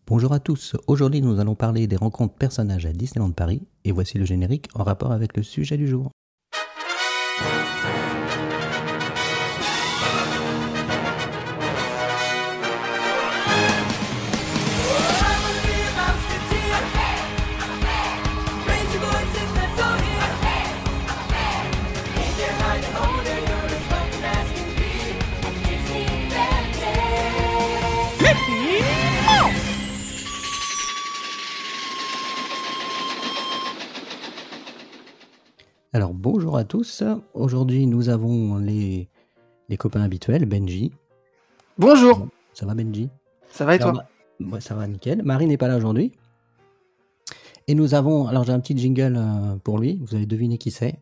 Bonjour à tous, aujourd'hui nous allons parler des rencontres personnages à Disneyland Paris et voici le générique en rapport avec le sujet du jour. Alors bonjour à tous, aujourd'hui nous avons les copains habituels, Benji. Bonjour. Ça va Benji? Ça va et toi? Ouais, ça va nickel. Marie n'est pas là aujourd'hui. Et nous avons, alors j'ai un petit jingle pour lui, vous allez deviner qui c'est.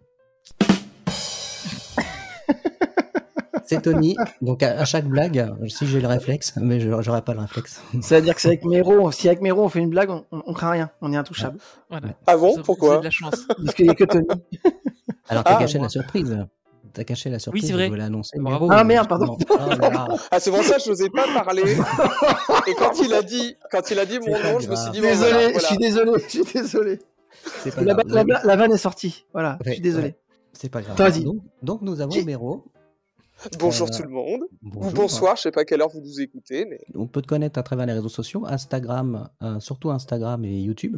C'est Tony, donc à chaque blague, si j'ai le réflexe, mais j'aurai pas le réflexe. C'est-à-dire que c'est avec Mero, si avec Mero on fait une blague, on craint rien, on est intouchable. Voilà. Ah bon? Vous avez Pourquoi? de la chance. Parce qu'il n'y a que Tony. Alors t'as caché moi. la surprise. T'as caché la surprise, c'est vrai. je voulais l'annoncer. Bravo. Ah merde, pardon. Oh là là. Ah, c'est pour ça que je n'osais pas parler. Et quand il a dit mon C'est pas nom, je me suis dit, grave. bon, Désolé, voilà. je suis désolé. C'est pas La, grave. la vanne est sortie, voilà, je Ouais, suis désolé. ouais, c'est pas grave. Vas-y. Donc nous avons J'ai- Méro. Bonjour tout le monde. Bonjour. Ou bonsoir, je sais pas à quelle heure vous nous écoutez, mais On peut te connaître à travers les réseaux sociaux, Instagram, surtout Instagram et YouTube.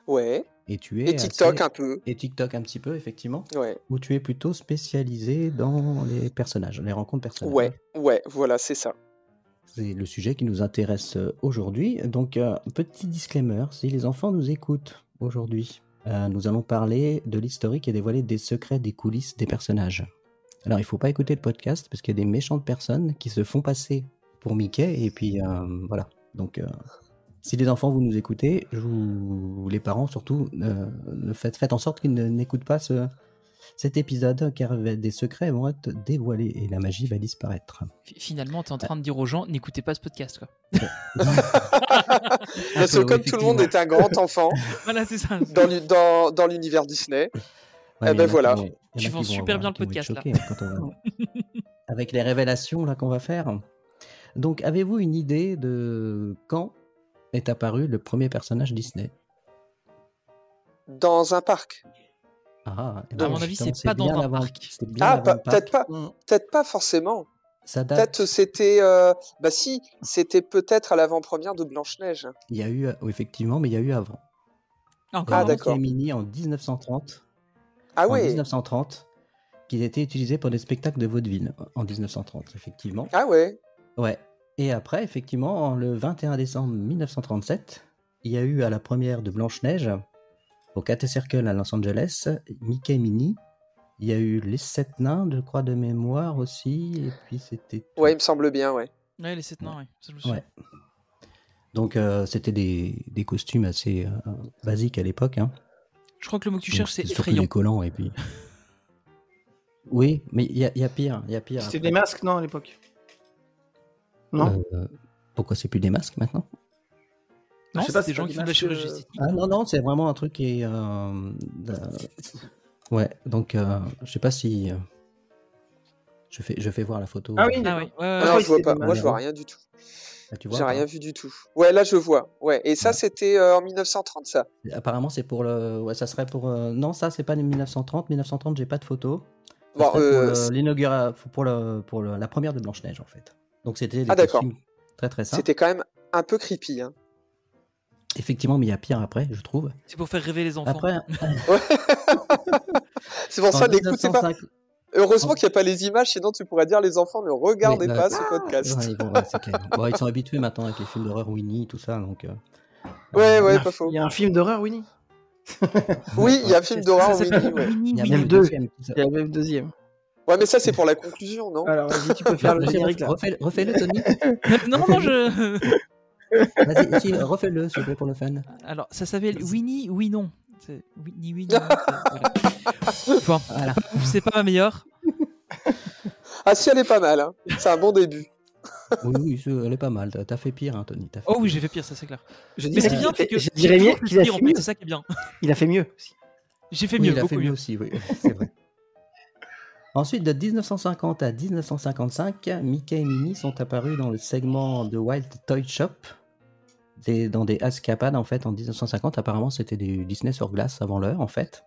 ouais. Et tu es Et TikTok assez- un peu. Et TikTok un petit peu, effectivement. Ouais. Où tu es plutôt spécialisé dans les personnages, les rencontres personnelles. Ouais, voilà, c'est ça. C'est le sujet qui nous intéresse aujourd'hui. Donc, petit disclaimer, si les enfants nous écoutent aujourd'hui, nous allons parler de l'historique et dévoiler des secrets des coulisses des personnages. Alors, il ne faut pas écouter le podcast parce qu'il y a des méchantes personnes qui se font passer pour Mickey et puis voilà. Donc, si les enfants vous nous écoutez, les parents surtout, faites en sorte qu'ils n'écoutent pas cet épisode car des secrets vont être dévoilés et la magie va disparaître. Finalement, tu es en train de dire aux gens, n'écoutez pas ce podcast, quoi. Parce que comme tout le monde est un grand enfant Voilà, c'est ça. dans l'univers Disney, Ouais, Eh mais ben il y en a voilà. qui vont- il y en a Tu qui vends vont super avoir- bien le qui vont être podcast, là. choqués, hein, quand on va- Avec les révélations là qu'on va faire. Donc, avez-vous une idée de quand est apparu le premier personnage Disney? dans un parc. Ah, eh À ben, mon avis, justement, c'est pas dans bien un avant- parc. c'est bien Ah, avant le peut-être parc. pas. Peut-être pas forcément. Ça date. Peut-être c'était. Bah si, c'était peut-être à l'avant-première de Blanche-Neige. Il y a eu, effectivement, mais il y a eu avant. Encore Ah, avant. d'accord. Mickey et Minnie en 1930. Ah En ouais. 1930, qui étaient utilisés pour des spectacles de vaudeville en 1930, effectivement. Ah ouais. Ouais. Et après, effectivement, le 21 décembre 1937, il y a eu à la première de Blanche-Neige, au Cathay Circle à Los Angeles, Mickey et Minnie. Il y a eu les 7 nains, je crois, de mémoire aussi. Et puis c'était tout. Ouais, il me semble bien, ouais. Ouais, les 7 nains, ouais. Ça, je me souviens. Ouais. Donc c'était des costumes assez basiques à l'époque. Hein. Je crois que le mot que tu Donc, cherches, c'est c'était surtout effrayant. des collants et puis. Oui, mais il y a pire, il y a pire. C'était après. des masques, non, à l'époque? Non. Pourquoi c'est plus des masques maintenant? Non, Je sais pas, c'est des c'est gens pas qui des font de la masques, chirurgie esthétique. Ah non, c'est vraiment un truc qui est. Ouais, donc je sais pas si. Je fais voir la photo. Ah oui, Ah d'accord. oui, ouais, Ah ouais, non, ouais. je vois c'était pas. des Moi, je vois masques. rien du tout. Ah, tu vois, J'ai pas. rien vu du tout. Ouais, là, je vois. Ouais. Et ça, Ouais. c'était en 1930, ça. Apparemment, c'est pour le. Ouais, ça serait pour. Non, ça, c'est pas 1930. 1930, j'ai pas de photo. Ça Bon, serait pour l'inauguration, pour la première de Blanche-Neige, en fait. Donc, c'était des Ah, d'accord. costumes très très simples. c'était quand même un peu creepy. Hein. Effectivement, mais il y a pire après, je trouve. C'est pour faire rêver les enfants. Après, C'est pour en ça, n'écoutez pas. 1905 Heureusement qu'il n'y a pas les images, sinon tu pourrais dire les enfants ne regardez Oui, pas ce podcast. Ouais, ouais, c'est clair. Bon, ils sont habitués maintenant avec les films d'horreur Winnie, tout ça, donc. Ouais, Il y a- pas faux. Il y a un film d'horreur, Winnie. Oui, il y a un film d'horreur Ça Winnie, s'appelle ouais. Winnie, Il y a Winnie. même le le deux. deuxième qui Il y a même le deuxième. Ouais, mais ça, c'est pour la conclusion, non? Alors, vas-y, tu peux faire le générique, là. Refais-le, Tony. Non, je. Vas-y, si, refais-le, s'il te plaît, pour le fun. Alors, ça s'appelle Winnie, oui, non. C'est Winnie, oui, non. Voilà. Bon, Voilà. c'est pas ma meilleure. Ah, si, elle est pas mal. Hein. C'est un bon début. Oui, elle est pas mal. T'as fait pire, hein, Tony. T'as fait Oh oui, pire. j'ai fait pire, ça c'est clair. Je Mais ce qui est dirais bien, c'est que je dirais j'ai mieux toujours qu'il a fait pire, fait en fait, mieux. c'est ça qui est bien. Il a fait mieux aussi. J'ai fait Oui, mieux, il a beaucoup fait mieux mieux. aussi, oui, c'est vrai. Ensuite, de 1950 à 1955, Mickey et Minnie sont apparus dans le segment de Wild Toy Shop dans des escapades en fait en 1950. Apparemment, c'était du Disney sur glace avant l'heure en fait.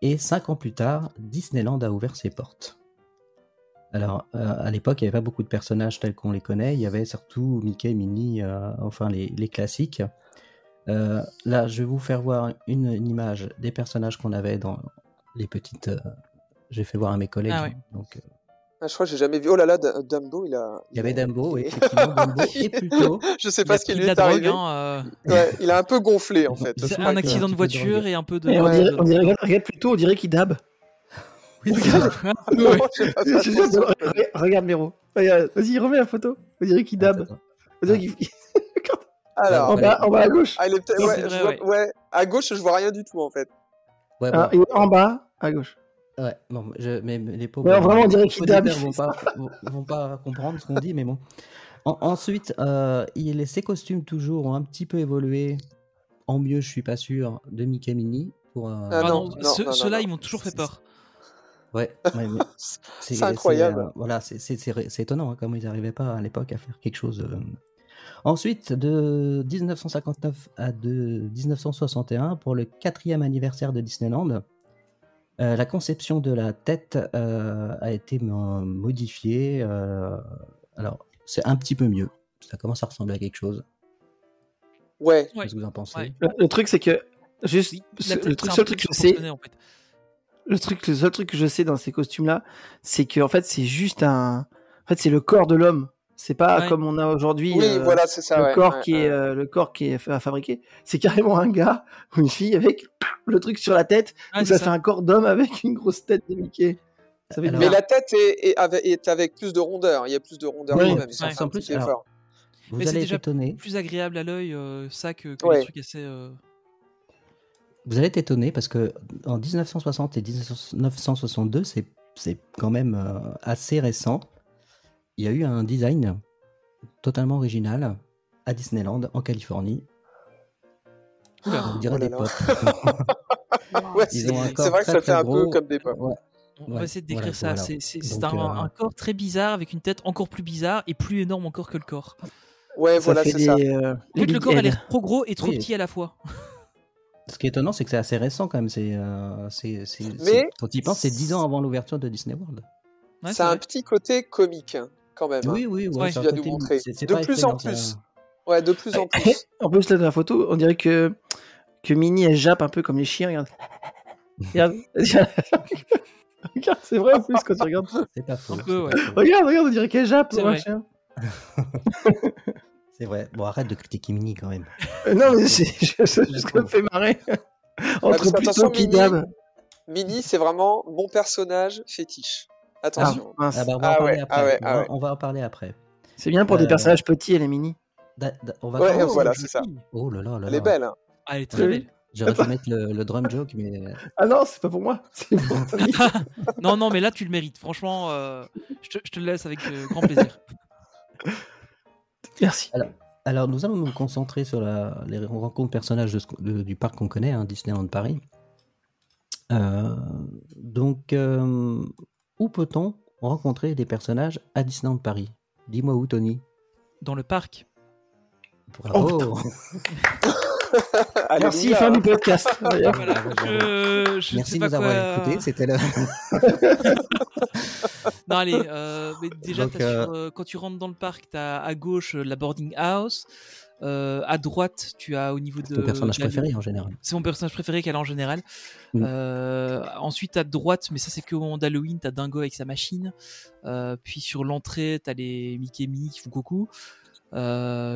Et 5 ans plus tard, Disneyland a ouvert ses portes. Alors, à l'époque, il n'y avait pas beaucoup de personnages tels qu'on les connaît. Il y avait surtout Mickey, Minnie, enfin les classiques. Là, je vais vous faire voir une image des personnages qu'on avait dans les petites. J'ai fait voir à mes collègues. Ah ouais. Donc, Je crois que j'ai jamais vu. Oh là là, Dumbo, il y avait Dumbo, oui, effectivement, Dumbo est plutôt. Je sais Il pas a ce qui pris lui de est la drogue, arrivé. Ouais, il a un peu gonflé en fait. C'est Je un crois que- accident de petit peu de voiture drogue. et un peu de. Et on dirait, regarde plutôt, on dirait qu'il dab. Oui, Non, j'ai pas fait attention. Regarde Miro. Regarde, vas-y, remets la photo. On dirait qu'il dab. Attends, On dirait qu'il... Alors, en bas à gauche. ah, il est peut-être- Non, ouais, c'est je vrai, vois- ouais. À gauche, je vois rien du tout en fait. ouais, Ah, bon, et en bas à gauche. ouais, bon, mais les pauvres. Ouais, vraiment, on dirait qu'il auditeurs dab. vont pas comprendre ce qu'on dit, mais bon. Ensuite, ses costumes toujours ont un petit peu évolué. En mieux, je suis pas sûr, de Mickey Minnie. Ah, non, Ceux-là, non. ils m'ont toujours fait peur. Ouais, mais C'est incroyable. voilà, c'est étonnant hein, comment ils n'arrivaient pas à l'époque à faire quelque chose. Ensuite, de 1959 à 1961, pour le 4e anniversaire de Disneyland, la conception de la tête a été modifiée. Alors, c'est un petit peu mieux. Ça commence à ressembler à quelque chose. Ouais. Ouais. Qu'est-ce que vous en pensez? Ouais. Le truc, c'est que. Juste, Oui, la tête, le c'est un seul peu truc que je sais. disproportionné, en fait. Le seul truc que je sais dans ces costumes-là, c'est que en fait, c'est juste un. En fait, c'est le corps de l'homme. C'est pas Ouais. comme on a aujourd'hui. Oui, voilà, c'est ça. le ouais, corps ouais, qui est ouais. le corps qui est à fabriquer. C'est carrément un gars ou une fille avec le truc sur la tête. Ouais, Donc c'est ça fait un corps d'homme avec une grosse tête de Mickey. Ça fait Alors- Mais bizarre. la tête est avec plus de rondeur. Il y a plus de rondeur Oui, quand même. Ils ça ont fait un ressemble petit plus- alors, effort. Vous Mais c'est allez être déjà étonné. plus agréable à l'œil, ça, que Ouais. les trucs assez. Vous allez être étonné parce que en 1960 et 1962, c'est quand même assez récent. Il y a eu un design totalement original à Disneyland en Californie. On dirait Oh là des là. potes. Ouais, Ils ont un c'est corps vrai que très, ça fait très un peu gros. comme des pommes. Ouais. On va Ouais, essayer de décrire voilà, ça. voilà. C'est Donc, un corps très bizarre avec une tête encore plus bizarre et plus énorme encore que le corps. Ouais, Ça voilà, fait c'est ça. des. En les fait, le big corps a head. l'air trop gros et trop Oui. petit à la fois. Ce qui est étonnant, c'est que c'est assez récent quand même. Quand tu y penses, c'est 10 ans avant l'ouverture de Disney World. Ouais, Ça a c'est un vrai. petit côté comique, hein, quand même. hein. Oui, Ouais, c'est Tu un viens de côté- nous montrer. c'est De pas plus en effrayant, plus. ça. Ouais, de plus en plus. En plus, là, dans la photo, on dirait que Minnie, elle jappe un peu comme les chiens. Regarde. Regarde. Regarde, c'est vrai en plus quand tu regardes. C'est pas faux. Un peu, c'est ouais. pas faux. Regarde, on dirait qu'elle jappe. C'est comme un vrai. chien. C'est vrai. Bon, arrête de critiquer Mini quand même. Non, mais c'est juste que ça me fait marrer. parce Entre que attention, Pluto qui Minnie- dab. Minnie, c'est vraiment mon personnage fétiche. Attention. Mince. Ah bah, on va Ah en parler ouais, après. ah ouais, On ah va- ouais. On va en parler après. C'est bien pour des Euh, personnages petits, elle est mini. On va Ouais, commencer. voilà, c'est ça. Oh là là là Elle est là. belle. Hein. Ah, elle est très Oui. belle. J'aurais dû mettre le drum joke, mais Ah non, c'est pas pour moi. C'est pour Tony. Non, non, mais là, tu le mérites. Franchement, je te le laisse avec grand plaisir. Merci. alors nous allons nous concentrer sur les rencontres personnages du parc qu'on connaît, hein, Disneyland Paris. Donc, où peut-on rencontrer des personnages à Disneyland Paris? Dis-moi où, Tony. Dans le parc. Bravo. Alléluia. Merci, fin du podcast. Voilà. bravo. Je Merci sais de pas nous avoir quoi- écoutés. C'était le. Non, allez, mais déjà, Donc, quand tu rentres dans le parc, tu as à gauche la boarding house. À droite, tu as au niveau de. Ton personnage la- préféré en général. C'est mon personnage préféré qu'elle a en général. Mm. Ensuite, à droite, mais ça c'est que au moment d'Halloween, t'as Dingo avec sa machine. Puis sur l'entrée, t'as les Mickey et Minnie qui font coucou.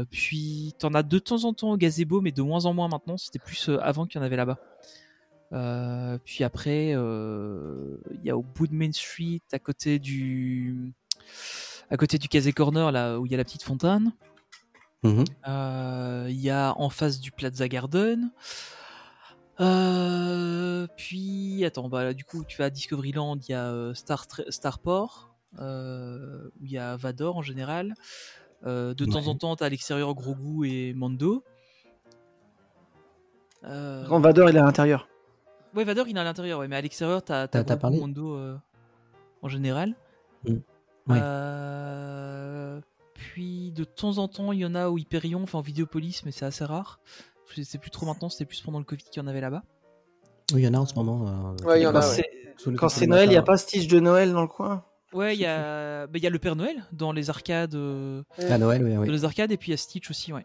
Puis t'en as de temps en temps au gazebo, mais de moins en moins maintenant. C'était plus avant qu'il y en avait là-bas. Puis après, il y a au bout de Main Street, à côté du Casey Corner, là où il y a la petite fontaine. Mhm. Il y a en face du Plaza Garden. Puis attends, bah là, du coup tu vas à Discoveryland, il y a Starport, où il y a Vador en général. De temps en temps, t'as à l'extérieur Grogu et Mando. Grand Vador, il est à l'intérieur. Ouais, Vador il est à l'intérieur, ouais, mais à l'extérieur t'as T'as Grogu, parlé Mando en général. Mm. Ouais. Puis de temps en temps, il y en a au Hyperion, enfin en Vidéopolis, mais c'est assez rare. C'est plus trop maintenant, c'était plus pendant le Covid qu'il y en avait là-bas. Oui, il y en a en ce moment. Ouais, il y en Quand a, ouais. quand c'est Noël, il n'y a pas Stitch de Noël dans le coin? Ouais, il y a le Père Noël dans les arcades. À Noël, oui, Dans oui. les arcades, et puis il y a Stitch aussi, ouais.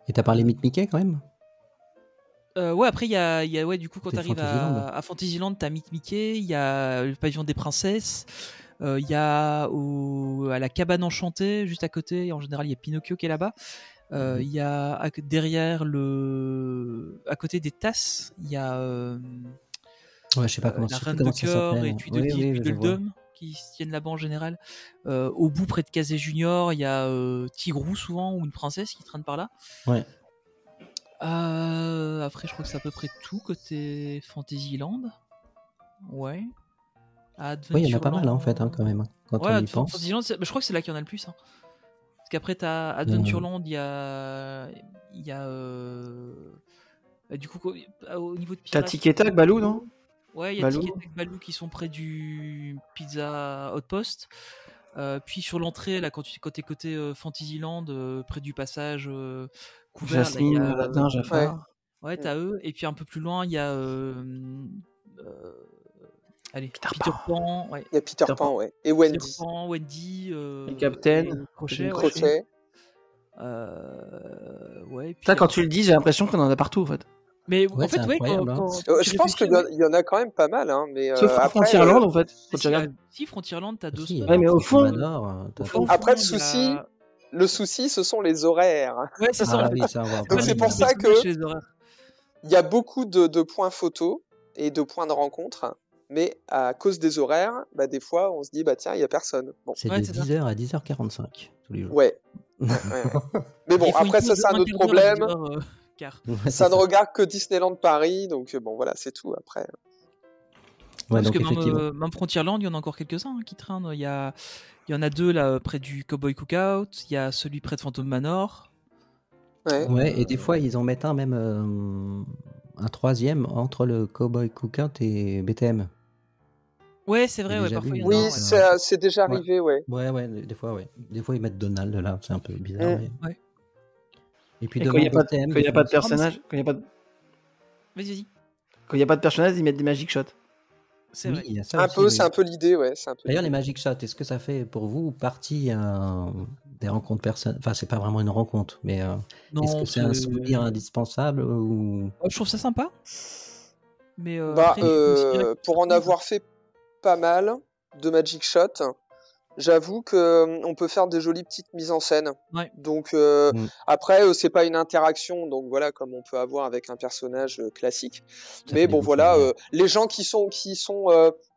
Et t'as parlé Meet Mickey quand même? Ouais, après, il y a ouais, du coup, quand C'est t'arrives Fantasyland. à Fantasyland, t'as Meet Mickey, il y a le pavillon des princesses, il y a à la cabane enchantée, juste à côté, en général, il y a Pinocchio qui est là-bas. Il y a derrière à côté des tasses, il y a Ouais, je sais pas comment la ça Reine de Cœur s'appelle. et Tweedledum qui se tiennent là-bas en général. Au bout, près de Kazé Junior, il y a Tigrou souvent, ou une princesse qui traîne par là. Ouais. Après, je crois que c'est à peu près tout côté Fantasyland. Ouais. Oui, il y en a pas mal en fait, quand même, quand Ouais, on y pense. Fantasyland, je crois que c'est là qu'il y en a le plus. Hein. Parce qu'après, t'as Adventureland, il y a du coup, au niveau de T'as Pirates, Tic et Tac, Balou, non? ouais, il y a Balou. Tic et Tac Balou qui sont près du Pizza Outpost. Puis sur l'entrée, là, quand t'es côté Fantasyland, près du passage couvert, Jasmine, là, il y a, Aladdin, Jafar. ouais, t'as eux. Et puis un peu plus loin, il y a allez, Peter Peter Pan. Pan, ouais. Il y a Peter Peter Pan, ouais. Et Wendy. Peter Pan, Wendy, Et Captain, et Crochet, Kevin ouais. Crochet. Ouais, et puis Ça, quand tu le dis, j'ai l'impression qu'on en a partout, en fait. mais Ouais, en fait, c'est ouais, incroyable, hein. Je pense qu'il y en a quand même pas mal, hein, mais Sauf après, Frontierland, en fait. Quand tu regardes. si Frontierland, t'as deux Si, spots. Ouais, mais au fond- Manor, t'as Au fond, tout. Après, le il y a- souci, le souci, ce sont les horaires. Ouais, c'est ça. Ah en fait. oui, ça on va en Donc, parler. c'est pour Le ça personnage, que- c'est les horaires. Il y a beaucoup de points photos et de points de rencontre, mais à cause des horaires, bah, des fois, on se dit, bah tiens, il y a personne. Bon, C'est Ouais, de c'est ça. 10h à 10h45 tous les jours. ouais. Ouais. Mais bon, Il faut après, une ça, pause c'est un de autre 21 heures à problème. 10h15. Ouais, c'est Ça ne regarde que Disneyland Paris, donc bon, voilà, c'est tout après. Ouais, Parce donc que effectivement. même Frontierland, il y en a encore quelques-uns qui traînent. Il y en a deux là près du Cowboy Cookout. Il y a celui près de Phantom Manor. Ouais. Ouais, et des fois ils en mettent un même un troisième entre le Cowboy Cookout et BTM. Ouais, c'est vrai. J'ai Ouais, déjà parfois vu, il y en a Oui, un, ouais. c'est déjà Ouais. arrivé, ouais. Ouais, des fois, ouais. Des fois ils mettent Donald là, c'est un peu bizarre. Mm. Mais... Ouais. Et puis Et devant quand il n'y a pas BTM, quand il y a des pas de fois, personnage, quand il y a pas de- Vas-y. quand il y a pas de personnage, ils mettent des magic shots. C'est oui, vrai. il y a ça Un aussi, peu, oui. c'est un peu l'idée, ouais. C'est un peu D'ailleurs, les l'idée. Magic Shots, est-ce que ça fait pour vous partie des rencontres personnelles? Enfin, c'est pas vraiment une rencontre, mais est-ce que c'est un souvenir indispensable ou... Ouais, je trouve ça sympa. Mais Bah, après, il faut aussi dire que- pour en avoir fait pas mal de Magic Shot, j'avoue que on peut faire des jolies petites mises en scène. Ouais. Donc Mm. après, c'est pas une interaction, donc voilà, comme on peut avoir avec un personnage classique. Ça Mais fait bon, des beaux voilà, souvenirs. les gens qui sont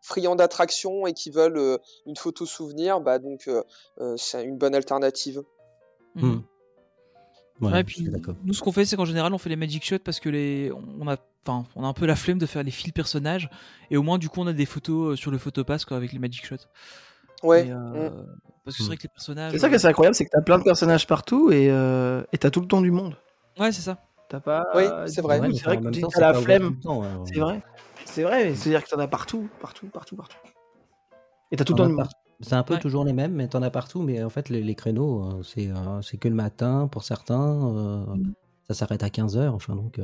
friands d'attraction et qui veulent une photo souvenir, bah donc c'est une bonne alternative. Mhm. Mm. Ouais, Ouais, je puis suis d'accord. nous, ce qu'on fait, c'est qu'en général, on fait les Magic Shots parce que on a un peu la flemme de faire les fils personnages. Et au moins, du coup, on a des photos sur le photopass quoi, avec les Magic Shots. Ouais. Mais, Mm. parce que c'est vrai que les personnages. C'est ça qui est incroyable, c'est que t'as plein de personnages partout et t'as tout le temps du monde. Ouais, c'est ça. T'as pas. Oui, c'est vrai. Ouais, mais C'est vrai en que même tu temps, as c'est la pas ouvert tout flemme. le temps, hein. C'est vrai. C'est vrai, c'est-à-dire que t'en as partout. Et t'as tout le T'en temps as du monde. C'est un peu Ouais. toujours les mêmes, mais t'en as partout. Mais en fait, les créneaux, c'est que le matin pour certains. Ça s'arrête à 15h. Enfin, donc.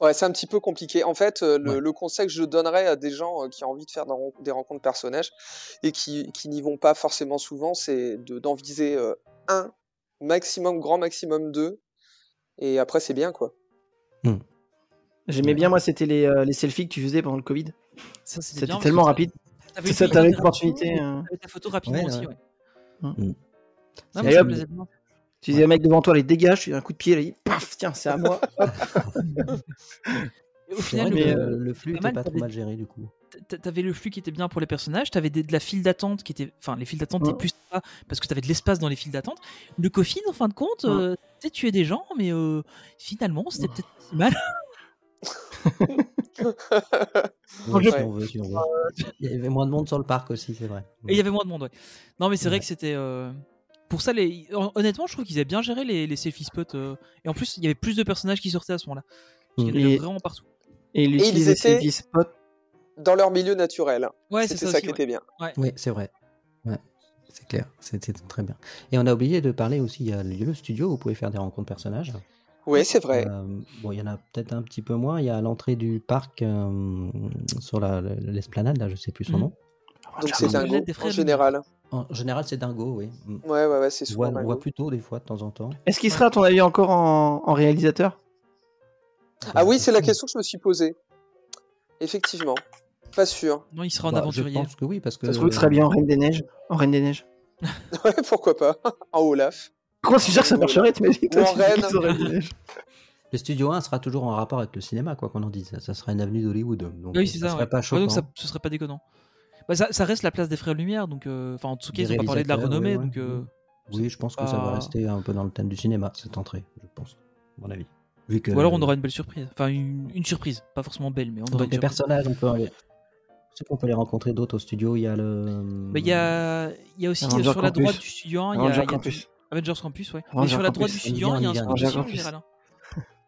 Ouais, c'est un petit peu compliqué. En fait, Ouais. le conseil que je donnerais à des gens qui ont envie de faire des rencontres personnages et qui n'y vont pas forcément souvent, c'est d'en viser un, maximum, grand maximum deux. Et après, c'est bien, quoi. J'aimais bien, moi, c'était les selfies que tu faisais pendant le Covid. Ça, c'était C'était bien, tellement parce que rapide. t'avais C'est ça, une t'avais idée l'opportunité, rapidement, et t'avais ta photo rapidement Ouais, aussi. ouais. Ouais. Mm. Mm. Non, Et mais ça hop, me plaisait bien. Tu disais, mec devant toi, les dégage, tu fais un coup de pied, là, paf, tiens, c'est à moi. Hop. Et au C'est final, vrai que mais, le flux pas était mal, pas trop t'avais- mal géré du coup. t'avais le flux qui était bien pour les personnages, t'avais de la file d'attente qui était. Enfin, les files d'attente étaient plus sympas parce que t'avais de l'espace dans les files d'attente. Le Coffin, en fin de compte, tu tuais des gens, mais finalement, c'était peut-être pas si mal. Ouais, Ouais. si on veut, si on veut. Il y avait moins de monde sur le parc aussi, c'est vrai. Et il y avait moins de monde, ouais. Non, mais c'est vrai Ouais. que c'était. Pour ça, honnêtement, je trouve qu'ils avaient bien géré les selfie spots. Et en plus, il y avait plus de personnages qui sortaient à ce moment-là. Parce qu'il y en avait Et- vraiment partout. Et il ils utilisait étaient- selfie spot. Dans leur milieu naturel. Ouais, c'est C'était ça ça aussi. qui était bien. Oui, c'est vrai. C'est clair, c'était très bien. Et on a oublié de parler aussi, il y a le studio où vous pouvez faire des rencontres personnages. Oui, c'est vrai. Bon, il y en a peut-être un petit peu moins. Il y a à l'entrée du parc, sur l'esplanade, là, je sais plus son nom. Donc c'est Dingo, en général. En général, c'est Dingo, oui. Ouais, c'est On souvent voit Dingo. plutôt des fois de temps en temps. Est-ce qu'il sera, à ton avis, encore en réalisateur? Ah oui, c'est la question que je me suis posée. Effectivement. Pas sûr. Non, il sera en Bah, aventurier. Je pense que oui, parce que Ça se trouve, il serait bien en Reine des Neiges. En Reine des Neiges. Ouais, pourquoi pas. En Olaf. Comment c'est sûr que ça marcherait, t'imagines? Ou en Reine. le studio 1 sera toujours en rapport avec le cinéma, quoi qu'on en dise. Ça sera une avenue d'Hollywood. Donc Oui, c'est ça. serait Ouais. pas Ouais, choquant. donc ce serait pas déconnant. Bah, ça reste la place des Frères Lumière, donc enfin en tout cas Des ils ont pas parlé de la réalisateurs, renommée, ouais, donc Oui, je pense que ça va rester un peu dans le thème du cinéma, cette entrée, je pense, à mon avis. Vu que, ou alors on aura une belle surprise, enfin une surprise, pas forcément belle, mais on aura donc une les surprise. personnages, je sais qu'on peut les rencontrer d'autres au studio. Il y a le. Bah, il y a aussi Avenger sur la Campus. droite du studio 1, il y a Avengers Campus. Avengers Campus, ouais. Avengers Et sur la droite Campus. du studio 1, il y a un On y vient, spot Avengers aussi en Campus. général.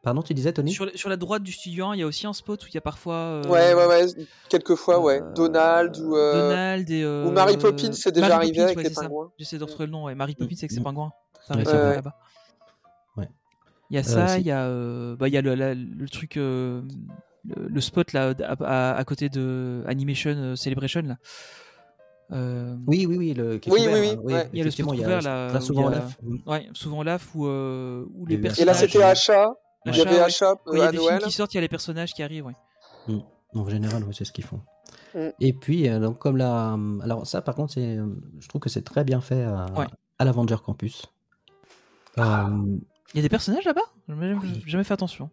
Pardon, tu disais, Tony? Sur la droite du studio 1, il y a aussi un spot où il y a parfois Ouais. Quelquefois, ouais. Donald ou. Donald et Ou Mary Poppins, c'est déjà Mary arrivé Poppins, avec ouais, les c'est ça. pingouins. J'essaie de retrouver le nom, ouais. Mary Poppins avec ses pingouins. Ça Ouais, arrive c'est souvent vrai. là-bas. Ouais. Il y a ça, c'est- il y a le truc, le spot là à côté de Animation Celebration là. Oui, qui est Oui, couvert, oui, hein. ouais. Il y a le spot Effectivement, couvert là. très où souvent il y a- Olaf. Ouais, souvent Olaf où Il y les a eu personnages. Et là, Personnage, c'était Achat. Il y Achat, avait ouais. Achat Quand il y a à des films Noël. qui sortent, il y a les personnages qui arrivent, ouais. En général, oui, c'est ce qu'ils font. Mm. Et puis, donc, comme la. Alors, ça, par contre, je trouve que c'est très bien fait Ouais. à l'Avenger Campus. Il y a des personnages là-bas? J'ai jamais fait attention.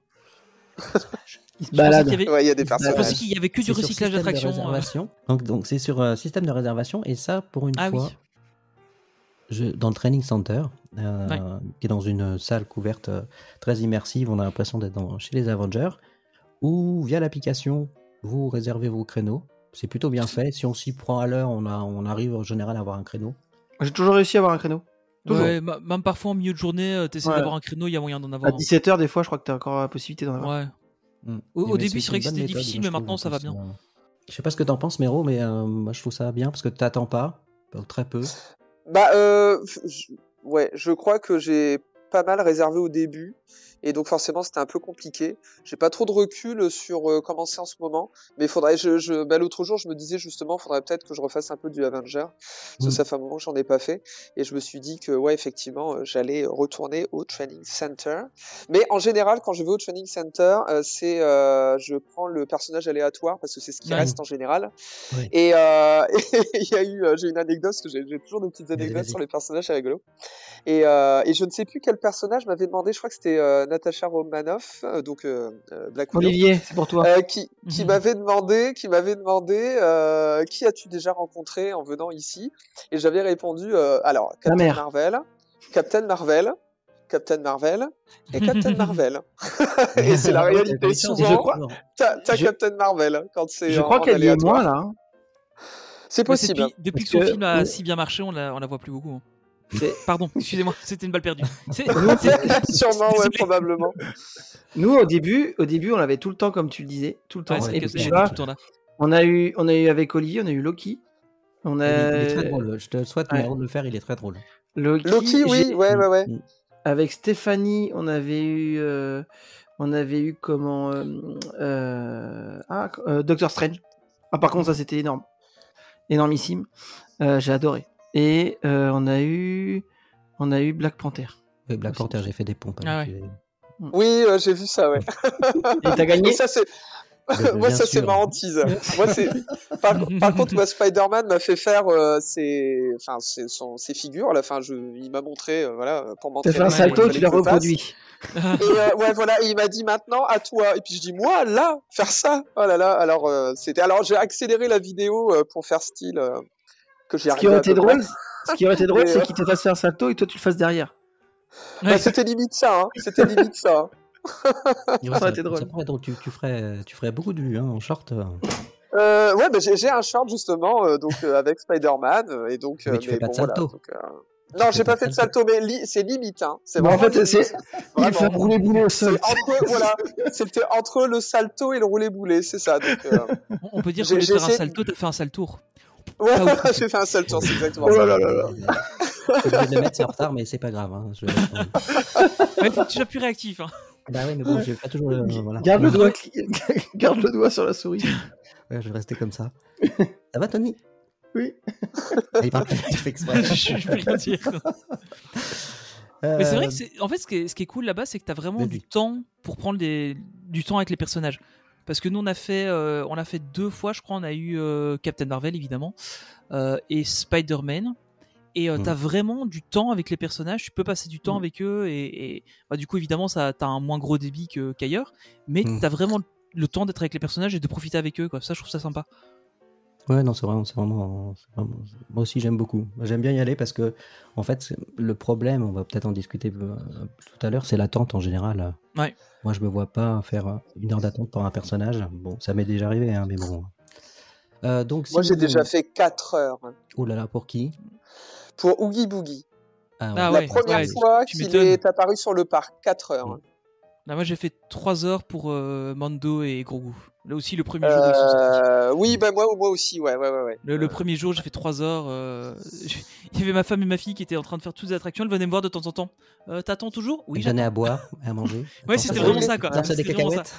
Il se Je pensais balade. qu'il y avait- Ouais, il y a des Je pensais personnages. qu'il y avait que du C'est sur recyclage système de d'attractions. réservation. Donc c'est sur système de réservation, et ça, pour une Ah fois, oui. dans le training center, Ouais. qui est dans une salle couverte très immersive, on a l'impression d'être chez les Avengers, où via l'application, vous réservez vos créneaux. C'est plutôt bien fait. Si on s'y prend à l'heure, on arrive en général à avoir un créneau. J'ai toujours réussi à avoir un créneau. Toujours. Ouais, même parfois en milieu de journée, t'essaies Ouais. d'avoir un créneau, il y a moyen d'en À avoir un. 17h, des fois, je crois que t'as encore la possibilité d'en avoir. Ouais. Mm. Au Mais début, c'est vrai une que bonne c'était méthode, difficile, moi, mais je maintenant, trouve, ça va en plus, bien. Je sais pas ce que t'en penses, Méro, mais moi je trouve ça bien parce que t'attends pas, très peu. Bah, ouais, je crois que j'ai pas mal réservé au début. Et donc forcément c'était un peu compliqué. J'ai pas trop de recul sur comment c'est en ce moment, mais faudrait bah, l'autre jour je me disais justement faudrait peut-être que je refasse un peu du Avenger. Parce que ça fait un moment que j'en ai pas fait et je me suis dit que ouais effectivement j'allais retourner au training center. Mais en général quand je vais au training center, je prends le personnage aléatoire parce que c'est ce qui Ouais. reste en général. Ouais. Et il y a eu j'ai une anecdote parce que j'ai toujours des petites anecdotes Vas-y. sur les personnages, c'est rigolo. Et je ne sais plus quel personnage m'avait demandé, je crois que c'était Natasha Romanoff, donc Black Widow, Olivier, c'est pour toi. qui m'avait demandé, qui as-tu déjà rencontré en venant ici? Et j'avais répondu, alors Ta mère. Captain Marvel et Captain Marvel. Et c'est la réalité. Souvent, t'as Captain Marvel quand c'est. Je crois en qu'elle y est aléatoire. moins, là. hein. C'est Mais possible. depuis que Parce son que- film a si bien marché, on la voit plus beaucoup. hein. Pardon, excusez-moi, c'était une balle perdue. Sûrement, ouais, Désolé. probablement. Nous, au début, on avait tout le temps, comme tu le disais, tout le temps. Ouais, c'est Et que puis, j'étais là, tout le temps là. on a eu avec Olivier, on a eu Loki. On a Il est très drôle. Je te souhaite Ouais. Méro, de le faire, il est très drôle. Loki, oui, j'ai- ouais. Avec Stéphanie, on avait eu comment Doctor Strange. Ah, par contre, ça c'était énormissime. J'ai adoré. Et on a eu Black Panther. Oui, Black Panther, j'ai fait des pompes. Ah avec, Oui, j'ai vu ça, ouais. Et t'as gagné. Et ça, c'est. Moi, Bien ça, c'est sûr. ma hantise. Moi, c'est. Par contre, moi, Spider-Man m'a fait faire ses figures. À la fin, il m'a montré, voilà, pour T'as m'entraîner. fait un Ouais, salto, il tu l'as fallait que je fasse. reproduit. Et ouais, voilà, et il m'a dit maintenant à toi. Et puis je dis moi là, faire ça. Oh là là. Alors alors j'ai accéléré la vidéo pour faire style que j'y Ce qui arrivais aurait à été peu près. drôle, Mais, c'est qu'il te fasse faire un salto et toi tu le fasses derrière. Bah, c'était limite ça. Hein. C'était limite ça. Hein. Ouais, aurait été drôle. ça pourrait être drôle. Tu ferais beaucoup de vues en short. Ouais, bah, j'ai un short justement donc avec Spider-Man et donc. Mais tu fais pas de salto. Non, j'ai pas fait de salto, mais c'est limite. Hein. C'est Bon, en vraiment fait, limite. il fait un Vraiment. roulé-boulé au sol. C'était entre le salto et le roulé-boulé, c'est ça. Donc, On peut dire J'ai- que j'ai faire un essayé- salto, t'as fait un saltour. Ouais, Pas ouf. j'ai fait un seul tour, c'est exactement Oh ça. là là là là. Je suis obligé de le mettre, c'est en retard, mais c'est pas grave. Hein. Il faut que tu sois plus réactif. Hein. Bah oui, mais bon, j'ai pas toujours. Voilà. Garde le doigt, garde le doigt sur la souris. Ouais, je vais rester comme ça. Ça va, Tony? Oui. Il parle pas, il fait exprès. Je peux rien dire. Mais c'est vrai que en fait, ce qui est cool là-bas, c'est que t'as vraiment Vas-y. du temps pour prendre du temps avec les personnages. Parce que nous, on l'a fait 2 fois, je crois. On a eu Captain Marvel, évidemment, et Spider-Man. Et t'as vraiment du temps avec les personnages. Tu peux passer du temps avec eux. Et bah, du coup, évidemment, t'as un moins gros débit qu'ailleurs. Mais t'as vraiment le temps d'être avec les personnages et de profiter avec eux, quoi. Ça, je trouve ça sympa. Ouais, non, c'est vraiment. Moi aussi, j'aime beaucoup. J'aime bien y aller parce que, en fait, le problème, on va peut-être en discuter tout à l'heure, c'est l'attente en général. Ouais. Moi, je me vois pas faire 1 heure d'attente pour un personnage. Bon, ça m'est déjà arrivé, hein, mais bon. Donc, Moi, si j'ai vous- déjà fait 4 heures Oh là là, pour qui? pour Oogie Boogie. Ah, Ah La ouais, première ouais, fois tu qu'il m'étonnes. est apparu sur le parc, 4 heures. Là, moi, j'ai fait 3 heures pour Mando et Grogu. Là aussi, le premier jour où ils sont sortis. Oui, bah moi aussi, ouais. Le premier jour, j'ai fait 3 heures. Il y avait ma femme et ma fille qui étaient en train de faire toutes les attractions. Elles venaient me voir de temps en temps. T'attends toujours? Oui, Il donnait j'attends. à boire, et à manger. Ouais, Attends, c'était ça, vraiment c'est- ça, quoi. ça, c'est des C'était vraiment cacahuètes.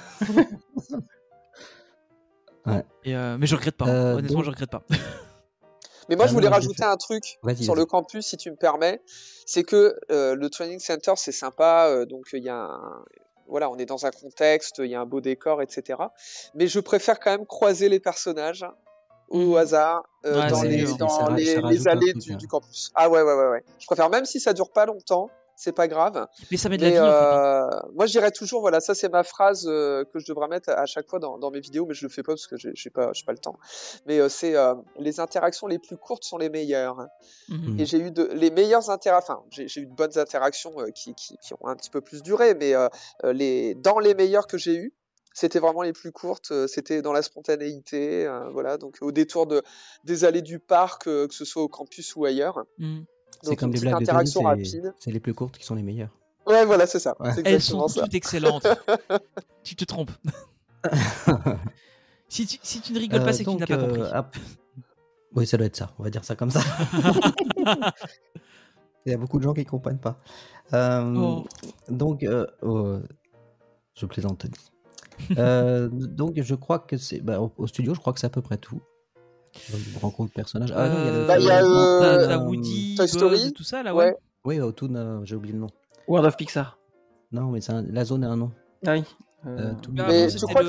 Et, mais je regrette pas. Hein. Honnêtement, donc- je regrette pas. Mais moi, Ah je voulais non, j'ai rajouter fait- un truc Vas-y, sur vas-y. le campus, si tu me permets. C'est que le training center, c'est sympa. Donc, il y a voilà, on est dans un contexte, il y a un beau décor, etc. Mais je préfère quand même croiser les personnages au hasard Ouais, dans c'est les, mieux, hein. dans Ça les rajoute un allées truc, hein. du campus. Ah ouais. Je préfère, même si ça dure pas longtemps, c'est pas grave. Mais ça met de la Mais vie, en fait. Hein. moi, je dirais toujours, voilà, ça c'est ma phrase que je devrais mettre à chaque fois dans mes vidéos, mais je le fais pas parce que j'ai pas le temps. Mais c'est les interactions les plus courtes sont les meilleures. Mhm. Et j'ai eu les meilleures interactions, enfin, j'ai eu de bonnes interactions qui ont un petit peu plus duré, mais dans les meilleures que j'ai eues, c'était vraiment les plus courtes, c'était dans la spontanéité, voilà, donc au détour des allées du parc, que ce soit au campus ou ailleurs. Mhm. C'est Donc comme une les petite blagues de Tony, interaction rapide. c'est les plus courtes qui sont les meilleures. Ouais, voilà, c'est ça. Ouais. C'est Elles exactement sont ça. toutes excellentes. Tu te trompes. Si tu ne rigoles pas, c'est que tu n'as pas compris. Oui, ça doit être ça. On va dire ça comme ça. Il y a beaucoup de gens qui ne comprennent pas. Donc, je plaisante, Tony. Donc, je crois que c'est... au studio, je crois que c'est à peu près tout. Rencontre personnage. Ah non, il y a le... Bah, il y a, t'as Woody, Toy Buzz Story. et tout ça, là, Ouais. ouais. Oui, Autoun, j'ai oublié le nom. World of Pixar. Non, mais la zone a un nom. Ah oui. Tout- Bah, Mais avant, tu c'était crois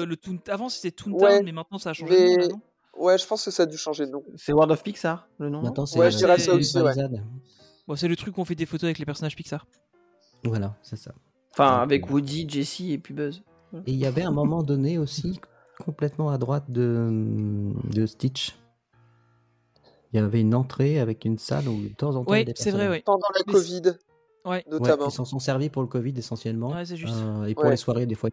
avant, c'était Toontown, Ouais, mais maintenant, ça a changé de nom, là, non Ouais, je pense que ça a dû changer de nom. C'est World of Pixar, le nom. Maintenant, c'est Ouais, je dirais ça Studio aussi, ouais. Parisade. Bon, c'est le truc où on fait des photos avec les personnages Pixar. Voilà, c'est ça. Enfin, avec Woody, Jessie et puis Buzz. Et il y avait un moment donné aussi, complètement à droite de Stitch. Il y avait une entrée avec une salle où de temps en temps il y a Ouais, des c'est vrai, personnages. ouais. Pendant la Mais Covid, Ouais. Ouais, notamment. ils s'en sont servis pour le Covid essentiellement. Ouais, c'est juste. Et pour Ouais. les soirées, des fois.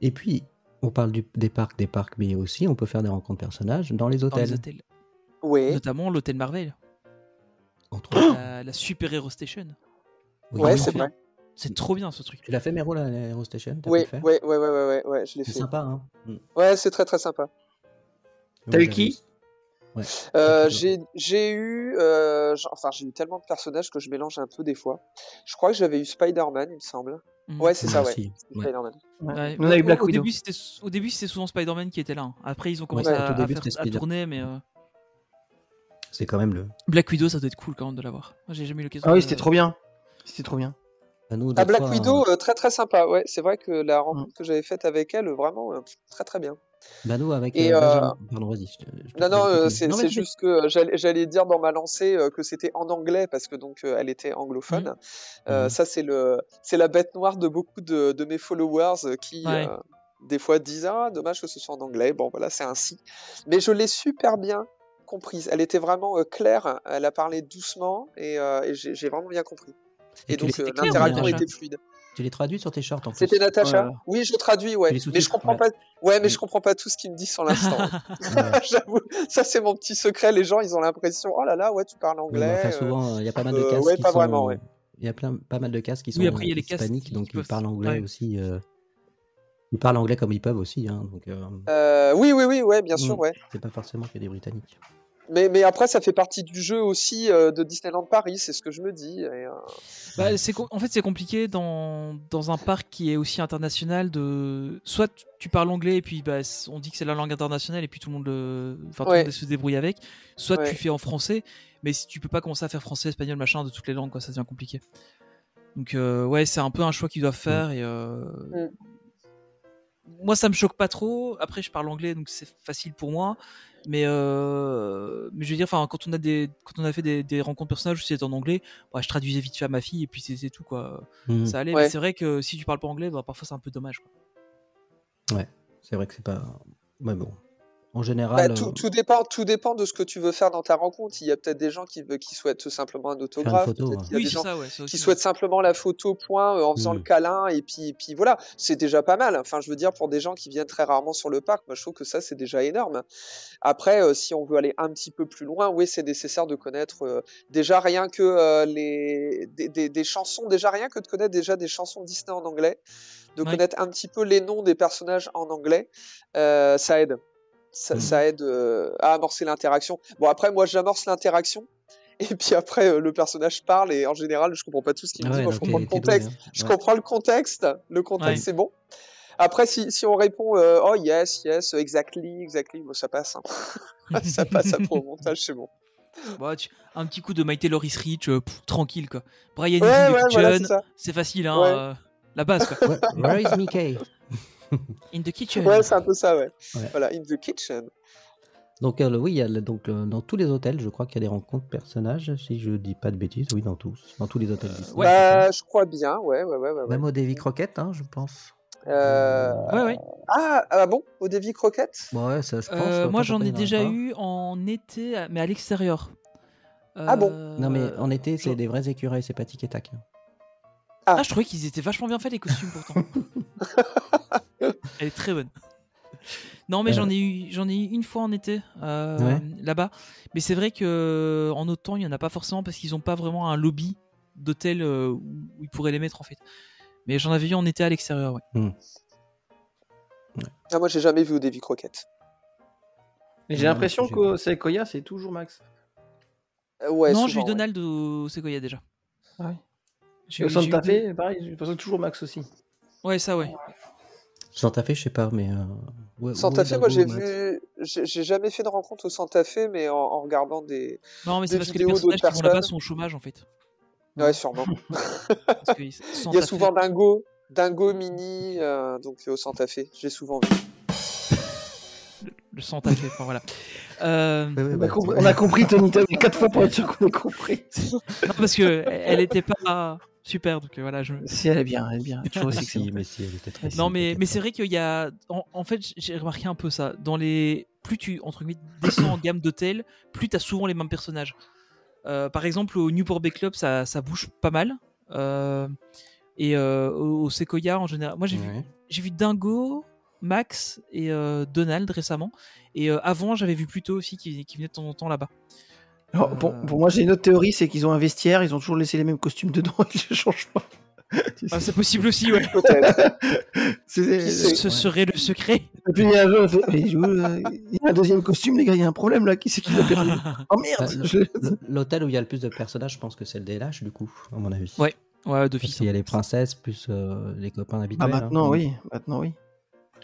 Et puis, on parle des parcs, mais aussi on peut faire des rencontres personnages dans les Dans hôtels. les hôtels. Ouais. Notamment l'hôtel Marvel. Entre autres. La Super Hero Station. Oui, Ouais, oui, c'est tu- vrai. C'est trop bien, ce truc. Tu l'as fait, Mero, la Hero Station? T'as pu Ouais, le faire? ouais, je l'ai C'est fait. sympa, hein? Ouais, c'est très très sympa. T'as Moi, eu qui? Ouais. J'ai eu, j'ai eu tellement de personnages que je mélange un peu des fois. Je crois que j'avais eu Spider-Man, il me semble. Mhm. Ouais, c'est ça, ouais. Aussi, C'est ouais. Spider-Man. Ouais. Nous, on a eu Black au Widow. début, c'était souvent Spider-Man qui était là. Hein. Après, ils ont commencé Ouais, à, au tout début, faire, c'était à Spider. tourner, mais C'est quand même le. Black Widow, ça doit être cool quand même de l'avoir. Moi, j'ai jamais eu l'occasion. Ah oui, de- c'était trop bien. C'était trop bien. Nous, Ah, des Black fois, Widow, très très sympa. Ouais, c'est vrai que la rencontre que j'avais faite avec elle, vraiment très très bien. nous, avec Et, Benjamin. Pardon, vas-y. Non, non, vas-y, c'est continue. c'est juste que j'allais dire dans ma lancée que c'était en anglais parce que donc elle était anglophone. Mhm. Ça c'est la bête noire de beaucoup de mes followers qui Ouais. des fois disent ah dommage que ce soit en anglais. Bon voilà c'est ainsi. Mais je l'ai super bien comprise. Elle était vraiment claire. Elle a parlé doucement et j'ai vraiment bien compris. Et tu donc les- clair, l'interaction Natacha. était fluide. Tu les traduis sur tes shorts en plus. C'était Natacha. Ouais. Oui, je traduis, ouais. Tu les Mais je sous-titres, comprends ouais. pas. Ouais, mais Oui. je comprends pas tout ce qu'il me dit sur l'instant. Ouais. J'avoue, ça c'est mon petit secret. Les gens, ils ont l'impression, oh là là, ouais, tu parles Oui, mais anglais. enfin, souvent, il y a pas mal de casques ouais, qui pas sont. vraiment, ouais. Il y a pas mal de casques qui sont Oui, après, il y a les casques hispaniques, qui donc ils peuvent- parlent anglais ouais. aussi. Ils parlent anglais comme ils peuvent aussi, hein, donc Oui, ouais, bien sûr, ouais. c'est pas forcément que des Britanniques. Mais après, ça fait partie du jeu aussi de Disneyland Paris, c'est ce que je me dis. Bah, en fait, c'est compliqué dans un parc qui est aussi international de. Soit tu parles anglais et puis bah, on dit que c'est la langue internationale et puis tout le monde se débrouille avec. Soit tu fais en français, mais si tu peux pas commencer à faire français, espagnol, machin, de toutes les langues, quoi, ça devient compliqué. Donc ouais, c'est un peu un choix qu'ils doivent faire et. Moi, ça me choque pas trop. Après, je parle anglais, donc c'est facile pour moi. Mais je veux dire, enfin, quand on a fait des rencontres personnages, c'était en anglais. Bah, je traduisais vite fait à ma fille et puis c'est tout quoi. Ça allait. Mais c'est vrai que si tu parles pas anglais, bah, parfois c'est un peu dommage. Quoi. Ouais, c'est vrai que c'est pas. Mais bon, en général. Tout dépend de ce que tu veux faire dans ta rencontre. Il y a peut-être des gens qui souhaitent tout simplement un autographe. Photo, peut-être qu'il y a des gens ça qui souhaitent simplement la photo point en faisant le câlin et puis voilà, c'est déjà pas mal. Enfin, je veux dire, pour des gens qui viennent très rarement sur le parc, moi je trouve que ça c'est déjà énorme. Après, si on veut aller un petit peu plus loin, oui, c'est nécessaire de connaître déjà rien que des chansons, déjà rien que de connaître déjà des chansons Disney en anglais, de connaître un petit peu les noms des personnages en anglais, ça aide. Ça aide à amorcer l'interaction. Bon, après, moi, j'amorce l'interaction. Et puis après, le personnage parle. Et en général, je comprends pas tout ce qu'il me dit. Moi, je comprends le contexte. Je comprends le contexte. Le contexte, c'est bon. Après, si on répond oh, yes, exactly, bon, ça passe. Hein. Ça passe après au montage, c'est bon. Bah, un petit coup de My Taylor is Rich, tranquille, quoi. Brian is in the kitchen. Voilà, c'est facile, hein. La base, quoi. Where is Mickey? In the kitchen. Ouais, c'est un peu ça, ouais. Voilà, in the kitchen. Donc oui, il y a dans tous les hôtels, je crois qu'il y a des rencontres personnages, si je dis pas de bêtises. Oui, dans tous les hôtels Disney. Je crois bien, ouais. Même au Davy Crockett, hein, je pense. Ouais. Ah bon, au Davy Crockett. Ouais, ça, je pense. Moi, j'en ai déjà eu en été, mais à l'extérieur. Ah bon. Non, mais en été, c'est des vrais écureuils, c'est pas tic et tac. Ah, je trouvais qu'ils étaient vachement bien faits les costumes pourtant. Elle est très bonne. Non, mais j'en ai eu une fois en été là-bas. Mais c'est vrai que en autant il y en a pas forcément parce qu'ils ont pas vraiment un lobby d'hôtel où ils pourraient les mettre en fait. Mais j'en avais eu en été à l'extérieur, ouais. Ah, moi j'ai jamais vu au Davy Crockett. J'ai l'impression qu'au Sequoia c'est toujours Max. Ouais. Non, j'ai eu Donald au Sequoia déjà. Ouais. Au Santa Fe, pareil, j'ai l'impression toujours Max aussi. Ouais, ça ouais. Santa Fe, je sais pas, mais Santa Fe, moi j'ai jamais fait de rencontre au Santa Fe, mais en regardant des. Non, mais c'est parce que les personnages qui vont là-bas sont au chômage en fait. Ouais, sûrement. Il y a souvent Dingo, Mini, donc au Santa Fe, j'ai souvent vu. Le Santa Fe, enfin voilà. On a compris, Tony, t'as 4 fois pour être sûr qu'on ait compris. Non, parce que elle était pas super, donc voilà. Si, elle est bien. Toujours aussi mais si, elle était très. Non, mais c'est vrai qu'il y a. En fait, j'ai remarqué un peu ça. Plus tu entre guillemets descends en gamme d'hôtels, plus t'as souvent les mêmes personnages. Par exemple, au Newport Bay Club, ça bouge pas mal. Et au Sequoia, en général, moi j'ai vu Dingo, Max et Donald récemment. Et avant, j'avais vu Pluto aussi qui venait de temps en temps là-bas. Alors, pour moi, j'ai une autre théorie, c'est qu'ils ont un vestiaire, ils ont toujours laissé les mêmes costumes dedans, ils ne changent pas. C'est possible aussi, ouais. Ce serait le secret. Et puis il y a un deuxième costume, les gars, il y a un problème là, qui c'est qui l'a perdu? Oh merde. L'hôtel où il y a le plus de personnages, je pense que c'est le DLH du coup, à mon avis. Ouais, d'office. Parce qu'il y a les princesses plus les copains habituels. Ah maintenant oui.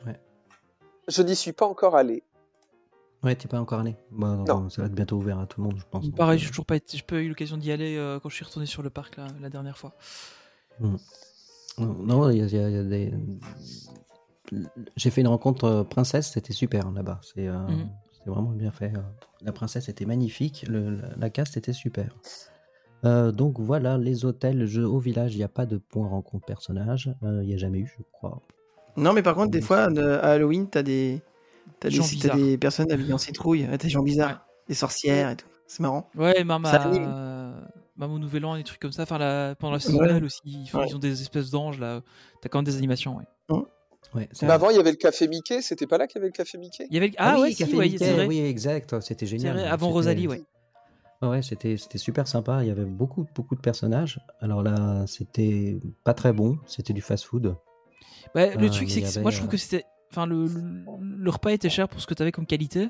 Ouais. Je n'y suis pas encore allé. Ouais, t'es pas encore allé. Bah, non, ça va être bientôt ouvert à tout le monde, je pense. Pareil, j'ai pas eu l'occasion d'y aller quand je suis retourné sur le parc la dernière fois. Non, il y a des. J'ai fait une rencontre princesse, c'était super là-bas. C'était vraiment bien fait. La princesse était magnifique, la cast était super. Donc voilà, les hôtels, au village, il n'y a pas de point rencontre personnage. Il n'y a jamais eu, je crois. Non, mais par contre, des fois, à Halloween, t'as des personnes habillées en citrouille, t'as des gens bizarres, des sorcières et tout. C'est marrant. Ouais, même au Nouvel An, des trucs comme ça. Enfin, pendant la saison aussi, ils ont des espèces d'anges là. T'as quand même des animations, Ouais, mais avant, il y avait le café Mickey. C'était pas là qu'il y avait le café Mickey? Il y avait le café Mickey, c'est vrai. Oui, exact. C'était génial. Vrai, avant Rosalie, ouais. Ouais, c'était super sympa. Il y avait beaucoup de personnages. Alors là, c'était pas très bon. C'était du fast-food. Le truc, c'est il y que avait, moi, je trouve que c'était. Enfin, le repas était cher pour ce que t'avais comme qualité.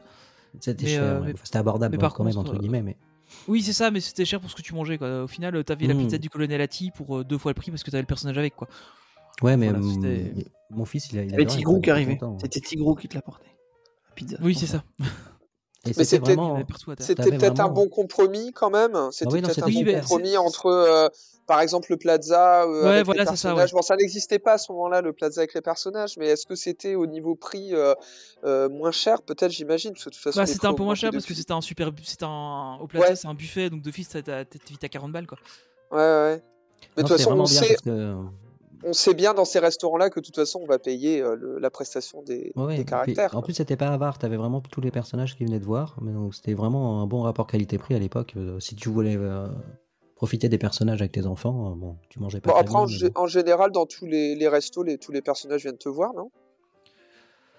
C'était Mais, cher, ouais. mais- Enfin, c'était abordable mais par quand même, contre, entre guillemets. Mais... Oui, c'est ça, mais c'était cher pour ce que tu mangeais, quoi. Au final, t'avais la Mm. pizza du colonel Atti pour 2 fois le prix parce que t'avais le personnage avec, quoi. Ouais, mais Voilà, c'était- mon fils, il C'était adorait, Tigrou il qui était arrivait. content. C'était Tigrou qui te l'apportait. La pizza. Oui, c'est ça. Et Mais c'était c'était- Il y en vraiment... avait partout à terre. C'était T'avais peut-être un vraiment- bon compromis quand même. C'était oui, non, peut-être un c'était bon super. compromis C'est- entre, par exemple, le plaza Ouais, avec voilà, les c'est ça, personnages. Bon, ça n'existait pas à ce moment-là, le plaza avec les personnages, mais est-ce que c'était au niveau prix moins cher? Peut-être, j'imagine, parce que de toute façon, les C'était un prix peu ont moins augmenté cher parce que depuis. au plaza, Ouais. c'est un buffet, donc d'office, t'es vite à 40 balles, quoi. Ouais. Mais de Non, toute c'était façon, vraiment bien parce que... on sait bien dans ces restaurants-là que de toute façon, on va payer la prestation des Ouais, et puis, caractères. en plus, c'était pas avare. T'avais vraiment tous les personnages qui venaient te voir. Mais donc, c'était vraiment un bon rapport qualité-prix à l'époque. Si tu voulais profiter des personnages avec tes enfants, bon, tu mangeais pas Bon, très après, bien. mais bon. en général, dans tous les restos, tous les personnages viennent te voir, non?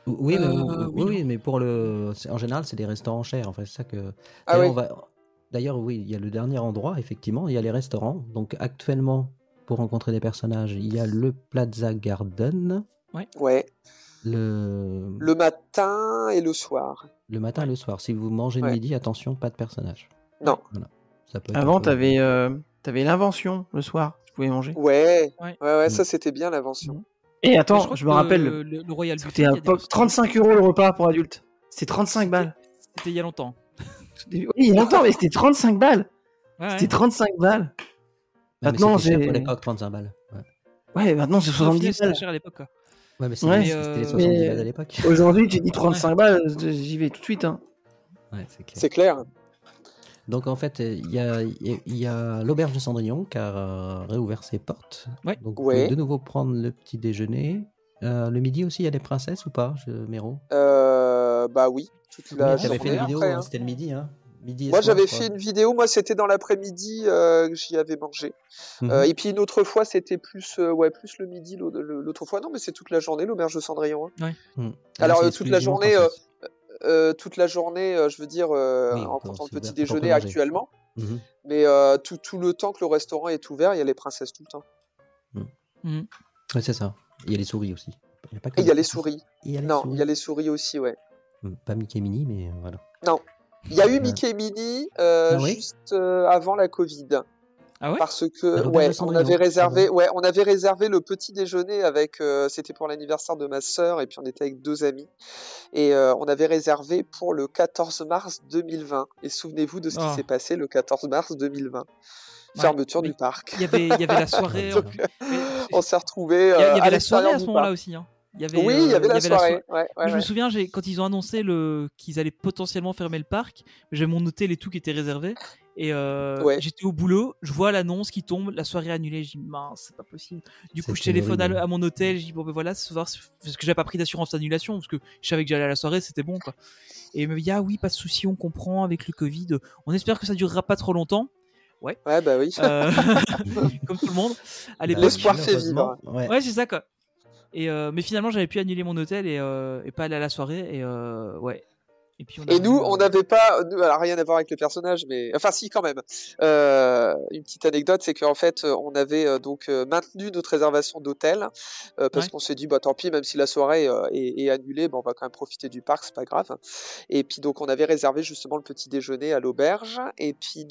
Oui, mais, oui, non. mais en général, c'est des restaurants chers. Enfin, c'est ça que. Ah D'ailleurs, oui. D'ailleurs, oui, il y a le dernier endroit, effectivement, il y a les restaurants. Donc, actuellement, pour rencontrer des personnages, il y a le Plaza Garden, Ouais. le Le matin et le soir. matin et le soir. Si vous mangez le Ouais. midi, attention, pas de personnages. Non. Voilà. Ça peut être Avant, un peu- t'avais l'invention le soir. Tu pouvais manger. Ouais. Ouais. Ouais, ça c'était bien l'invention. Et Mais attends, crois je que me rappelle, le Royal c'était Buffet, à il y a des restaurants. 35 € le repas pour adultes. C'était 35 balles. C'était il y a longtemps. Oui, il y a longtemps, mais c'était 35 balles. Ouais, C'était 35 balles. Ouais, mais Maintenant, c'était cher j'ai- pour l'époque, 35 balles. Ouais, Ouais, maintenant c'est Au final, 70 c'était balles. cher à l'époque, quoi. ouais mais Ouais, c'était les 70 mais- balles à l'époque. Aujourd'hui, tu dis 35 balles, j'y vais tout de suite. Hein. Ouais, c'est clair. C'est clair. Donc, en fait, il y a l'auberge de Cendrillon qui a réouvert ses portes. Ouais. Donc, vous Ouais. pouvez de nouveau prendre le petit déjeuner. Le midi aussi, il y a des princesses ou pas, Méro? Bah oui. Toute Oui, la tu avais fait journée une vidéo, après. hein, Hein. c'était le midi. Hein. Midi et Moi soir, j'avais je crois. fait une vidéo, moi c'était dans l'après-midi que j'y avais mangé. Mhm. Et puis une autre fois c'était plus plus le midi l'autre fois. Non mais c'est toute la journée l'auberge de Cendrillon. Hein. Mhm. Alors Là, c'est toute la exclusivement journée, princesse. toute la journée, je veux dire Oui, en quand comptant le c'est petit ouvert, déjeuner pour manger. actuellement. Mhm. Mais tout le temps que le restaurant est ouvert, il y a les princesses tout le temps. Mhm. Ouais, c'est ça. Il y a les souris aussi. Il y a pas que Et il y a les princesses. souris. Il y a les Non, souris. il y a les souris aussi, ouais. Pas Mickey et Minnie, mais voilà. Non. Il y a eu Ouais. Mickey et Minnie Ah oui juste avant la Covid. Ah ouais? Parce À que l'auberge de ouais, on Cendrillon, avait réservé, ah on avait réservé le petit déjeuner avec, c'était pour l'anniversaire de ma sœur et puis on était avec 2 amis et on avait réservé pour le 14 mars 2020. Et souvenez-vous de ce qui Oh. s'est passé le 14 mars 2020. Ouais, Fermeture mais du parc. Il y avait la soirée. Donc, mais- On s'est retrouvés Il y à avait la l'extérieur soirée à du ce moment-là parc. aussi. Hein. Oui, il y avait la soirée. Ouais, Moi, je me ouais. souviens, quand ils ont annoncé qu'ils allaient potentiellement fermer le parc, j'ai mon hôtel et tout qui était réservé. Et Ouais. j'étais au boulot, je vois l'annonce qui tombe, la soirée annulée. Je dis mince, c'est pas possible. Du coup, je C'était téléphone horrible. à mon hôtel. Je dis bon, ben voilà, ce soir, parce que j'avais pas pris d'assurance d'annulation, parce que je savais que j'allais à la soirée, c'était bon, quoi. Et il me dit ah oui, pas de souci, on comprend avec le Covid. On espère que ça durera pas trop longtemps. Ouais, bah oui. Comme tout le monde à Bah, l'époque. L'espoir fait malheureusement, vivre. Ouais. Ouais, c'est ça, quoi. Et mais finalement, j'avais pu annuler mon hôtel et pas aller à la soirée. Et ouais. Et puis on a Et nous, vu, on n'avait pas, alors rien à voir avec les personnages, mais enfin si quand même. Une petite anecdote, c'est qu'en fait, on avait donc maintenu notre réservation d'hôtel parce Ouais. qu'on s'est dit bah tant pis, même si la soirée est annulée, bah, on va quand même profiter du parc, c'est pas grave. Et puis donc on avait réservé justement le petit déjeuner à l'auberge, et puis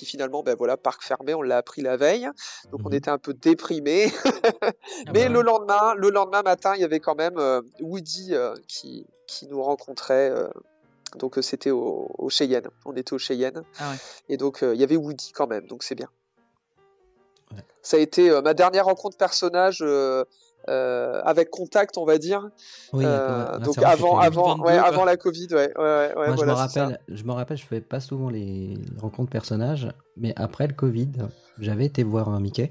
finalement, ben voilà, parc fermé, on l'a appris la veille, donc on Mhm. était un peu déprimés. Ah Mais bah ouais. le lendemain matin, il y avait quand même Woody qui nous rencontrait. Donc c'était au Cheyenne. On était au Cheyenne. Ah ouais. Et donc il y avait Woody quand même. Donc c'est bien. Ouais. Ça a été ma dernière rencontre personnage avec contact, on va dire. Oui, Donc c'est vrai que avant, c'était- avant, 2022, ouais, quoi. avant la Covid, ouais, Moi, voilà, c'est ça. je me rappelle, je fais pas souvent les rencontres personnages, mais après le Covid, j'avais été voir un Mickey,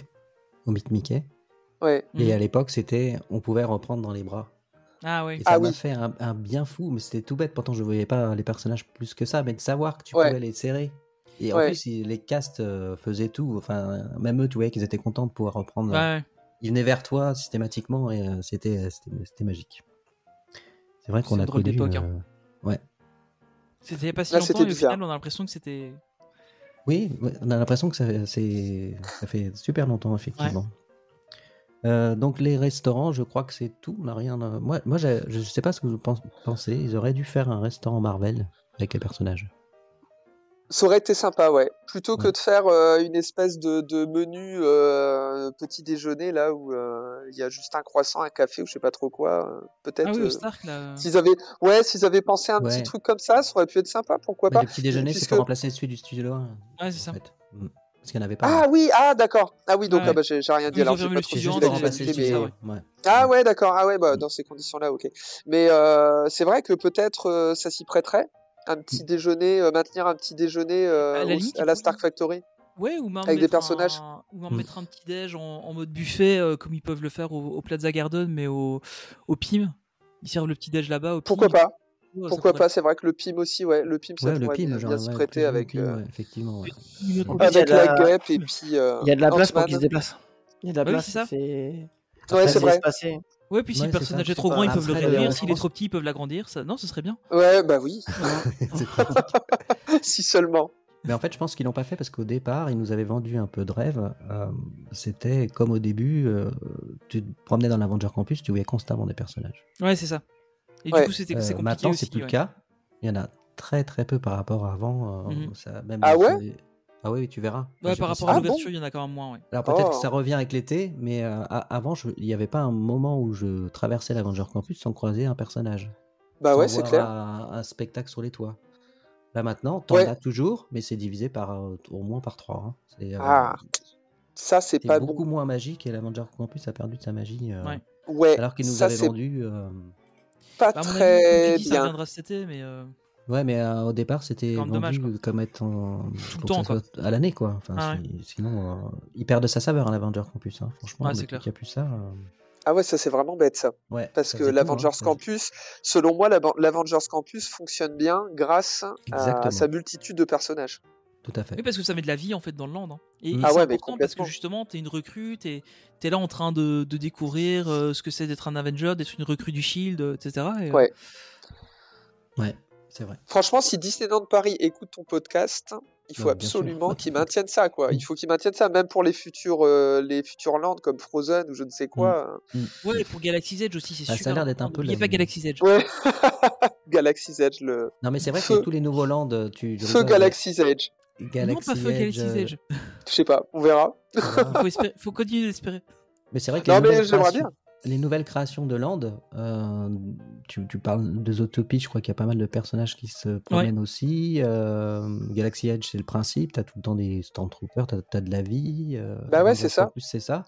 au Meet Mickey, Ouais. et Mhm. à l'époque, on pouvait reprendre dans les bras. Ah ouais. Et ça Ah m'a oui. fait un bien fou, mais c'était tout bête, pourtant je voyais pas les personnages plus que ça, mais de savoir que tu Ouais. pouvais les serrer. Et en Ouais. plus, les castes faisaient tout, enfin, même eux, tu voyais qu'ils étaient contents de pouvoir reprendre. Ouais. Ils venaient vers toi systématiquement et c'était magique. C'est vrai C'est qu'on une a drôle connu. d'époque, hein. Ouais. C'était il y a pas si Là, longtemps c'était et au bizarre. final, on a l'impression que c'était. Oui, ouais, on a l'impression que ça fait super longtemps, effectivement. Donc les restaurants, je crois que c'est tout. On n'a rien. Moi, je sais pas ce que vous pensez. Ils auraient dû faire un restaurant Marvel avec les personnages. Ça aurait été sympa, ouais. Plutôt que Ouais. de faire une espèce de menu petit déjeuner là où il y a juste un croissant, un café ou je sais pas trop quoi. Ah Peut-être oui, au Stark, là. s'ils avaient pensé à un petit Ouais. truc comme ça aurait pu être sympa. Pourquoi Mais pas? le petit déjeuner, c'est Puisque pour remplacer celui du studio 1. Ouais, c'est ça. En fait. Parce qu'il n'y en avait pas. ah d'accord. Ah oui, donc Ouais. là bah, j'ai rien dit. Ils ont Alors j'ai fermé pas le trop C'est studio juste un pour dans remplacer le l'activité, studio. ça, ouais. Ouais. Ah ouais, d'accord. Ah ouais, bah dans ces conditions-là, ok. Mais c'est vrai que peut-être ça s'y prêterait. Un petit déjeuner, maintenir un petit déjeuner À la limite, à la Stark Factory Ouais, ou même avec des mettre personnages. mettre un petit déj en mode buffet, comme ils peuvent le faire au Plaza Garden, mais au PIM. Ils servent le petit déj là-bas au PIM. Pourquoi pas? Ouais, ça Pourquoi pourrait- pas? C'est vrai que le PIM aussi, ouais. Le PIM, ça Ouais, le pourrait PIM, bien genre, s'y ouais, prêter plus avec, PIM, ouais, effectivement. Ouais. En plus, avec il y a la de la- guêpe et puis Il y a de la place pour Ant-Man. qu'ils se déplacent. Il y a de la Oui, place. c'est ça. Ouais, c'est vrai. Espacé. Ouais, puis si Ouais, le c'est personnage ça. est trop grand, ils peuvent le Après, réduire. je S'il est pense- trop petit, ils peuvent l'agrandir. Ça... Non, ce serait bien. Ouais, bah oui. C'est pratique. Si seulement. Mais en fait, je pense qu'ils l'ont pas fait parce qu'au départ, ils nous avaient vendu un peu de rêve. C'était comme au début, tu te promenais dans l'Avenger Campus, tu voyais constamment des personnages. Ouais, c'est ça. Et Ouais. du coup, c'est compliqué Maintenant, aussi. c'est plus ouais. le cas. Il y en a très très peu par rapport à avant. Ça, même Ah ouais Ah oui, tu verras. Ouais, Je sais par pas si rapport à tu- bon l'ouverture, il y en a quand même moins. Ouais. Alors peut-être que Oh. ça revient avec l'été, mais avant, il n'y avait pas un moment où je traversais l'Avenger Campus sans croiser un personnage. Bah sans ouais, c'est voir clair. un spectacle sur les toits. Là maintenant, t'en Ouais. as toujours, mais c'est divisé par au moins par 3. C'est Ah, ça c'est c'est pas beaucoup bon. moins magique et l'Avenger Campus a perdu de sa magie. Ouais. Ouais, Alors qu'il nous ça avait c'est vendu. pas Bah, à mon avis, comme tu très dis, ça bien. reviendra cet été, mais Ouais, mais au départ, c'était quand même dommage, vendu comme étant Tout le pour temps, que ça soit à l'année, quoi. Enfin, Ah sinon, il perd de sa saveur, un Avenger Campus. Hein. Franchement, Ouais, c'est depuis clair. qu'il n'y a plus ça. Ah ouais, ça c'est vraiment bête ça. Ouais, Parce ça que faisait tout, l'Avengers hein. Campus, selon moi, l'Avengers Campus fonctionne bien grâce à Exactement. sa multitude de personnages. Tout à fait. Oui, parce que ça met de la vie en fait dans le land. Hein. Et Mm. c'est Ah ouais, mais important parce que complètement. justement, t'es une recrue, t'es là en train de découvrir ce que c'est d'être un Avenger, d'être une recrue du Shield, etc. Et, Ouais. Ouais, c'est vrai. Franchement, si Disneyland Paris écoute ton podcast, il faut Ouais, bien sûr. absolument qu'ils maintiennent ça, quoi. Il faut qu'ils maintiennent ça, même pour les futurs lands comme Frozen ou je ne sais quoi. Ouais, pour Galaxy's Edge aussi, c'est Bah, ça a super. l'air d'être un important. peu N'oubliez la- pas Galaxy's Edge. Ouais. Galaxy's Edge, le Non, mais c'est vrai Feu- que tous les nouveaux lands, tu feu rigoles, Galaxy's Edge. mais Non, Galaxy pas feu Galaxy's Edge, Edge. Je sais pas, on verra. Faut continuer d'espérer. Mais c'est vrai que Non, les mais nouvelles j'aimerais créations- les nouvelles créations de land, tu parles de Zootopie, je crois qu'il y a pas mal de personnages qui se promènent aussi. Galaxy Edge, c'est le principe, t'as tout le temps des Stormtroopers, t'as de la vie. Bah ouais, Avenger c'est ça. Campus, c'est ça.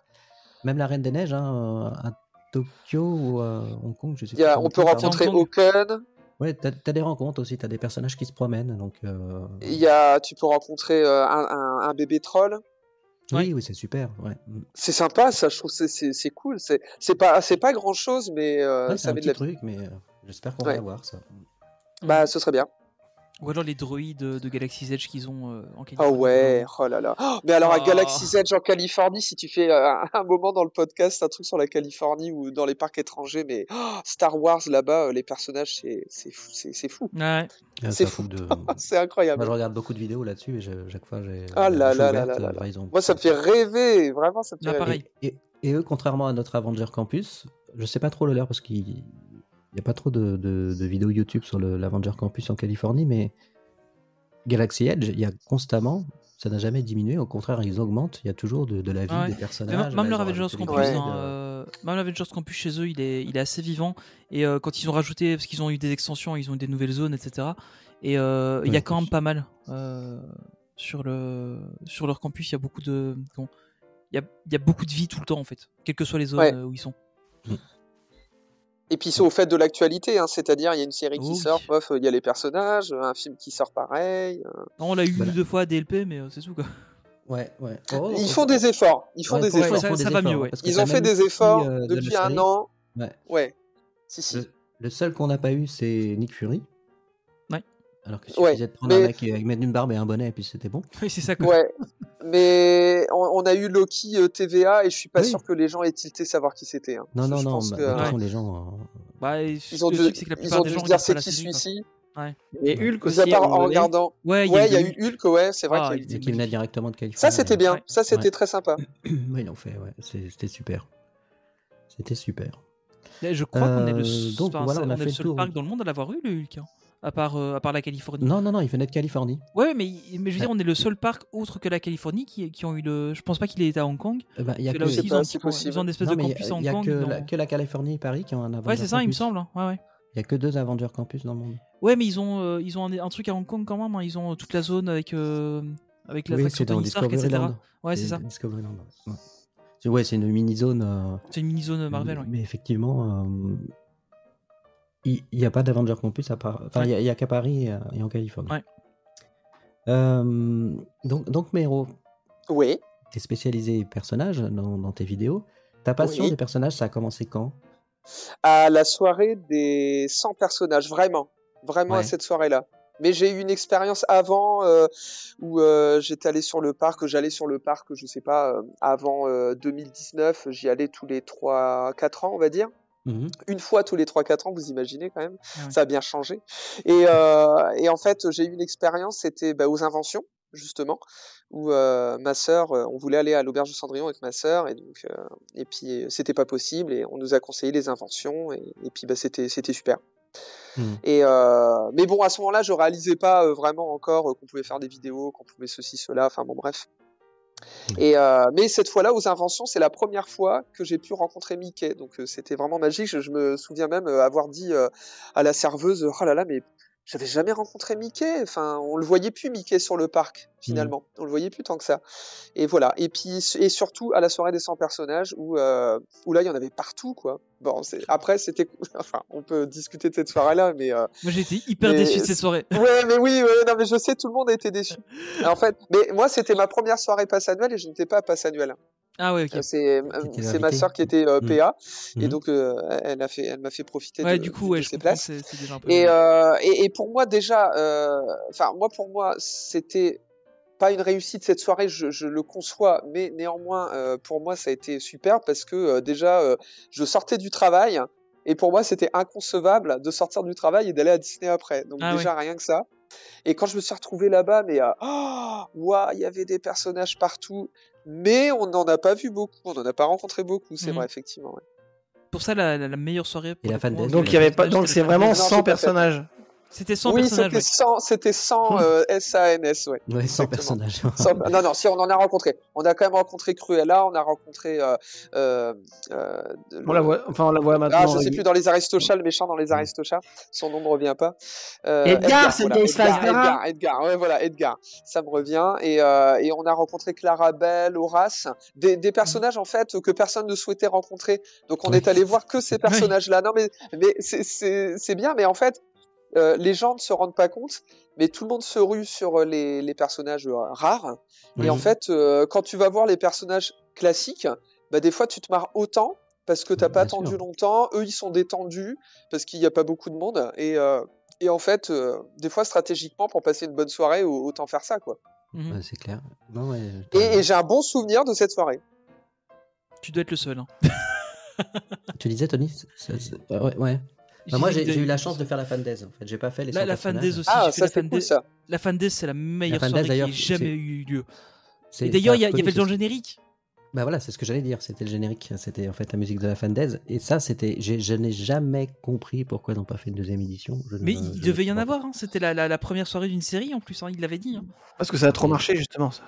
Même la Reine des Neiges, hein, à Tokyo ou à Hong Kong, je sais Il y a- plus. on peut pardon. rencontrer Hong Hawken. Ouais, t'as des rencontres aussi, t'as des personnages qui se promènent. Donc, Tu peux rencontrer un bébé troll. oui, c'est super. Ouais. C'est sympa, ça, je trouve que c'est cool. C'est pas grand chose, mais Ouais, c'est ça un met de petit la. truc, mais j'espère qu'on Ouais. va l'avoir, ça. Bah, ce serait bien. Ou alors les droïdes de Galaxy's Edge qu'ils ont en Oh Californie. ouais, oh là là. Oh, mais alors à Oh. Galaxy's Edge en Californie, si tu fais un moment dans le podcast un truc sur la Californie ou dans les parcs étrangers, mais Star Wars là-bas, les personnages, c'est fou, c'est fou. Ouais. C'est un fou. truc de... C'est incroyable. Moi, je regarde beaucoup de vidéos là-dessus et chaque fois, j'ai Ah la là bouche là ouverte, là là là. ils ont- Moi, ça me fait rêver, vraiment, ça me fait Là, rêver. pareil. Et eux, contrairement à notre Avenger Campus, je sais pas trop le leur parce qu'il n'y a pas trop de vidéos YouTube sur l'Avenger Campus en Californie, mais Galaxy Edge, il y a constamment, ça n'a jamais diminué, au contraire, ils augmentent, il y a toujours de la vie Ouais. des Mais personnages. même là, leur ils ont Avengers rajouté des Campus, Ouais. guides, même l'Avengers Campus chez eux, il est assez vivant. Et quand ils ont rajouté, parce qu'ils ont eu des extensions, ils ont eu des nouvelles zones, etc. Et il y a Ouais, quand même plus. pas mal sur leur campus. Il y a beaucoup de, il y a beaucoup de vie tout le temps en fait, quelles que soient les zones Ouais. où ils sont. Et puis, c'est au fait de l'actualité, hein, c'est-à-dire, il y a une série qui Oh, sort, oui. pof, il y a les personnages, un film qui sort pareil. Non, on l'a eu Voilà. 2 fois à DLP, mais c'est tout quoi. Ouais, ouais. Oh, Ils font des efforts, ils font ouais, des faut- ouais, efforts. ils font Ça des va efforts, mieux, ouais. parce que Ils t'as ont fait même des eu efforts de la depuis un série. an. Ouais. Ouais, si. Le seul qu'on n'a pas eu, c'est Nick Fury. Ouais. Alors que Ouais, suffisait de prendre mais- un mec et mettre une barbe et un bonnet et puis c'était bon. Oui, c'est ça quoi. Ouais, mais on a eu Loki TVA et je suis pas Oui. sûr que les gens aient tilté savoir qui c'était. Hein. Non, Je non, pense bah, que, de toute Ouais. façon, les gens. Bah, et ils ont le dû, truc c'est que la ils plupart ont des dû gens se dire regardent c'est pas la qui série, quoi. celui-ci. Et Hulk Mis aussi. à à un part moment en donné. regardant. Ouais, Ouais, il y a eu eu Hulk, ouais, c'est vrai Ah, qu'il y a eu. il était Qui venait directement de Californie. Ça c'était bien, Ouais. ça c'était Ouais. très sympa. Oui, ils l'ont fait, ouais. C'était super. C'était super. Et je crois qu'on est le, Donc enfin, voilà, on a est fait le le seul tour. parc dans le monde à l'avoir eu, le Hulk. Hein. À part la Californie. Non, il venait de Californie. Ouais, mais je veux dire, on est le seul parc autre que la Californie qui ont eu le. Je pense pas qu'il ait été à Hong Kong. Il y a Parce que que... là aussi, C'est pas si ils possible. ont une espèce Non, de mais campus à il Hong y a Kong. que la Californie et Paris qui ont un Avenger Ouais, c'est ça, il me Campus. semble. Hein. Ouais. Il y a que 2 Avenger Campus dans le monde. Ouais, mais ils ont un truc à Hong Kong quand même. Hein. Ils ont toute la zone avec Oui, l'attraction c'est dans Tony Stark, Discovery etc. Land. Ouais, c'est ça. Discoveryland. Ouais, c'est une mini-zone. C'est une mini-zone Marvel. Ouais. Mais effectivement, il n'y a pas d'Avenger Campus à part. Enfin, il y a qu'à Paris et en Californie. Ouais. Donc Mero, Oui. tu es spécialisé personnages dans tes vidéos. Ta passion Oui. des personnages, ça a commencé quand? À la soirée des 100 personnages, vraiment à Ouais. cette soirée-là. Mais j'ai eu une expérience avant où j'étais allé sur le parc, j'allais sur le parc, je sais pas, avant 2019, j'y allais tous les 3-4 ans, on va dire. Mhm. Une fois tous les 3-4 ans, vous imaginez quand même, Ah ouais. ça a bien changé. Et en fait, j'ai eu une expérience, c'était aux Inventions, justement, où ma sœur, on voulait aller à l'auberge de Cendrillon avec ma sœur, et donc et puis c'était pas possible, et on nous a conseillé les Inventions, et puis c'était super. Mhm. Et mais bon, à ce moment-là, je réalisais pas vraiment encore qu'on pouvait faire des vidéos, qu'on pouvait ceci, cela, enfin bon, bref. Et mais cette fois-là, aux Inventions, c'est la première fois que j'ai pu rencontrer Mickey. Donc c'était vraiment magique. Je me souviens même avoir dit à la serveuse, oh là là, mais j'avais jamais rencontré Mickey. Enfin, on le voyait plus Mickey sur le parc finalement. On le voyait plus tant que ça. Et voilà. Et puis et surtout à la soirée des 100 personnages où là il y en avait partout quoi. Bon, après c'était, enfin, on peut discuter de cette soirée-là, mais Moi, j'ai été hyper déçu de cette soirée. Ouais, mais oui, non, mais je sais, tout le monde a été déçu. En fait, mais moi, c'était ma première soirée passe annuelle et je n'étais pas à passe annuelle. Ah ouais, ok. C'est ma sœur qui était PA et donc elle m'a fait profiter Ouais, de, du coup, de je ses comprends. places. C'est déjà un peu. Et pour moi déjà, enfin pour moi, c'était pas une réussite cette soirée, je le conçois, mais néanmoins pour moi ça a été super parce que déjà je sortais du travail et pour moi c'était inconcevable de sortir du travail et d'aller à Disney après. Donc déjà rien que ça. Et quand je me suis retrouvé là-bas, mais il y avait des personnages partout, mais on n'en a pas vu beaucoup, on n'en a pas rencontré beaucoup, c'est vrai effectivement. Ouais. Pour ça, la meilleure soirée. Et la fan moi, des- Donc il y avait pas. Donc c'est vraiment Non, 100 j'ai pas personnages. C'était 100 Oui, personnages. c'était 100 SANS, ouais. Ouais, 100 Exactement. personnages. Non, si on en a rencontré. On a quand même rencontré Cruella, on a rencontré. On la voit maintenant. Ah, je sais plus, dans les Aristochats, le méchant dans les Aristochats. Son nom me revient pas. Edgar, c'est voilà, Jace Fassbender. Edgar, ouais, voilà, Edgar. Ça me revient. Et on a rencontré Clarabelle, Horace. Des personnages, en fait, que personne ne souhaitait rencontrer. Donc, on est allé voir que ces personnages-là. Non, mais c'est bien, mais en fait, les gens ne se rendent pas compte, mais tout le monde se rue sur les personnages rares. Oui. Et en fait, quand tu vas voir les personnages classiques, bah, des fois tu te marres autant parce que t'as pas Bien attendu sûr. longtemps. Eux, ils sont détendus parce qu'il n'y a pas beaucoup de monde. Et en fait, des fois, stratégiquement, pour passer une bonne soirée, autant faire ça, quoi. Mhm. Ouais, c'est clair. Non, ouais, Et j'ai un bon souvenir de cette soirée. Tu dois être le seul. Hein. Tu disais, Tony? Ouais. Bah, moi, j'ai eu la chance de faire la fan days. En fait, j'ai pas fait les 100 La fan personnages. days aussi. Ah, j'ai fait ça la c'est fan cool, days. ça. La fan days, c'est la meilleure fan days, soirée qui ait d'ailleurs, jamais eu lieu. C'est- Et d'ailleurs, il y t'as avait connu dans le ce- générique. Bah voilà, c'est ce que j'allais dire. C'était le générique. C'était en fait la musique de la fan days. Et ça, je n'ai jamais compris pourquoi ils n'ont pas fait une deuxième édition. Mais il devait y en avoir. Hein. C'était la première soirée d'une série en plus. Hein. Il l'avait dit. Hein. Parce que ça a trop marché justement ça.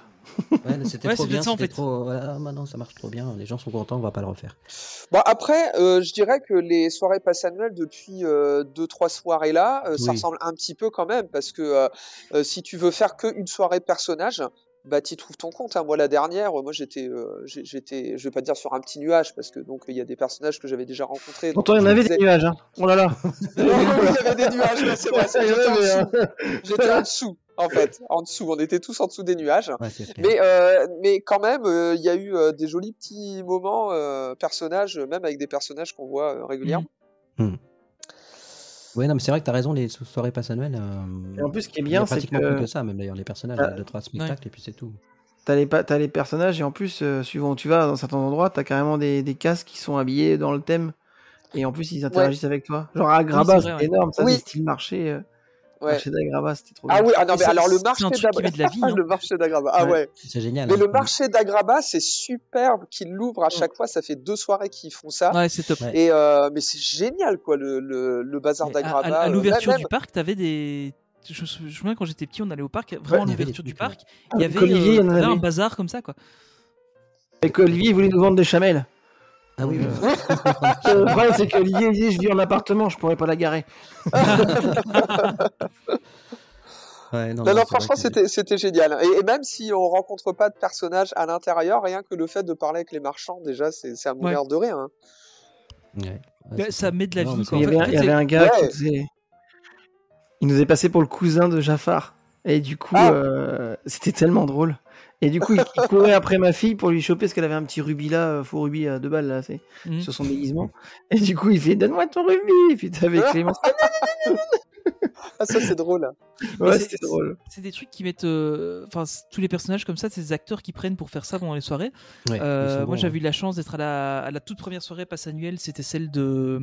Ouais, c'était Ouais, trop c'est bien. peut-être ça, en C'était fait. trop. Voilà, maintenant ça marche trop bien. Les gens sont contents. On va pas le refaire. Bon, après, je dirais que les soirées passe annuelles depuis 2-3 soirées là, ça Oui. ressemble un petit peu quand même, parce que si tu veux faire qu'une soirée personnage, bah t'y trouves ton compte. Hein. Moi, la dernière, moi j'étais, je vais pas dire sur un petit nuage, parce que donc il y a des personnages que j'avais déjà rencontrés. donc Pourtant il y en je avait disais- des nuages. Hein. Oh là là. Oui, il y avait des nuages, mais c'est vrai, Il y en j'étais en avait, dessous. J'étais en dessous, en fait, en dessous. On était tous en dessous des nuages. Ouais, c'est clair. Mais quand même, il y a eu des jolis petits moments personnages, même avec des personnages qu'on voit régulièrement. Ouais, non, mais c'est vrai que t'as raison. Les soirées passe annuelles. Et en plus ce qui est il y a bien c'est pratiquement plus que que ça, même d'ailleurs. Les personnages, Ah, 2-3 spectacles et puis c'est tout. t'as les personnages et en plus suivant où tu vas dans certains endroits t'as carrément des casques qui sont habillés dans le thème et en plus ils interagissent avec toi. Genre à Graba c'est vrai, c'est énorme ça, Oui. c'est style marché. Ouais. Marché d'Agraba, c'était trop Ah bien. oui, ah non, Et mais ça- alors le c'est marché un truc qui met de la vie, hein. le marché d'Agraba. Ah ouais. C'est génial. Mais hein. le marché d'Agraba, c'est superbe qu'ils l'ouvrent à chaque fois. Ça fait 2 soirées qu'ils font ça. Ouais, c'est top. Ouais. Et mais c'est génial, quoi, le bazar Et à d'Agraba. l'ouverture Même- du parc, t'avais des. Je me souviens quand j'étais petit, on allait au parc, vraiment à il y avait l'ouverture des du trucs, parc, il y Avec avait, Olivier, il y en t'avais un avait. bazar comme ça, quoi. Avec Olivier, il voulait nous vendre des chamelles. Ah oui, oui. Le problème, c'est qu'Olivier, il dit, je vis en appartement, je pourrais pas la garer. Ouais, non, Non, non, c'est franchement, vrai que c'était génial. Et même si on rencontre pas de personnages à l'intérieur, rien que le fait de parler avec les marchands, déjà, c'est à mourir de rire. Hein. Ouais. Ouais, Ouais, c'est ça met de la Non, vie, mais quoi. Il y En avait, fait, un- il y avait un gars Ouais. qui faisait. Il nous est passé pour le cousin de Jafar. Et du coup, c'était tellement drôle. Et du coup, il courait après ma fille pour lui choper parce qu'elle avait un petit rubis là, faux rubis à 2 balles là, Mhm. sur son déguisement. Et du coup, il fait donne-moi ton rubis. Et puis t'avais Clémence. Ah, ça, c'est drôle. Mais Ouais, c'est- c'était drôle. C'est des trucs qui mettent. Enfin, tous les personnages comme ça, c'est des acteurs qui prennent pour faire ça pendant les soirées. Ouais, ils sont Moi, bons, j'avais hein. eu la chance d'être à la toute première soirée passe annuelle. C'était celle de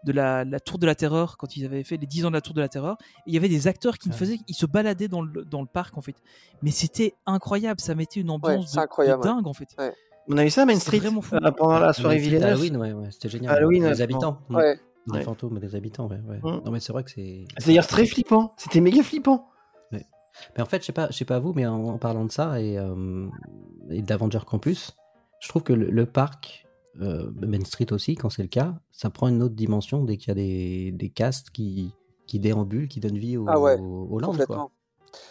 la Tour de la Terreur, quand ils avaient fait les 10 ans de la Tour de la Terreur. Et il y avait des acteurs qui Ouais. faisaient, ils se baladaient dans le parc, en fait. Mais c'était incroyable, ça mettait une ambiance c'est de incroyable, dingue, en fait. Ouais. On a eu ça à Main C'est Street vraiment fou. pendant la soirée Mais c'était Villeneuve. Halloween, ouais, c'était génial. Halloween, les ouais, habitants. Ouais. Des Ouais. fantômes, des habitants, ouais. Mm. Non, mais c'est vrai que c'est. C'est d'ailleurs très flippant. C'était méga flippant. Mais en fait, je sais pas vous, mais en parlant de ça et d'Avenger Campus, je trouve que le parc, Main Street aussi, quand c'est le cas, ça prend une autre dimension dès qu'il y a des castes qui déambulent, qui donnent vie Ah ouais, au land, complètement. quoi.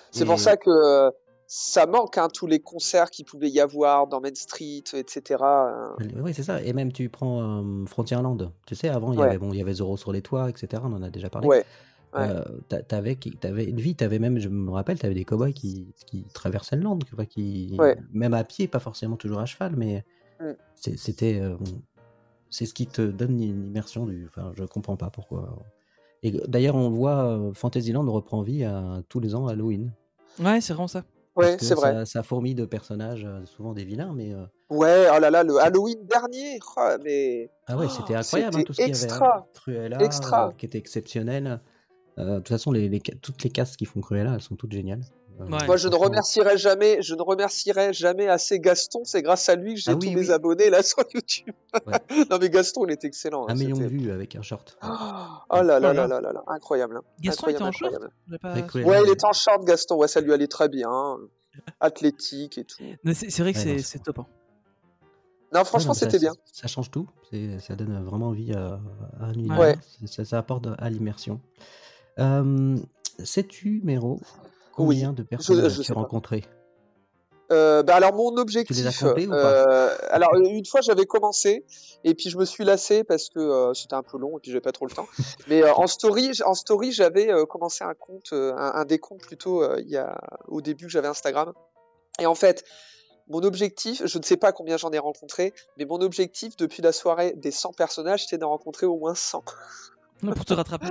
C'est Et- pour ça que ça manque, hein, tous les concerts qu'il pouvait y avoir dans Main Street, etc. Oui, c'est ça. Et même tu prends Frontierland. Tu sais, avant, il y avait Zorro sur les toits, etc. On en a déjà parlé. Ouais. T'avais une vie, t'avais même, je me rappelle, t'avais des cow-boys qui traversaient le land, quoi, même à pied, pas forcément toujours à cheval, mais c'était, c'est ce qui te donne une immersion enfin, je comprends pas pourquoi. Et d'ailleurs, on voit Fantasyland reprend vie tous les ans à Halloween. Ouais, c'est vraiment ça. Ouais, Parce que c'est vrai. Ça fourmille de personnages, souvent des vilains, mais. Ouais, oh là là, le Halloween dernier, oh, mais Ah ouais, c'était incroyable, c'était tout ce qu'il y avait. extra. Cruella, Extra. qui était exceptionnel. De toute façon, toutes les castes qui font Cruella, elles sont toutes géniales. Ouais. Moi, je ne franchement. remercierai jamais assez Gaston. C'est grâce à lui que j'ai Ah oui, tous mes oui. abonnés là sur YouTube. Ouais. Non, mais Gaston, il est excellent. 1 million de c'était- vues avec un short. Oh là là Voilà. là là là, incroyable. Hein. Gaston était en Incroyable, short incroyable. J'ai pas- Avec Cruella. Ouais, il était en short, Gaston. Ouais, ça lui allait très bien. Athlétique et tout. Mais c'est vrai que Ouais, non, c'est top. Hein. Non, franchement, Ouais, non, c'était bien. Ça change tout. Ça donne vraiment envie à un univers. Ouais. Ça apporte à l'immersion. Sais-tu, Méro, combien de personnes je tu sais as pas. rencontrées? Alors mon Tu les as objectif, comptés ou pas alors une fois j'avais commencé et puis je me suis lassé parce que c'était un peu long et puis j'avais pas trop le temps. Mais en story j'avais commencé un compte, un décompte plutôt au début que j'avais Instagram. Et en fait mon objectif, je ne sais pas combien j'en ai rencontré, mais mon objectif depuis la soirée des 100 personnages c'était d'en rencontrer au moins 100. Pour te rattraper.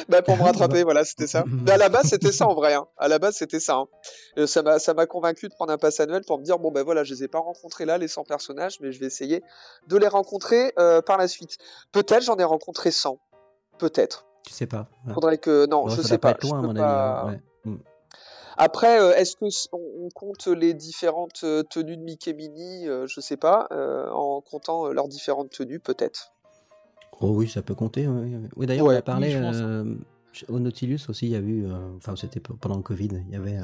Bah pour me rattraper, voilà, c'était ça. Mais à la base, c'était ça en vrai. Hein. À la base, c'était ça. Hein. Ça m'a convaincu de prendre un pass annuel pour me dire bon ben voilà, je les ai pas rencontrés là les 100 personnages, mais je vais essayer de les rencontrer par la suite. Peut-être j'en ai rencontré 100. Peut-être. Tu sais pas. Ouais. Faudrait que non, Ouais, je ça sais doit pas. être loin, Je à peux mon pas- avis. Ouais. Après, est-ce que on compte les différentes tenues de Mickey Minnie je sais pas. En comptant leurs différentes tenues, peut-être. Oh oui, ça peut compter. Oui, d'ailleurs, Ouais, on a parlé oui, je pense. au Nautilus aussi. Il y a eu, enfin, c'était pendant le Covid. Il y avait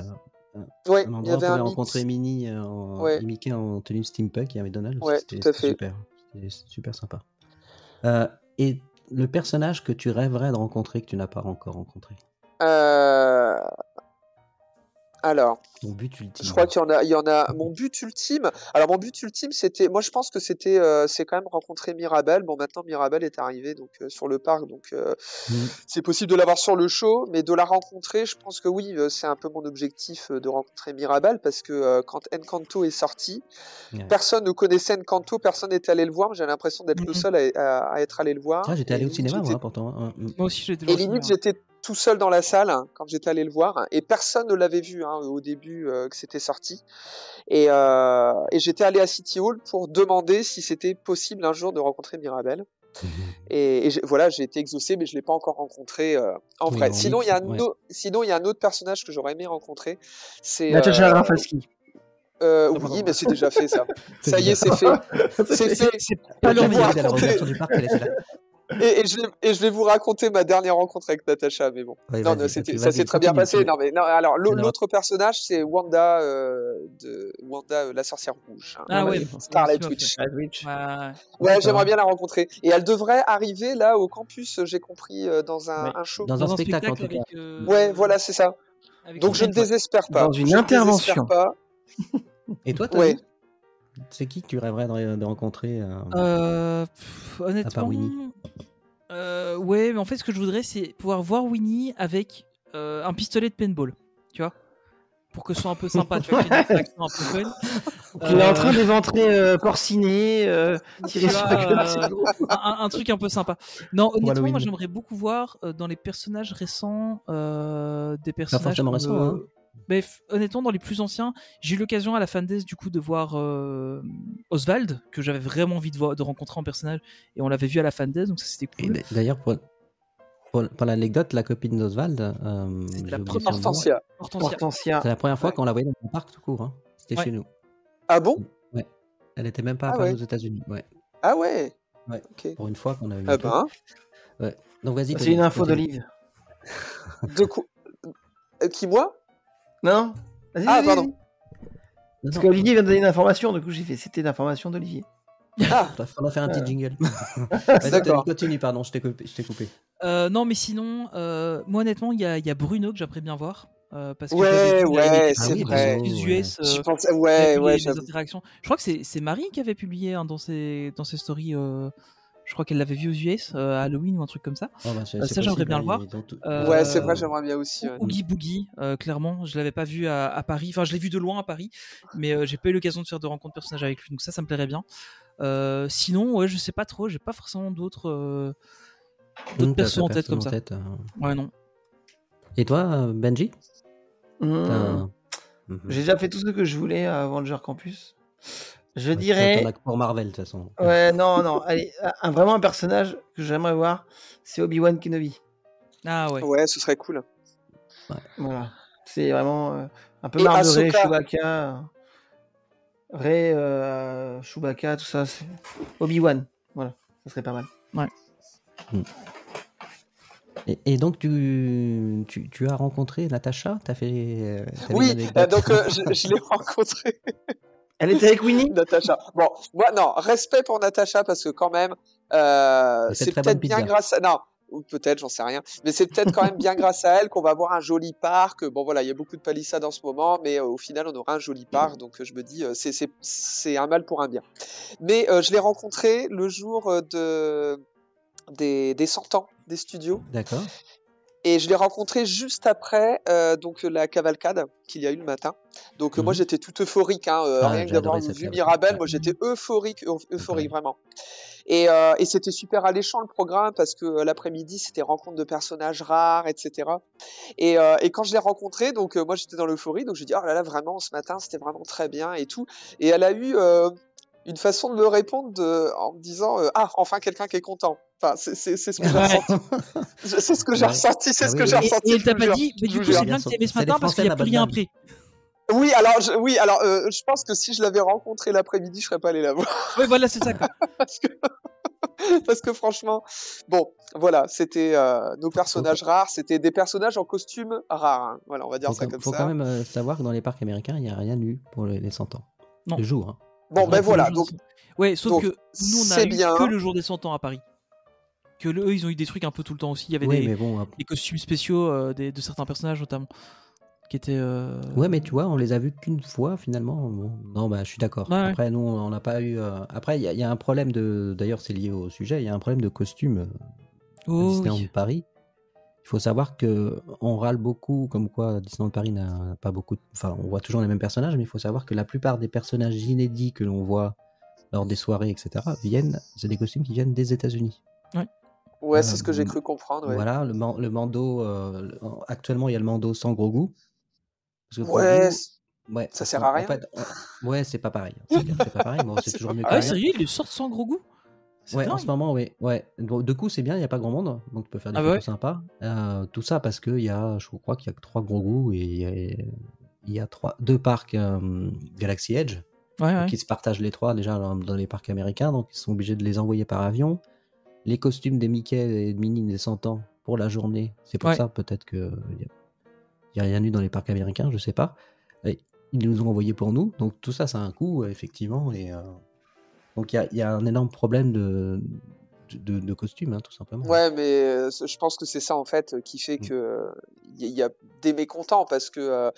Ouais, un il y endroit où on avait pouvait un rencontrer mix. Minnie Ouais. et Mickey en tenue steampunk et avec Donald. Ouais, C'était tout à fait. super. C'était super sympa. Et le personnage que tu rêverais de rencontrer que tu n'as pas encore rencontré? Alors. Ton but ultime. Je crois qu'il y en a. Mon but ultime. Alors mon but ultime, c'était. Moi, je pense que c'était. C'est quand même rencontrer Mirabel. Bon, maintenant Mirabel est arrivée donc sur le parc, donc c'est possible de l'avoir sur le show, mais de la rencontrer, je pense que oui, c'est un peu mon objectif de rencontrer Mirabel parce que quand Encanto est sorti, personne ne connaissait Encanto, personne n'était allé le voir. J'ai l'impression d'être le seul à être allé le voir. Ah, j'étais allé au cinéma, j'étais- moi, pourtant. Moi aussi, j'étais Et limite, tout seul dans la salle quand j'étais allé le voir, et personne ne l'avait vu au début que c'était sorti. Et j'étais allé à City Hall pour demander si c'était possible un jour de rencontrer Mirabel. Et voilà, j'ai été exaucé, mais je l'ai pas encore rencontré en vrai. Sinon, il y a un autre personnage que j'aurais aimé rencontrer. C'est Natacha Rafalski. Oui, mais c'est déjà fait ça. Ça y est, c'est fait. C'est fait. C'est pas l'heure de à la réouverture du parc, elle était là. Et je vais vous raconter ma dernière rencontre avec Natacha, mais bon. Ouais, non, vas-y, ça s'est très bien passé. Non, mais non, alors l'autre Alors- personnage, c'est Wanda, la sorcière rouge. Ah ouais, Scarlet c'est Witch. Ouais. Ouais, j'aimerais bien la rencontrer. Et elle devrait arriver là au campus, j'ai compris, dans un show. Dans un spectacle, en tout cas. avec, Ouais, voilà, c'est ça. avec Donc je ne Sylvain. désespère pas. Dans une Je ne intervention. désespère pas. Et toi, Tony, Ouais. c'est qui que tu rêverais de rencontrer Honnêtement, à part Winnie. Ouais, mais en fait, ce que je voudrais, c'est pouvoir voir Winnie avec un pistolet de paintball, tu vois, pour que ce soit un peu sympa, tu vois, qu'il y ait une interaction un peu fun. Il est en train d'éventrer porciné, tirer Tu sur vois, la gueule, c'est gros. un truc un peu sympa. Non, honnêtement, Halloween. moi, j'aimerais beaucoup voir dans les personnages récents des Pas personnages. forcément comme, récent, hein. mais honnêtement, dans les plus anciens, j'ai eu l'occasion à la Fandaise du coup de voir Oswald, que j'avais vraiment envie de rencontrer en personnage, et on l'avait vu à la Fandaise, donc ça c'était Et cool. d'ailleurs, pour l'anecdote, la copine d'Oswald, C'était la j'ai oublié première son nom. Hortensia. Hortensia. Hortensia. C'est la première fois Ouais. qu'on la voyait dans le parc tout court. Hein. C'était Ouais. chez nous. Ah bon? Ouais. Elle était même pas à Ah Paris ouais. aux États-unis. Ouais. Ah ouais. Ouais. Ok. Pour une fois qu'on a eu. Ah ben. Ouais. Donc vas-y. C'est Tony, une info continue. d'Olive. De quoi? Qui, moi? Non? Vas-y, Ah, vas-y, pardon. vas-y. Non, Parce non, qu'Olivier vient de donner une information, du coup j'ai fait c'était l'information d'Olivier. Ah, faudra faire un petit jingle. Vas-y, d'accord. Tony, continue, pardon, je t'ai coupé. Non, mais sinon, moi honnêtement, il y a Bruno que j'aimerais bien voir. Parce que Ouais, je l'avais vu, il avait ouais, été c'est publié vrai. aux Bruno, US. Je pensais, il avait ouais, fait ouais, les j'avoue. interactions. Je crois que c'est Marie qui avait publié dans ses stories. Je crois qu'elle l'avait vu aux US à Halloween ou un truc comme ça. Oh, bah, c'est Ça, j'aimerais possible, bien le voir. ils ont tout- Ouais, c'est vrai, Euh, j'aimerais bien aussi. Ouais. Oogie Boogie, clairement, je l'avais pas vu à Paris. Enfin, je l'ai vu de loin à Paris, mais j'ai pas eu l'occasion de faire de rencontres personnage avec lui, donc ça me plairait bien. Sinon, ouais, je sais pas trop, j'ai pas forcément d'autres persos en tête comme ça. Ouais, non. Et toi, Benji Mmh. Mhm. J'ai déjà fait tout ce que je voulais à Avenger Campus. Je Ouais, dirais. t'en as que pour Marvel, de toute façon. Ouais, non. Allez, vraiment un personnage que j'aimerais voir, c'est Obi-Wan Kenobi. Ah ouais. Ouais, ce serait cool. Voilà. C'est vraiment un peu Et marre de Rey, Ahsoka. Chewbacca. Rey, Chewbacca, tout ça. Obi-Wan. Voilà, ça serait pas mal. Et donc, tu as rencontré Natacha? T'as fait. T'avais Oui, une anecdote donc je l'ai rencontré, Elle était avec Winnie. Natacha. Bon, moi, non, respect pour Natacha parce que quand même, Elle fait c'est très peut-être bonne bien pizza. grâce à. Non, ou peut-être, j'en sais rien. Mais c'est peut-être quand même bien grâce à elle qu'on va avoir un joli parc. Bon, voilà, il y a beaucoup de palissades en ce moment, mais au final, on aura un joli parc. Donc, je me dis, c'est un mal pour un bien. Mais je l'ai rencontré le jour des 100 ans des studios. D'accord. Et je l'ai rencontré juste après donc la cavalcade qu'il y a eu le matin. Donc moi j'étais tout euphorique, rien que j'ai d'avoir adoré cette vu cavalcade. Mirabel, Ouais. moi j'étais euphorique Pareil. vraiment. Et c'était super alléchant le programme parce que l'après-midi c'était rencontre de personnages rares, etc. Et quand je l'ai rencontré, donc moi j'étais dans l'euphorie, donc je dis oh là là vraiment ce matin c'était vraiment très bien et tout. Et elle a eu une façon de me répondre en me disant ah enfin quelqu'un qui est content. Enfin c'est ce que j'ai Ouais. ressenti. C'est ce que j'ai Ouais. ressenti, c'est Ah ce oui, que oui. j'ai Et ressenti. elle t'a je vous pas jure. dit, mais Je du vous coup, jure. c'est bien que tu aimé ce C'est des matin parce qu'il n'y a Français, plus la rien bonne après. Oui, alors, je pense que si je l'avais rencontré l'après-midi, je serais pas allé la voir. Oui, voilà, c'est ça. Quoi. Parce que franchement, bon, voilà, c'était nos personnages rares, c'était des personnages en costume rares. Hein. Voilà, on va dire ça comme Faut ça. quand même savoir que dans les parcs américains, il n'y a rien eu pour les 100 ans. Non. Le jour. Hein. Bon, ben Ouais, pour le voilà, jour donc des 100 ouais, sauf donc, que nous, on a c'est eu bien. que le jour des 100 ans à Paris. Que eux, ils ont eu des trucs un peu tout le temps aussi. Il y avait Oui, mais bon. des costumes spéciaux de certains personnages, notamment. Qui étaient. Ouais, mais tu vois, on les a vus qu'une fois finalement. Bon, non, bah, je suis d'accord. Ouais. Après, nous, on n'a pas eu. Après, il y a un problème de. D'ailleurs, c'est lié au sujet. Il y a un problème de costume à Oh, Disneyland oui. Paris. Il faut savoir que on râle beaucoup, comme quoi Disneyland Paris n'a pas beaucoup. Enfin, on voit toujours les mêmes personnages, mais il faut savoir que la plupart des personnages inédits que l'on voit lors des soirées, etc., c'est des costumes qui viennent des États-Unis. Ouais. Ouais, c'est ce que j'ai cru comprendre. Ouais. Voilà, le Mando. Actuellement, il y a le Mando sans gros goût. Parce que Ouais, Grogu, ouais, ça parce sert qu'en à rien. fait, ouais, c'est pas pareil. C'est clair, c'est pas pareil. Bon, c'est C'est toujours pas mieux que Ah ouais, rien. sérieux, ils sortent sans gros goût? C'est Ouais, en ce dingue. moment, oui. Ouais. Donc, de coup, c'est bien, il n'y a pas grand monde, donc tu peux faire des Ah bah photos ouais. sympas. Tout ça parce que je crois qu'il y a que 3 gros goûts et il y a deux parcs Galaxy Edge Ouais, donc ouais. qui se partagent les 3 déjà dans les parcs américains, donc ils sont obligés de les envoyer par avion. Les costumes des Mickey et de Minnie des 100 ans pour la journée, c'est pour Ouais. ça peut-être qu'il n'y a rien eu dans les parcs américains, je sais pas. Et ils nous ont envoyé pour nous, donc tout ça, ça a un coût, effectivement. Et donc il y a un énorme problème de costumes, hein, tout simplement. Ouais, mais je pense que c'est ça en fait qui fait que il y a des mécontents parce que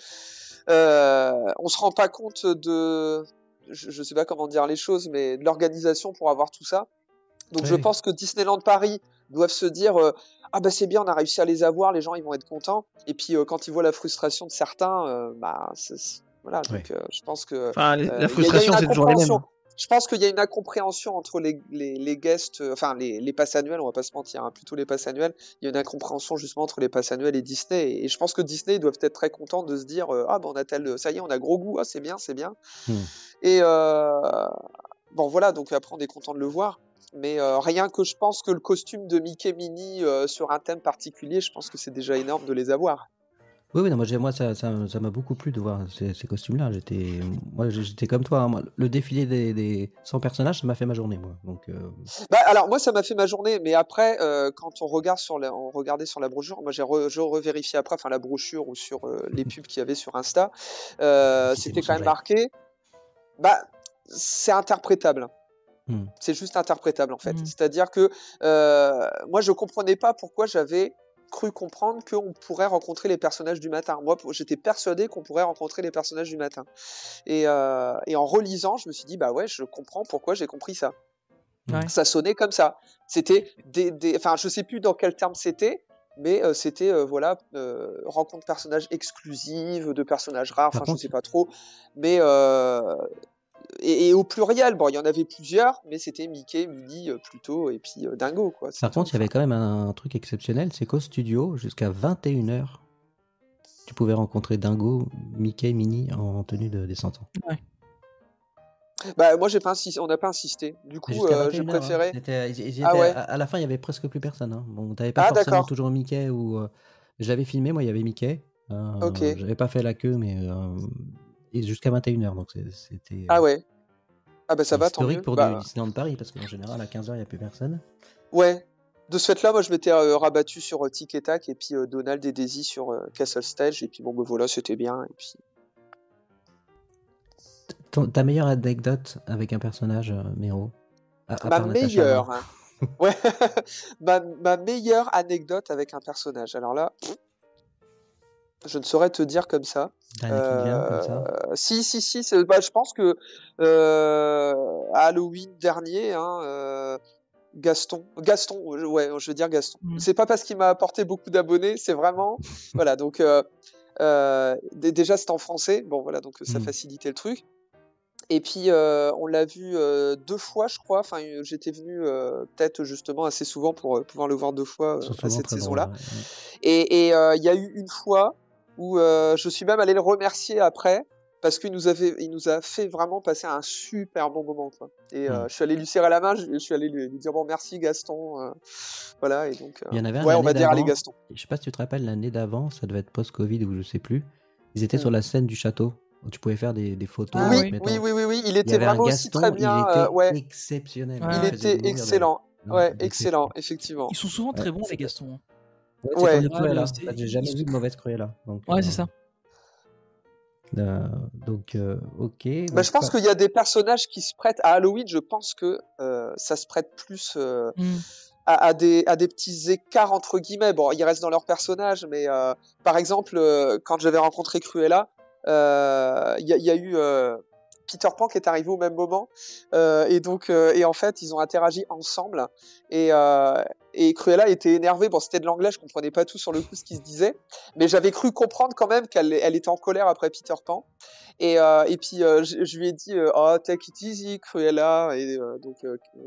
on se rend pas compte de, je sais pas comment dire les choses, mais de l'organisation pour avoir tout ça. Donc je Ouais. pense que Disneyland Paris doivent se dire ah bah c'est bien, on a réussi à les avoir, les gens ils vont être contents. Et puis quand ils voient la frustration de certains, voilà. Donc Ouais. je pense que Enfin, la il y a une frustration, c'est toujours les mêmes. incompréhension. Je pense qu'il y a une incompréhension entre les guests, enfin les passes annuelles, on va pas se mentir, hein, plutôt les passes annuelles. Il y a une incompréhension justement entre les passes annuelles et Disney. Et je pense que Disney ils doivent être très contents de se dire ah bah on a ça y est, on a gros goût, ah c'est bien, c'est bien. Et bon voilà, donc après on est content de le voir. Mais rien que je pense que le costume de Mickey Minnie sur un thème particulier, je pense que c'est déjà énorme de les avoir. Oui, non, moi ça m'a beaucoup plu de voir ces costumes-là. J'étais comme toi, hein, moi. Le défilé des 100 personnages, ça m'a fait ma journée, moi. Donc, Bah alors moi ça m'a fait ma journée, mais après quand on regardait sur la brochure, moi je revérifié après, enfin la brochure ou sur les pubs qu'il y avait sur Insta, c'était quand même marqué. Bah c'est interprétable. C'est juste interprétable en fait. C'est-à-dire que moi je comprenais pas pourquoi j'avais cru comprendre qu'on pourrait rencontrer les personnages du matin. Moi j'étais persuadé qu'on pourrait rencontrer les personnages du matin. Et en relisant, je me suis dit bah ouais, je comprends pourquoi j'ai compris ça. Ouais. Ça sonnait comme ça. C'était enfin je sais plus dans quel terme c'était. Mais c'était rencontre personnages exclusives, de personnages rares, enfin je sais pas trop. Mais et au pluriel, bon, il y en avait plusieurs, mais c'était Mickey, Minnie plutôt, et puis Dingo, quoi. Par contre, il y avait quand même un truc exceptionnel, c'est qu'au studio, jusqu'à 21h, tu pouvais rencontrer Dingo, Mickey, Minnie en tenue des 100 ans. Ouais. Bah, moi, on n'a pas insisté. Du coup, j'ai préféré. Ouais. À la fin, il y avait presque plus personne. Hein. Bon, t'avais pas forcément toujours Mickey ou. J'avais filmé, moi, il y avait Mickey. Ok. J'avais pas fait la queue, mais et jusqu'à 21h, donc c'était. Ah ouais. Ah bah ça va, tant mieux. Historique pour du Disneyland Paris, parce qu'en général, à 15h, il n'y a plus personne. Ouais. De ce fait-là, moi, je m'étais rabattu sur Tic et Tac, et puis Donald et Daisy sur Castle Stage, et puis bon, bah voilà, c'était bien, et puis. Ta meilleure anecdote avec un personnage, Méro? Ma meilleure. Hein. Ouais. ma meilleure anecdote avec un personnage. Alors là, je ne saurais te dire comme ça. Comme ça. Si. Je pense que à Halloween dernier, hein, Gaston, ouais, je veux dire Gaston. C'est pas parce qu'il m'a apporté beaucoup d'abonnés, c'est vraiment, voilà. Donc déjà c'est en français, bon voilà, donc ça facilitait le truc. Et puis on l'a vu 2 fois, je crois. Enfin, j'étais venu peut-être justement assez souvent pour pouvoir le voir 2 fois à cette saison-là. Drôle, ouais. Et il y a eu une fois où je suis même allé le remercier après parce qu'il nous a fait vraiment passer un super bon moment, quoi. Et je suis allé lui serrer la main, je suis allé lui dire bon merci Gaston, voilà. Et donc il y en avait on va dire allez Gaston. Je sais pas si tu te rappelles, l'année d'avant, ça devait être post-Covid ou je sais plus. Ils étaient sur la scène du château. Où tu pouvais faire des photos. Oui, il était vraiment aussi très bien. Il était exceptionnel. Il était excellent. Ouais, excellent, effectivement. Ils sont souvent très bons, les Gastons. Ouais, j'ai jamais vu de mauvaise Cruella. Donc, ouais, c'est ça. Donc, ok. Bah, je pense qu'il y a des personnages qui se prêtent à Halloween. Je pense que ça se prête plus à des petits écarts entre guillemets. Bon, ils restent dans leur personnage, mais par exemple, quand j'avais rencontré Cruella, il y a eu Peter Pan qui est arrivé au même moment, et donc et en fait ils ont interagi ensemble, et et Cruella était énervée. Bon, c'était de l'anglais, je comprenais pas tout sur le coup ce qui se disait, mais j'avais cru comprendre quand même qu'elle était en colère après Peter Pan. Et puis je lui ai dit oh, take it easy Cruella, et donc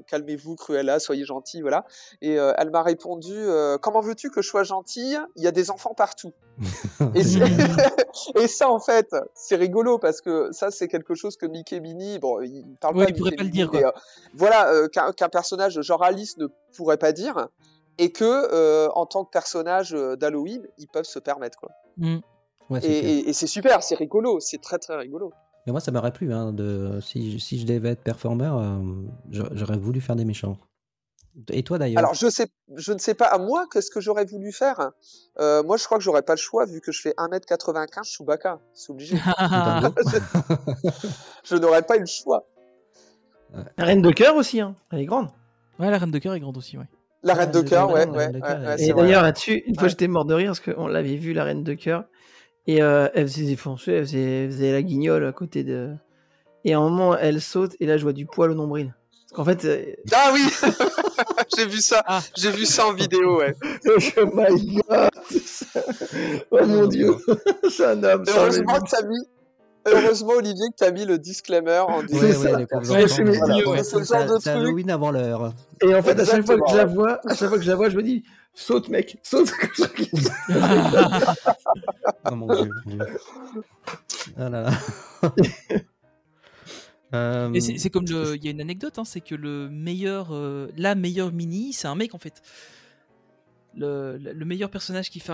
calmez-vous Cruella, soyez gentille, voilà. Et elle m'a répondu comment veux-tu que je sois gentille, il y a des enfants partout. et, et ça en fait c'est rigolo parce que ça c'est quelque chose que Mickey et Minnie, bon ils parlent Ouais, pas il de pourrait Mickey pas le et Minnie, dire, quoi. mais voilà qu'un personnage genre Alice ne pourrait pas dire, et que en tant que personnage d'Halloween ils peuvent se permettre, quoi. Ouais, c'est clair. Et c'est super, c'est rigolo, c'est très très rigolo. Mais moi, ça m'aurait plu, hein, si je devais être performeur, j'aurais voulu faire des méchants. Et toi d'ailleurs? Alors je ne sais pas à moi qu'est-ce que j'aurais voulu faire. Moi je crois que j'aurais pas le choix vu que je fais 1m95 Chewbacca, c'est obligé. Dingo. Je n'aurais pas eu le choix. La reine de cœur aussi, hein. Elle est grande. Ouais, la reine de cœur est grande aussi, ouais. La reine de cœur, ouais, ouais, la reine de cœur, ouais, et c'est Et vrai. d'ailleurs, là-dessus, une fois j'étais mort de rire parce qu'on l'avait vu, la reine de cœur. Et elle faisait défoncer, elle faisait la guignole à côté de. Et à un moment, elle saute et là, je vois du poil au nombril. Parce qu'en fait. Ah oui, j'ai vu ça, j'ai vu ça en vidéo, ouais. Oh my god! Oh mon dieu! C'est un homme, ça. Heureusement, Olivier, que t'as mis le disclaimer en disant Ouais, ça. les pauvres Ouais, enfants, c'est voilà. mieux, ouais. C'est le genre de C'est truc. Halloween avant l'heure. Et en fait, à chaque fois que je la Exactement, vois, je me dis, saute, mec, saute. Oh mon Dieu, mon Dieu. Ah là là. Et c'est comme il y a une anecdote, hein, c'est que la meilleure Minnie, c'est un mec en fait. Le meilleur personnage qui fait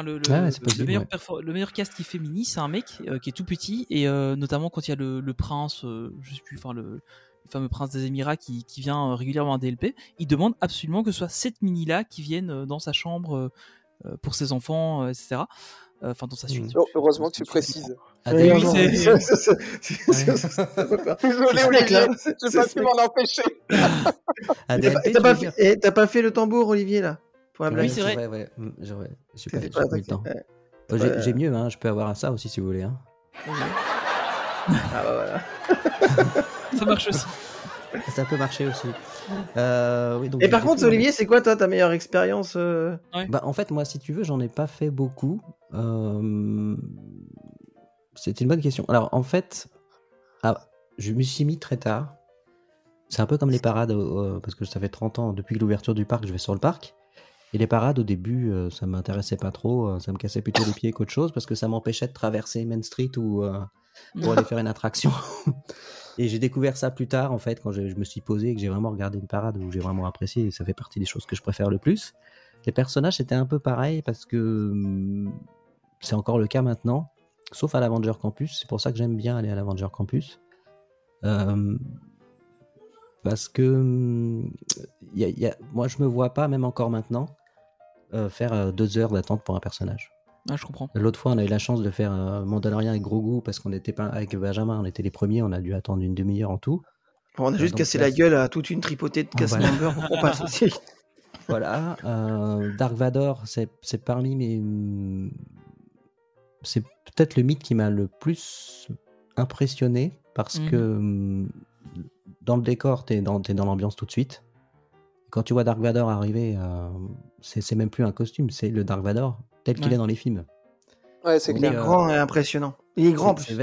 c'est possible, le meilleur cast qui fait Minnie, c'est un mec qui est tout petit, et notamment quand il y a le prince, je sais plus, enfin le fameux prince des Émirats qui vient régulièrement à DLP, il demande absolument que ce soit cette Minnie là qui vienne dans sa chambre pour ses enfants, etc. Enfin dans sa suite. Heureusement que tu précises. Ah, Oui, d'accord. c'est- Désolé, Olivier, j'ai pas pu m'en empêcher. À Et DLP, t'as pas tu veux fait- dire? et t'as pas fait le tambour, Olivier, là? Pour la Ouais, blague. c'est vrai. Ouais. J'ai T'étais pas eu pas le temps. attaqué. J'ai mieux, hein. Je peux avoir ça aussi si vous voulez. Hein. Ah bah voilà. Ça marche aussi. Ça peut marcher aussi. Oui, donc Et par du contre, coup, Olivier, c'est quoi toi ta meilleure expérience bah, en fait, moi, si tu veux, j'en ai pas fait beaucoup. C'est une bonne question. Alors, en fait, je me suis mis très tard. C'est un peu comme les parades, parce que ça fait 30 ans depuis l'ouverture du parc, je vais sur le parc. Et les parades, au début, ça m'intéressait pas trop. Ça me cassait plutôt les pieds qu'autre chose, parce que ça m'empêchait de traverser Main Street ou pour aller faire une attraction. Et j'ai découvert ça plus tard, en fait, quand je me suis posé et que j'ai vraiment regardé une parade où j'ai vraiment apprécié. Et ça fait partie des choses que je préfère le plus. Les personnages, c'était un peu pareil, parce que c'est encore le cas maintenant, sauf à l'Avenger Campus. C'est pour ça que j'aime bien aller à l'Avenger Campus. Parce que moi, je me vois pas, même encore maintenant, faire 2 heures d'attente pour un personnage. Ah, je comprends. L'autre fois, on a eu la chance de faire Mandalorian avec Grogu, parce qu'on était pas avec Benjamin, on était les premiers, on a dû attendre une demi-heure en tout. Bon, on a juste donc cassé là, la gueule à toute une tripotée de casse voilà. member pour qu'on passe aussi. Voilà. Dark Vador, c'est parmi mes... C'est peut-être le mythe qui m'a le plus impressionné, parce que dans le décor, t'es dans l'ambiance tout de suite. Quand tu vois Dark Vador arriver, c'est même plus un costume, c'est le Dark Vador tel qu'il est dans les films. Ouais, c'est Il est clair. grand et impressionnant. Il est grand en plus.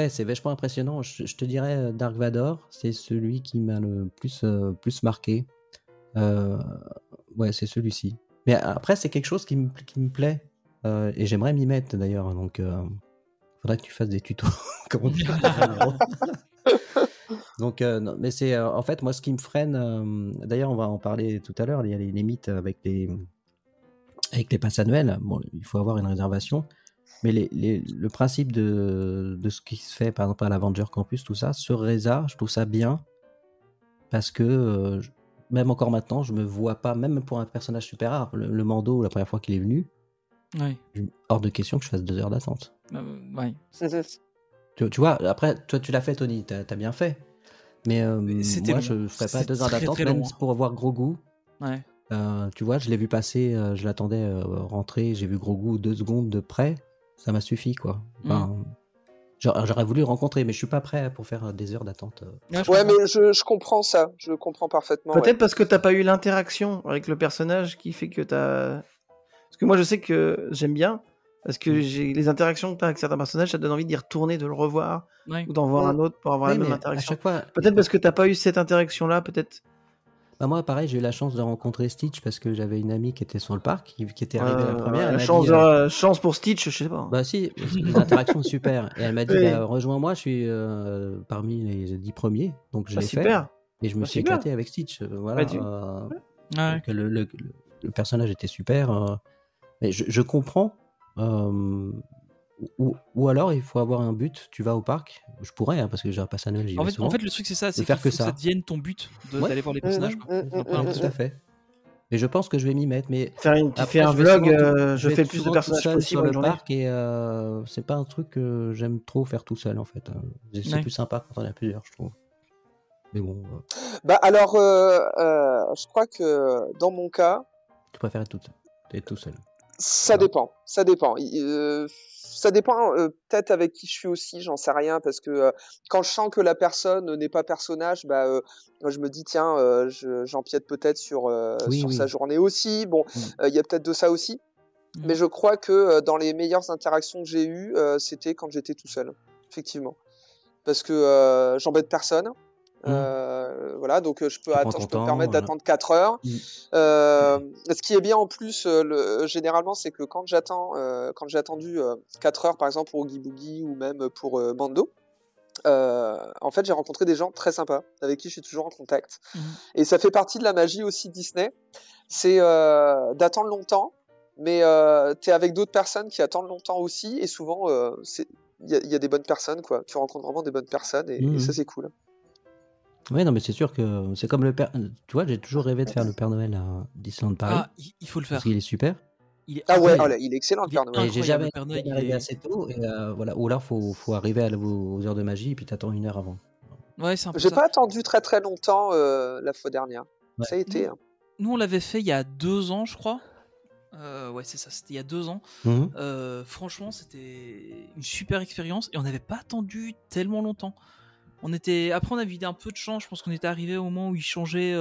C'est vachement impressionnant. Je te dirais, Dark Vador, c'est celui qui m'a le plus marqué. Ouais, c'est celui-ci. Mais après, c'est quelque chose qui me plaît. Et j'aimerais m'y mettre d'ailleurs. Donc, faudrait que tu fasses des tutos. Comment dire. Donc, non, mais c'est en fait, moi, ce qui me freine. D'ailleurs, on va en parler tout à l'heure. Il y a les mythes avec les passes annuelles. Bon, il faut avoir une réservation. Mais le principe de ce qui se fait, par exemple, à l'Avenger Campus, tout ça, sur Reza, je trouve ça bien. Parce que, même encore maintenant, je me vois pas, même pour un personnage super rare, le Mando, la première fois qu'il est venu, hors de question que je fasse 2 heures d'attente. Ouais. Tu vois, après, toi, tu l'as fait, Tony, t'as bien fait. Mais moi, je ferais pas 2 heures d'attente, même pour voir Grogu. Ouais. Tu vois, je l'ai vu passer, je l'attendais rentrer, j'ai vu Grogu 2 secondes de près, ça m'a suffi, quoi. Enfin, J'aurais voulu le rencontrer, mais je suis pas prêt pour faire des heures d'attente. Ouais, je Ouais, comprends. mais je comprends ça. Je comprends parfaitement. Peut-être Ouais. parce que t'as pas eu l'interaction avec le personnage qui fait que t'as. Parce que moi, je sais que j'aime bien. Parce que j'ai les interactions que t'as avec certains personnages, ça te donne envie d'y retourner, de le revoir, Ouais. ou d'en voir un autre pour avoir Oui, la même mais à interaction. chaque fois, Peut-être parce que t'as pas eu cette interaction-là, peut-être. bah moi, pareil, j'ai eu la chance de rencontrer Stitch parce que j'avais une amie qui était sur le parc, qui était arrivée la première. Elle m'a chance, dit, chance pour Stitch, je sais pas. bah si, l'interaction est super. Et elle m'a dit, Oui. bah, rejoins-moi, je suis parmi les 10 premiers. Donc je Bah, l'ai fait. super. Et je me Bah, suis super. éclaté avec Stitch. Voilà. Bah, Ouais. Donc, le personnage était super. Mais je comprends. Ou alors, il faut avoir un but. Tu vas au parc. Je pourrais, hein, parce que j'ai un pass annuel, j'y vais souvent. En fait, le truc, c'est ça, c'est qu'il faire faut que que ça ça. devienne ton but Ouais. d'aller voir les personnages. Quoi. Mm, On a pas l'impression. Tout à fait. Et je pense que je vais m'y mettre. Mais Tu après, fais un je vais vlog, souvent je vais fais le plus de souvent personnages tout seul possible sur en le une journée. parc et c'est pas un truc que j'aime trop faire tout seul en fait. C'est Ouais. plus sympa quand on est à plusieurs, je trouve. Mais bon, Bah alors, je crois que dans mon cas, tu préfères être tout seul. ça Ouais. dépend. Ça dépend. Ça dépend peut-être avec qui je suis aussi, j'en sais rien, parce que quand je sens que la personne n'est pas personnage, bah moi, je me dis tiens, j'empiète peut-être sur Oui, sur oui. sa journée aussi. Bon, il y a peut-être de ça aussi, Mhm. mais je crois que dans les meilleures interactions que j'ai eues, c'était quand j'étais tout seul, effectivement, parce que j'embête personne. Voilà, donc je peux Tu prends attendre, ton je peux me temps, permettre voilà. d'attendre 4 heures. Mm. Ce qui est bien en plus, généralement, c'est que quand j'ai attendu 4 heures, par exemple pour Oogie Boogie ou même pour Bando, en fait, j'ai rencontré des gens très sympas avec qui je suis toujours en contact. Mhm. Et ça fait partie de la magie aussi de Disney, c'est d'attendre longtemps, mais t'es avec d'autres personnes qui attendent longtemps aussi, et souvent, il y a des bonnes personnes, quoi. Tu rencontres vraiment des bonnes personnes, et ça, c'est cool. Oui, non, mais c'est sûr que c'est comme le Père. Tu vois, j'ai toujours rêvé de faire le Père Noël à Disneyland Paris. Ah, il faut le faire. Parce qu'il est super. Il est Ah ouais, incroyable. il est excellent, le Il est Père Noël. Et j'ai incroyable, jamais le Père Noël, il arrivé est- assez tôt. Et voilà. Ou alors, faut arriver aux heures de magie et puis t'attends 1 heure avant. Ouais, c'est un peu J'ai ça. pas attendu très très longtemps la fois dernière. Ouais. Ça a été. Nous, on l'avait fait il y a 2 ans, je crois. Ouais, c'est ça, c'était il y a 2 ans. Mhm. Franchement, c'était une super expérience et on n'avait pas attendu tellement longtemps. Après, on avait eu un peu de chance. Je pense qu'on était arrivé au moment où il changeait,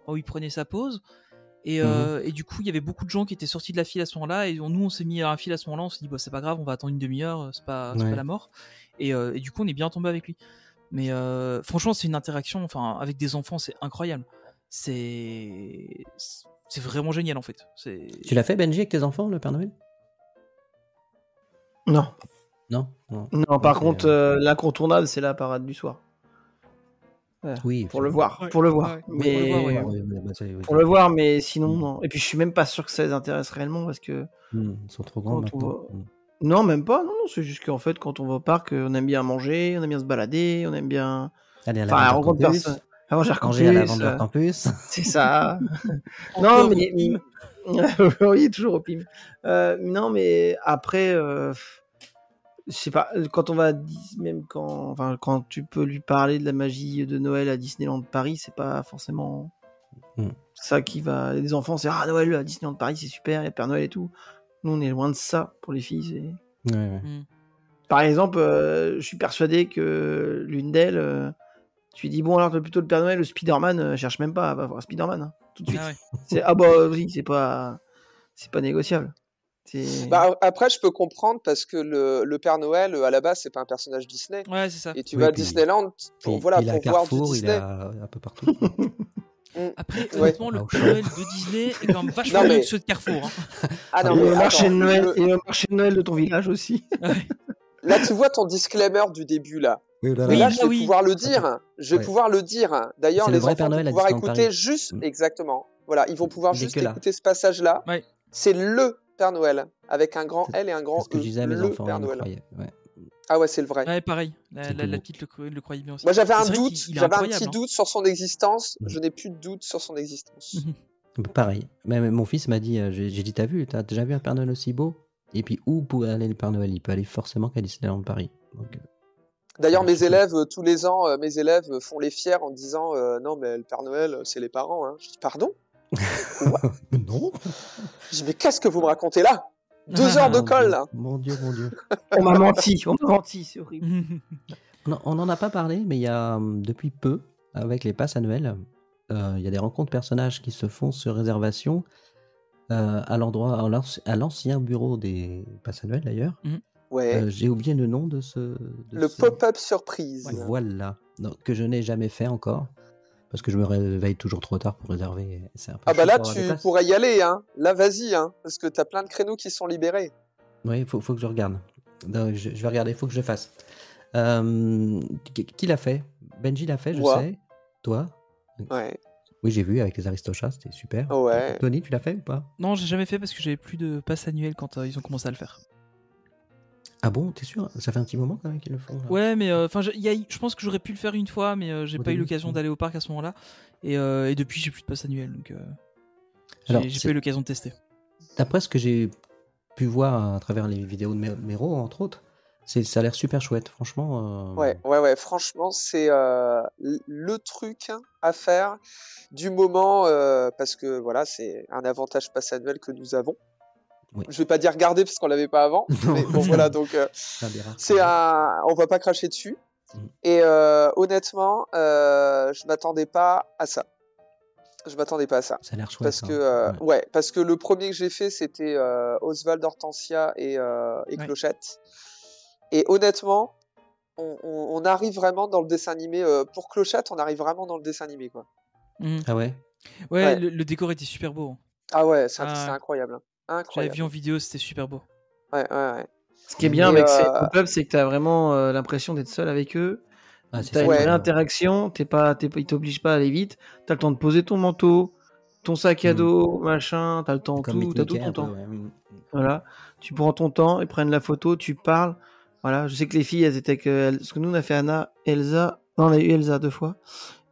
où il prenait sa pause. Et du coup, il y avait beaucoup de gens qui étaient sortis de la file à ce moment-là. Et nous, on s'est mis à la file à ce moment-là. On s'est dit, bah, c'est pas grave, on va attendre une demi-heure. C'est pas la mort. Et du coup, on est bien tombé avec lui. Mais franchement, c'est une interaction. Enfin, avec des enfants, c'est incroyable. C'est vraiment génial en fait. Tu l'as fait, Benji, avec tes enfants, le Père Noël? Non. Non. Non, par contre, l'incontournable, c'est la parade du soir. Oui. Pour le voir. Ouais. Pour le voir. Ouais. Mais... Pour le voir, mais sinon, non. Et puis, je suis même pas sûr que ça les intéresse réellement parce que. Ils sont trop grands Quand on maintenant. Non, même pas. Non, c'est juste qu'en fait, quand on va au parc, on aime bien manger, on aime bien se balader, on aime bien. Aller à Enfin, la rencontre campus. personne. Manger Manger à la Vendeur Campus. C'est ça. Encore Non, mais. au PIM. Oui, toujours au PIM. Non, mais après, je sais pas, quand on va. Même quand tu peux lui parler de la magie de Noël à Disneyland Paris, c'est pas forcément. Ça qui va. Les enfants, c'est Noël à Disneyland Paris, c'est super, il y a Père Noël et tout. Nous, on est loin de ça pour les filles. Ouais. Par exemple, je suis persuadé que l'une d'elles, tu lui dis bon alors plutôt le Père Noël, le Spider-Man, cherche même pas à voir Spider-Man hein, tout de suite. Ah ouais. Oui, c'est pas négociable. Bah, après, je peux comprendre parce que le Père Noël, à la base, c'est pas un personnage Disney. Ouais, c'est ça. Et tu vas à Disneyland pour il voir a Carrefour, du Disney. Il a un peu partout. Après, honnêtement, le Père Noël de Disney est quand même vachement Non, mais- mieux que ceux de Carrefour. Hein. Ah non, Et mais le marché attends, de Noël, et le marché de Noël de ton village aussi. là, tu vois ton disclaimer du début, là. Oui, Mais là, je vais pouvoir le dire. Ouais. Pouvoir le dire. D'ailleurs, C'est le les vrai enfants Père vont Noël à pouvoir Disneyland écouter Paris. juste, exactement. Voilà, ils vont pouvoir Il est juste que là. écouter ce passage-là. Ouais. C'est le Père Noël, avec un grand L et un grand C'est ce que E. je disais à mes Le enfants, Père ils me Noël. croyaient. Ouais. Ah ouais, c'est le vrai. Ouais, pareil. La C'est tout petite le croyait bien aussi. Moi, j'avais un C'est vrai doute, qu'il est j'avais un incroyable, petit hein. doute sur son existence. Mhm. Je n'ai plus de doute sur son existence. Pareil. Même mon fils m'a dit, j'ai dit, t'as déjà vu un Père Noël aussi beau? Et puis où pourrait aller le Père Noël? Il peut aller forcément qu'à Disneyland Paris. Donc, D'ailleurs, Ouais, mes c'est élèves, tous les ans, mes élèves font les fiers en disant non, mais le Père Noël, c'est les parents. Hein. Je dis pardon. non. Je dis mais qu'est-ce que vous me racontez là? 2 heures de Mon colle, Dieu, là. mon Dieu, mon Dieu. On m'a menti, c'est horrible. On n'en a pas parlé, mais il y a depuis peu, avec les passes annuelles, il y a des rencontres personnages qui se font sur réservation à l'endroit, à l'ancien bureau des passes annuelles d'ailleurs. Ouais. J'ai oublié le nom de ce. Le pop-up surprise. Voilà, non, que je n'ai jamais fait encore. Parce que je me réveille toujours trop tard pour réserver. C'est un peu Ah bah chaud là, pour avoir des tu places. pourrais y aller, hein. Là, vas-y, hein. Parce que t'as plein de créneaux qui sont libérés. Oui, faut que je regarde. Donc, je vais regarder, il faut que je fasse. Qui l'a fait? Benji l'a fait, je Moi. sais. Toi? Ouais. Oui, j'ai vu avec les Aristochats, c'était super. Ouais. Tony, tu l'as fait ou pas? Non, j'ai jamais fait parce que j'avais plus de passe annuel quand ils ont commencé à le faire. Ah bon, t'es sûr? Ça fait un petit moment quand même qu'ils le font. Là. Ouais, mais enfin, je pense que j'aurais pu le faire une fois, mais j'ai Au pas eu début. l'occasion d'aller au parc à ce moment-là. Et depuis, j'ai plus de passe annuel, donc Alors, j'ai pas eu l'occasion de tester. D'après ce que j'ai pu voir à travers les vidéos de Mero, entre autres, ça a l'air super chouette, franchement. Ouais. Franchement, c'est le truc à faire du moment, parce que voilà, c'est un avantage pass annuel que nous avons. Oui. Je vais pas dire garder parce qu'on l'avait pas avant, Non. mais bon voilà, donc C'est un des rares. on va pas cracher dessus. Mhm. Et honnêtement, je m'attendais pas à ça. Je m'attendais pas à ça. Ça a l'air chouette. Parce que parce que le premier que j'ai fait c'était Oswald, Hortensia et Clochette. Et honnêtement, on arrive vraiment dans le dessin animé. Pour Clochette, on arrive vraiment dans le dessin animé, quoi. Ah ouais. Ouais, le décor était super beau. Ah ouais, c'est incroyable. Hein. J'avais Incroyable. vu en vidéo, c'était super beau. Ouais. Ce qui est bien avec ces pop-up, c'est que t'as vraiment l'impression d'être seul avec eux. Ah, c'est T'as ça. une vraie interaction, ils t'obligent pas à aller vite. T'as le temps de poser ton manteau, ton sac à dos, machin, t'as le temps, Comme t'as tout Mickey, ton un peu, temps. ouais. Voilà, tu prends ton temps, ils prennent la photo, tu parles. Voilà, je sais que les filles, elles étaient avec ce que nous on a fait Anna, Elsa, non on a eu Elsa 2 fois,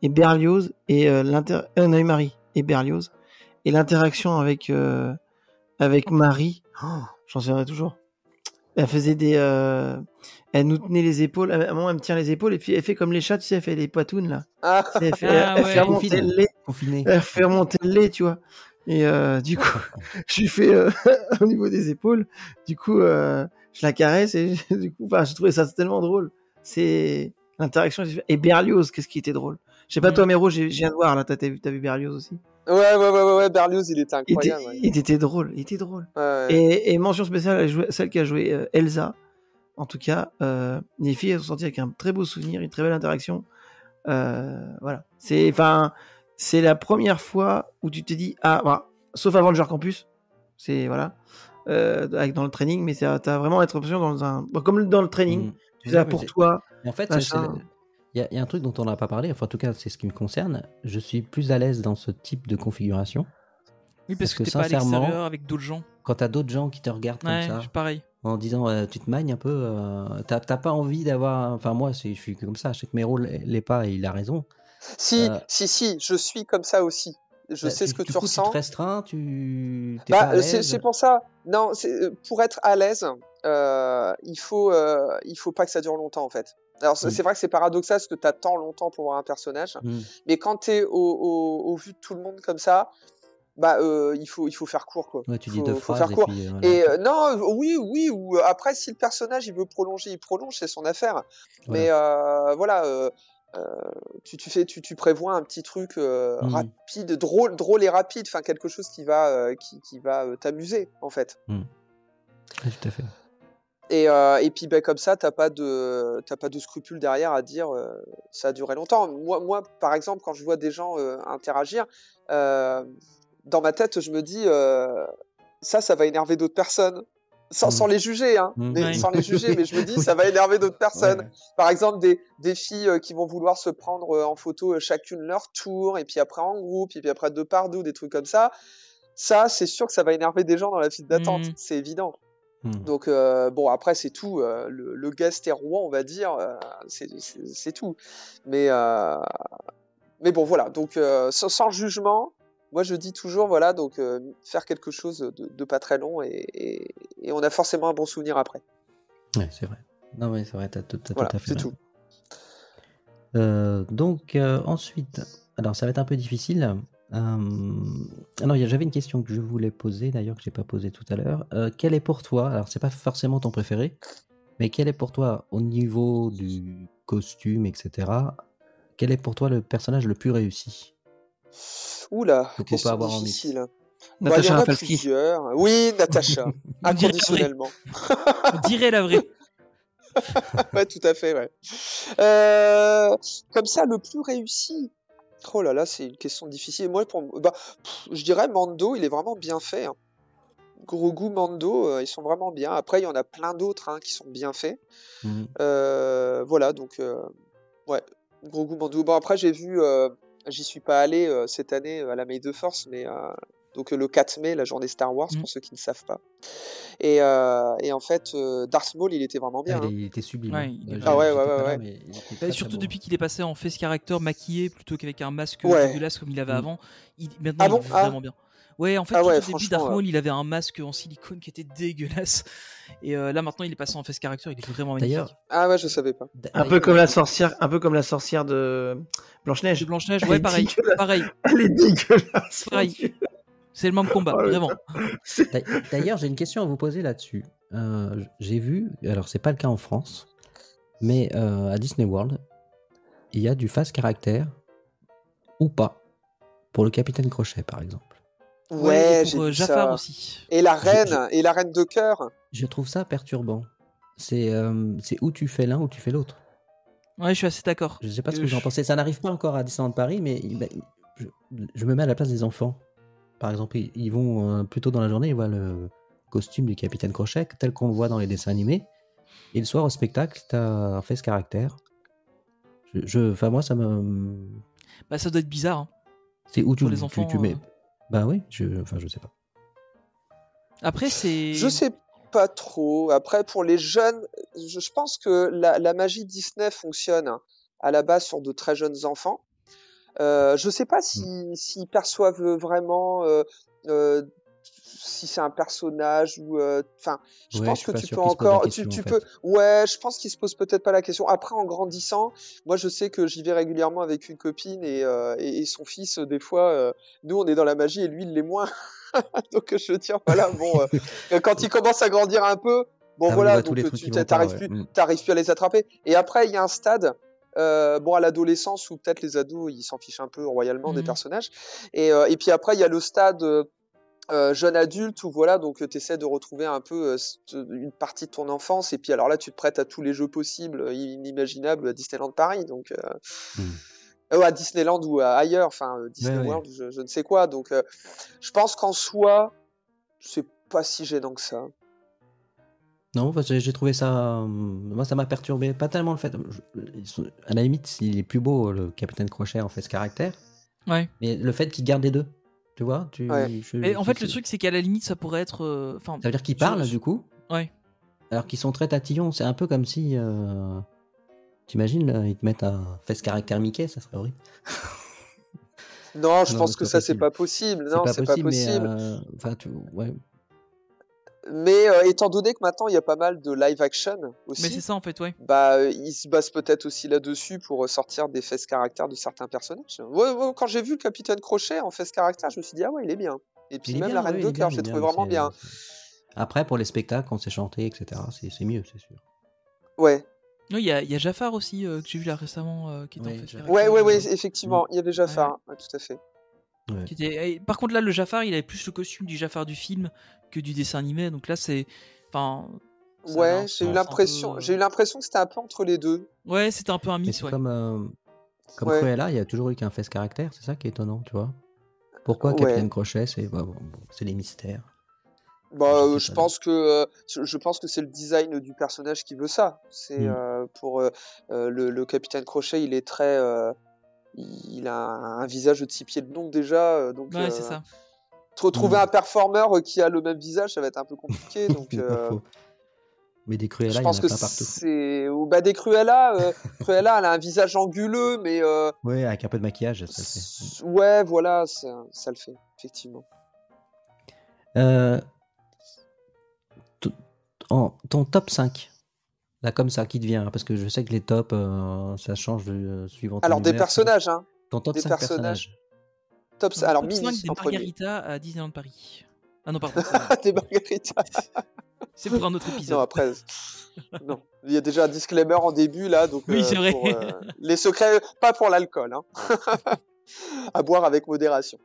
et Berlioz, et on a eu Marie et Berlioz, et l'interaction avec Marie, j'en souviendrai toujours. Elle faisait elle nous tenait les épaules, à un moment elle me tient les épaules et puis elle fait comme les chats, tu sais, elle fait les patounes là. Ah. Elle fait remonter le lait. Confiné. Elle fait remonter le lait, tu vois. Et du coup, je lui fais au niveau des épaules. Du coup, je la caresse et du coup, j'ai trouvé ça tellement drôle. C'est l'interaction. Et Berlioz, qu'est-ce qui était drôle. Je sais pas toi, Méro, je viens de voir là. T'as vu Berlioz aussi. Ouais, Berlioz, il était incroyable. Il était drôle. Ouais. Et mention spéciale, celle qui a joué Elsa. En tout cas, les filles elles sont sorties avec un très beau souvenir, une très belle interaction. Voilà. C'est la première fois où tu te dis sauf avant le genre campus, c'est voilà, dans le training, mais t'as vraiment l'impression comme dans le training, tu fais ça pour toi. En fait, machin. il y a un truc dont on n'a pas parlé, enfin en tout cas c'est ce qui me concerne, je suis plus à l'aise dans ce type de configuration. Oui, parce que t'es pas à sincèrement, l'extérieur avec d'autres gens. Quand t'as d'autres gens qui te regardent comme ça, pareil. En disant tu te magnes un peu, t'as pas envie d'avoir. Enfin, moi, je suis comme ça. Je sais que Méro l'est pas et il a raison. Si, je suis comme ça aussi. Je sais ce que tu ressens. Tu te restreins, t'es pas à l'aise. C'est pour ça. Non, pour être à l'aise, il faut pas que ça dure longtemps en fait. Alors c'est vrai que c'est paradoxal parce que t'attends longtemps pour voir un personnage, mais quand t'es au vu de tout le monde comme ça. Il faut faire court quoi. Ouais, tu dis deux phrases faire court. Et non, oui, ou après si le personnage il veut prolonger, il prolonge, c'est son affaire. Voilà. Mais voilà, tu prévois un petit truc rapide, drôle et rapide, enfin quelque chose qui va t'amuser en fait. Ouais, tout à fait. Et puis comme ça t'as pas de scrupules derrière à dire ça a duré longtemps. Moi par exemple quand je vois des gens interagir. Dans ma tête, je me dis ça va énerver d'autres personnes, sans les juger, hein. Sans les juger, mais je me dis ça va énerver d'autres personnes. Ouais. Par exemple, des filles qui vont vouloir se prendre en photo chacune leur tour, et puis après en groupe, et puis après deux par deux, des trucs comme ça. Ça, c'est sûr que ça va énerver des gens dans la file d'attente, c'est évident. Donc bon, après c'est tout. Le guest est roi, on va dire, c'est tout. Mais bon, voilà. Donc sans jugement. Moi, je dis toujours, voilà, donc faire quelque chose de pas très long et on a forcément un bon souvenir après. Ouais, c'est vrai. Non, mais c'est vrai, t'as voilà, tout à fait. C'est tout. Donc, ensuite, alors ça va être un peu difficile. Alors, j'avais une question que je voulais poser, d'ailleurs, que j'ai pas posée tout à l'heure. Quel est pour toi, alors c'est pas forcément ton préféré, mais quel est pour toi, au niveau du costume, etc., quel est pour toi le personnage le plus réussi Oula, qu'on peut question avoir en difficile. mix? Bah, il y Natacha en a Rafalski. plusieurs. Oui, Natacha, On dirait la vraie. inconditionnellement. On dirait la vraie. Ouais, tout à fait, ouais. Comme ça, le plus réussi. Oh là là, c'est une question difficile. Moi, je dirais Mando, il est vraiment bien fait, hein. Grogu, Mando, ils sont vraiment bien. Après, il y en a plein d'autres, hein, qui sont bien faits. Mhm. Voilà, donc ouais, Grogu, Mando. Bon, après, j'ai vu, j'y suis pas allé cette année à la May the Force, mais donc le 4 mai, la journée Star Wars, pour ceux qui ne savent pas. Et en fait, Darth Maul, il était vraiment bien, hein. Il était sublime. Ouais, hein. il est J'ai- vraiment- ouais, j'étais ouais, pas là, ouais. mais il était Bah, très, surtout très beau. depuis qu'il est passé en face character maquillé plutôt qu'avec un masque Ouais. dégueulasse comme il avait Mm. avant. Maintenant, Ah il bon? est vraiment bien. Ouais, en fait, Ah tout ouais, au début, franchement, Darth Maul, il avait un masque en silicone qui était dégueulasse. Et là, maintenant, il est passé en face character, il est vraiment magnifique. D'ailleurs, Ah ouais, je savais pas. Un peu comme la sorcière de Blanche-Neige. De Blanche-Neige, Elle ouais, est pareil. dégueulasse. Pareil, Elle est dégueulasse. mon Pareil. Dieu. c'est le même combat, Oh, le vraiment. D'ailleurs, j'ai une question à vous poser là-dessus. J'ai vu, alors c'est pas le cas en France, mais à Disney World, il y a du face caractère ou pas pour le Capitaine Crochet, par exemple. Ouais, et j'ai pour vu Jafar ça. aussi. Et la Je- reine, et la reine de cœur. Je trouve ça perturbant. C'est où tu fais l'un ou tu fais l'autre. Ouais, je suis assez d'accord. Je sais pas ce que vous en pensez. Ça n'arrive pas encore à Disneyland Paris, mais je me mets à la place des enfants. Par exemple, ils vont plus tôt dans la journée, ils voient le costume du Capitaine Crochet tel qu'on le voit dans les dessins animés. Et le soir au spectacle, t'as fait ce caractère. Enfin, moi, ça me. Bah, ça doit être bizarre. Hein. C'est où Pour les enfants, tu mets. Bah oui, je sais pas. Après, c'est. Je sais pas trop. Après, pour les jeunes, je pense que la magie Disney fonctionne, hein, à la base sur de très jeunes enfants. Je sais pas s'ils perçoivent vraiment si c'est un personnage ou enfin je Ouais, pense je suis que pas tu sûr peux qu'ils se posent la encore question, tu en fait. peux ouais, je pense qu'ils se posent peut-être pas la question. Après, en grandissant, moi je sais que j'y vais régulièrement avec une copine et son fils, des fois nous on est dans la magie et lui il l'est moins. Donc je veux dire voilà, bon quand il commence à grandir un peu, bon Ah oui, il voilà, voit tous donc les trucs tu qui vont pas, t'arrives ouais. plus t'arrives plus à les attraper. Et après il y a un stade bon, à l'adolescence où peut-être les ados ils s'en fichent un peu royalement des personnages, et puis après il y a le stade jeune adulte où voilà, donc tu essaies de retrouver un peu une partie de ton enfance, et puis alors là tu te prêtes à tous les jeux possibles inimaginables à Disneyland Paris, donc à Disneyland ou ailleurs, enfin Disney Ouais, ouais. World, je ne sais quoi, donc je pense qu'en soi c'est pas si gênant que ça. Non, parce que j'ai trouvé ça. Moi, ça m'a perturbé. Pas tellement le fait. À la limite, il est plus beau, le Capitaine Crochet, en fait, ce caractère. Ouais. Mais le fait qu'il garde les deux. Tu vois Ouais. Mais en fait, le truc, c'est qu'à la limite, ça pourrait être. Enfin, ça veut dire qu'ils parlent, du coup. Ouais. Alors qu'ils sont très tatillons. C'est un peu comme si. T'imagines, ils te mettent un face caractère Mickey, ça serait horrible. Non, je Non, pense c'est que pas ça c'est possible. pas possible. Non, c'est pas possible. Mais enfin, ouais. Mais étant donné que maintenant il y a pas mal de live action aussi, Mais c'est ça en fait, ouais. bah ils se basent peut-être aussi là-dessus pour sortir des face caractères de certains personnages. Ouais, quand j'ai vu le Capitaine Crochet en face caractère, je me suis dit ah ouais, il est bien. Et puis Il est même bien, la Reine ouais, de il est bien, Cœur, il j'ai est trouvé bien, vraiment mais bien. Après, pour les spectacles, quand c'est chanté, etc., c'est mieux, c'est sûr. Ouais. Non, il y a Jafar aussi que j'ai vu là récemment qui était en face caractère. Ouais, effectivement, il y avait Jafar, ouais, tout à fait. Ouais. Par contre là, le Jafar, il avait plus le costume du Jafar du film que du dessin animé, donc là c'est, enfin. Ouais, j'ai eu l'impression que c'était un peu entre les deux. Ouais, c'était un peu un Mais mix, c'est ouais. comme Ouais. Cruella, il y a toujours eu qu'un face caractère, c'est ça qui est étonnant, tu vois. Pourquoi Ouais. Capitaine Crochet, c'est les mystères. Bah, je pense que c'est le design du personnage qui veut ça. C'est pour le Capitaine Crochet, il est très, il a un visage de 6 pieds de long déjà, donc Ouais, c'est ça. trouver un performeur qui a le même visage, ça va être un peu compliqué. Donc, C'est pas faux. Mais des Cruella, je il y en pense a que pas partout. c'est bah des Cruella, Cruella, elle a un visage anguleux, mais ouais, avec un peu de maquillage, ça le fait. Ouais, voilà, ça le fait effectivement. Ton top 5, là comme ça, qui te vient, parce que je sais que les tops, ça change suivant ton Alors des humeur, personnages, hein. Ton top des 5 personnages. Alors, top Mini 5 des en premier. margaritas à Disneyland Paris. Ah non, pardon. ça va. Des margaritas. C'est pour un autre épisode. Non, après, non. Il y a déjà un disclaimer en début, là, donc Oui, c'est vrai. pour les secrets, pas pour l'alcool, hein. À boire avec modération.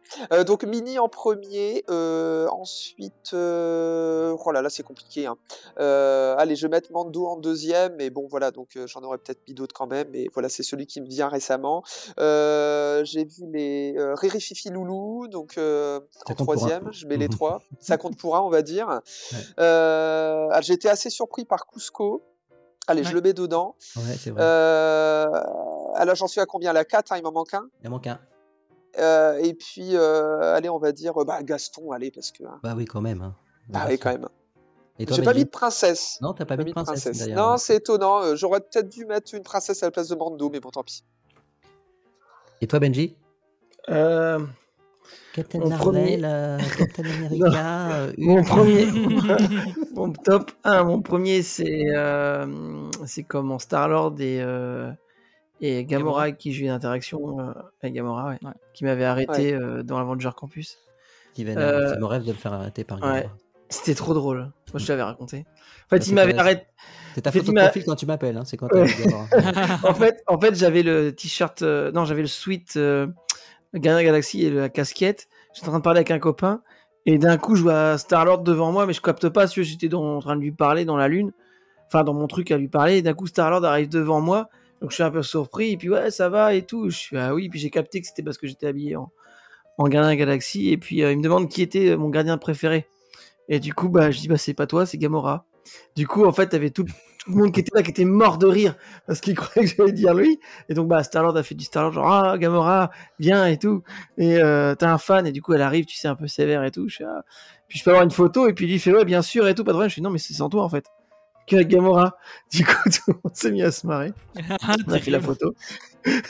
Donc Mini en premier, ensuite, oh là là, c'est compliqué, hein. Allez, je vais mettre Mando en deuxième, mais bon, voilà, donc j'en aurais peut-être mis d'autres quand même, mais voilà, c'est celui qui me vient récemment. J'ai vu les Riri Fifi Loulou, donc en compte pour un. troisième, je mets les trois. Ça compte pour un, on va dire. Ouais. J'ai été assez surpris par Cusco. Allez, je Ouais. le mets dedans. Ouais, c'est vrai. Alors, j'en suis à combien? La 4, hein, il m'en manque un. Il en manque un. Et puis, allez, on va dire Gaston, allez, parce que. Bah oui, quand même. Hein. Ah oui, quand même. Et toi, J'ai pas mis Benji de princesse. Non, t'as pas mis de princesse, d'ailleurs. Non, Ouais. c'est étonnant. J'aurais peut-être dû mettre une princesse à la place de Mando, mais bon, tant pis. Et toi, Benji Captain Mon Marvel, Captain America, Mon premier, mon top 1, mon premier, c'est comment Star-Lord et Gamora qui joue une interaction avec Gamora, ouais, Ouais. qui m'avait arrêté dans Avenger Campus. Steven, Euh, c'est mon rêve de me faire arrêter par Ouais. Gamora. C'était trop drôle. Moi, je l'avais raconté. En fait, Bah, il m'avait c'est- arrêté. C'est ta En fait, photo il de m'a- profil quand tu m'appelles, hein, c'est quand t'as Ouais. dit Gamora. En fait, j'avais le t-shirt, non, j'avais le sweat Guardian Galaxy et la casquette. J'étais en train de parler avec un copain et d'un coup, je vois Star-Lord devant moi, mais je capte pas parce que j'étais en train de lui parler dans la lune, enfin dans mon truc à lui parler. Et d'un coup, Star-Lord arrive devant moi, donc je suis un peu surpris. Et puis ouais, ça va et tout. Je suis ah oui. Puis j'ai capté que c'était parce que j'étais habillé en Guardian Galaxy. Et puis il me demande qui était mon gardien préféré. Et du coup, je dis c'est pas toi, c'est Gamora. Du coup, en fait, t'avais tout le monde qui était là, qui était mort de rire parce qu'il croyait que j'allais dire lui. Et donc, Star-Lord a fait du Star-Lord, genre, ah, Gamora, viens et tout. Et t'as un fan, et du coup, elle arrive, tu sais, un peu sévère et tout. Je fais, ah. Puis je peux avoir une photo, et puis lui, il fait, ouais, bien sûr, et tout, pas de problème. Je fais, non, mais c'est sans toi, en fait. Qu'avec Gamora. Du coup, tout le monde s'est mis à se marrer. On a fait la photo.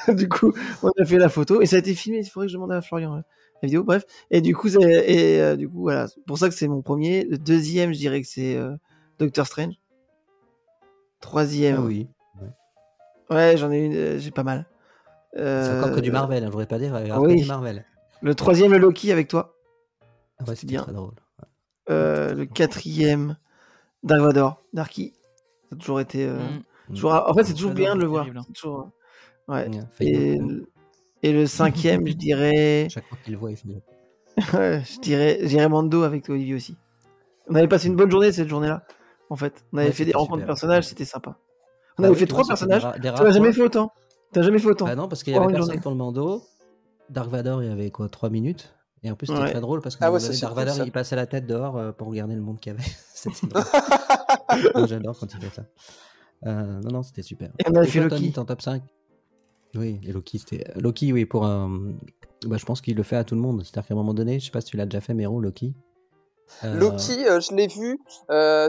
Du coup, on a fait la photo, et ça a été filmé. Il faudrait que je demande à Florian la vidéo, bref. Et du coup, du coup, voilà. C'est pour ça que c'est mon premier. Le deuxième, je dirais que c'est Doctor Strange. Troisième. Ah oui. Ouais, j'en ai une, j'ai pas mal. C'est encore que du Marvel, hein, je voudrais pas dire. Oui. Que du Marvel. Le troisième, le Loki avec toi. Ah ouais, c'était bien. très drôle. Le quatrième, Dark Vador, Darky. Ça a toujours été. Toujours... En fait, c'est toujours bien de le voir. Terrible, hein. C'est toujours... Ouais. Et... Et le cinquième, je dirais. Chaque fois qu'il le voit, il fait. Ouais, je dirais Mando avec toi, Olivier aussi. On avait passé une bonne journée cette journée-là. En fait, on avait Ouais, fait des c'était rencontres de super. personnages, c'était sympa. On Bah avait oui, fait tu vois, 3 c'était personnages. des rares T'as jamais fois. fait autant. T'as jamais fait autant. Bah non, parce qu'il y Pour avait une personne journée. pour le Mando. Dark Vador, il y avait quoi, 3 minutes. Et en plus, c'était Ouais. très drôle parce que Ah ouais, ça, Dark c'est cool, Vador, ça. il passait la tête dehors pour regarder le monde qu'il y avait. C'était drôle. Moi, j'adore quand il fait ça. Non, c'était super. Et on avait fait toi, Loki. Tony, ton top 5. Oui, et Loki, c'était. Loki, oui, pour un. Je pense qu'il le fait à tout le monde. C'est-à-dire qu'à un moment donné, je sais pas si tu l'as déjà fait, Mero, Loki. Loki, je l'ai vu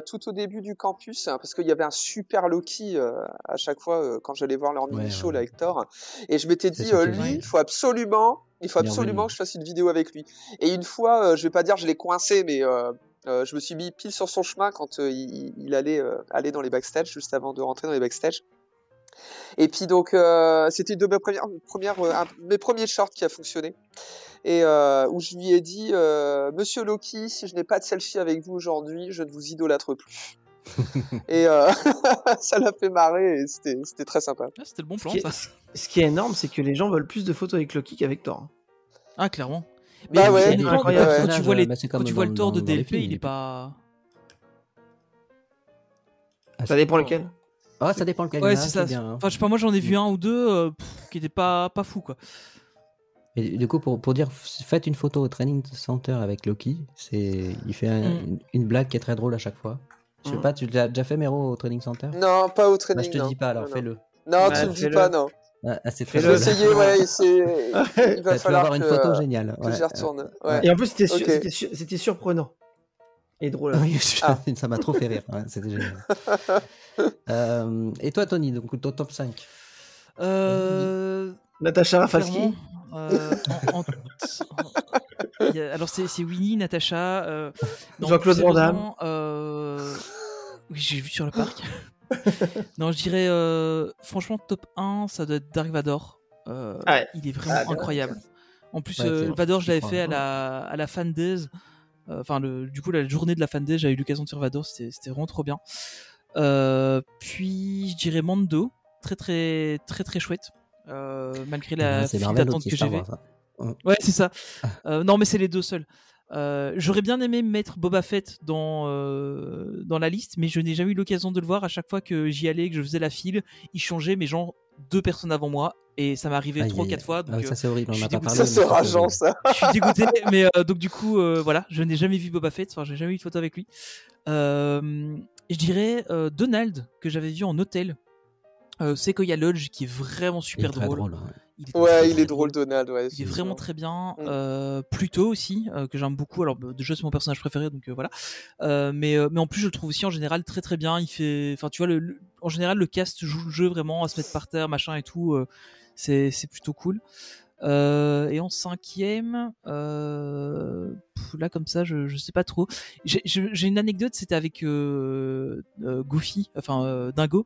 tout au début du campus, hein, parce qu'il y avait un super Loki à chaque fois quand j'allais voir leur mini-show là, avec Thor. Et je m'étais dit, surtout lui, vrai. il faut absolument que je fasse une vidéo avec lui. Et une fois, je vais pas dire je l'ai coincé, mais je me suis mis pile sur son chemin quand il allait aller dans les backstage, juste avant de rentrer dans les backstage. Et puis donc, c'était une de mes premiers shorts qui a fonctionné. Et où je lui ai dit Monsieur Loki, si je n'ai pas de selfie avec vous aujourd'hui, je ne vous idolâtre plus. Et ça l'a fait marrer et c'était très sympa. Ah, c'était le bon Ce plan, qui, ça. ce qui est énorme, c'est que les gens veulent plus de photos avec Loki qu'avec Thor. Ah, clairement. Bah ouais, ça dépend, incroyable. quand tu vois, c'est quand comme tu vois le Thor de dans les DLP, films, il est pas. Ça dépend lequel. Ah, ça dépend lequel. Ouais, il y en a c'est qui ça. est bien, hein. Enfin, je sais pas, moi j'en ai vu un ou deux qui étaient pas fou, quoi. Et du coup, pour dire, faites une photo au training center avec Loki. Il fait une blague qui est très drôle à chaque fois. Je sais pas, tu l'as déjà fait, Mero, au training center? Non, pas au Bah, training. je te non. dis pas, alors Non, non. fais-le. Non, Ouais, tu me dis fais-le. pas, non. C'est très Je vais Fais-le. drôle. essayer, ouais. Il va Tu vas falloir avoir une que, photo géniale. que j'y retourne. Ouais. Et en plus, c'était Ok. c'était surprenant. Et drôle. Oui, Ah. ça m'a trop fait rire. Ouais, c'était génial. Et toi, Tony, donc ton top 5? Natacha Rafalski. Clairement, alors c'est Winnie, Natacha, Jean-Claude Van Damme. Oui, j'ai vu sur le parc. Non, je dirais franchement top 1, ça doit être Dark Vador. Ouais. Il est vraiment bien. incroyable. En plus, Ouais, Vador, je je l'avais crois. fait à la Fan Days. Enfin, du coup, la journée de la Fan Days, j'avais eu l'occasion de faire Vador, c'était vraiment trop bien. Puis, je dirais Mando, très très très très chouette. Malgré la C'est file Marvel, d'attente l'autre c'est que j'ai Star fait. Wars. Hein. Ouais, c'est ça. Non, mais c'est les deux seuls. J'aurais bien aimé mettre Boba Fett dans la liste, mais je n'ai jamais eu l'occasion de le voir. À chaque fois que j'y allais, que je faisais la file, il changeait, mais genre 2 personnes avant moi, et ça m'est arrivé Aïe, 3 ou aïe, 4 aïe. fois. Ah Donc oui, ça c'est horrible, je on suis n'a pas dégoûté. parlé. Ça, c'est rageant, horrible. ça. Je suis dégoûté, mais donc du coup, voilà, je n'ai jamais vu Boba Fett. Enfin, j'ai jamais eu de photo avec lui. Je dirais Donald, que j'avais vu en hôtel. Sequoia Lodge, qui est vraiment Il est super très drôle. drôle. Il est Ouais, très, il très est drôle, Donald, ouais, il est effectivement. vraiment très bien. Mm. Pluto aussi, que j'aime beaucoup. Alors déjà c'est mon personnage préféré, donc voilà. Mais en plus je le trouve aussi en général très très bien. Il fait, enfin tu vois, en général le cast joue le jeu vraiment à se mettre par terre, machin et tout. C'est plutôt cool. Et en cinquième, là comme ça, je sais pas trop. J'ai une anecdote, c'était avec Goofy, enfin Dingo.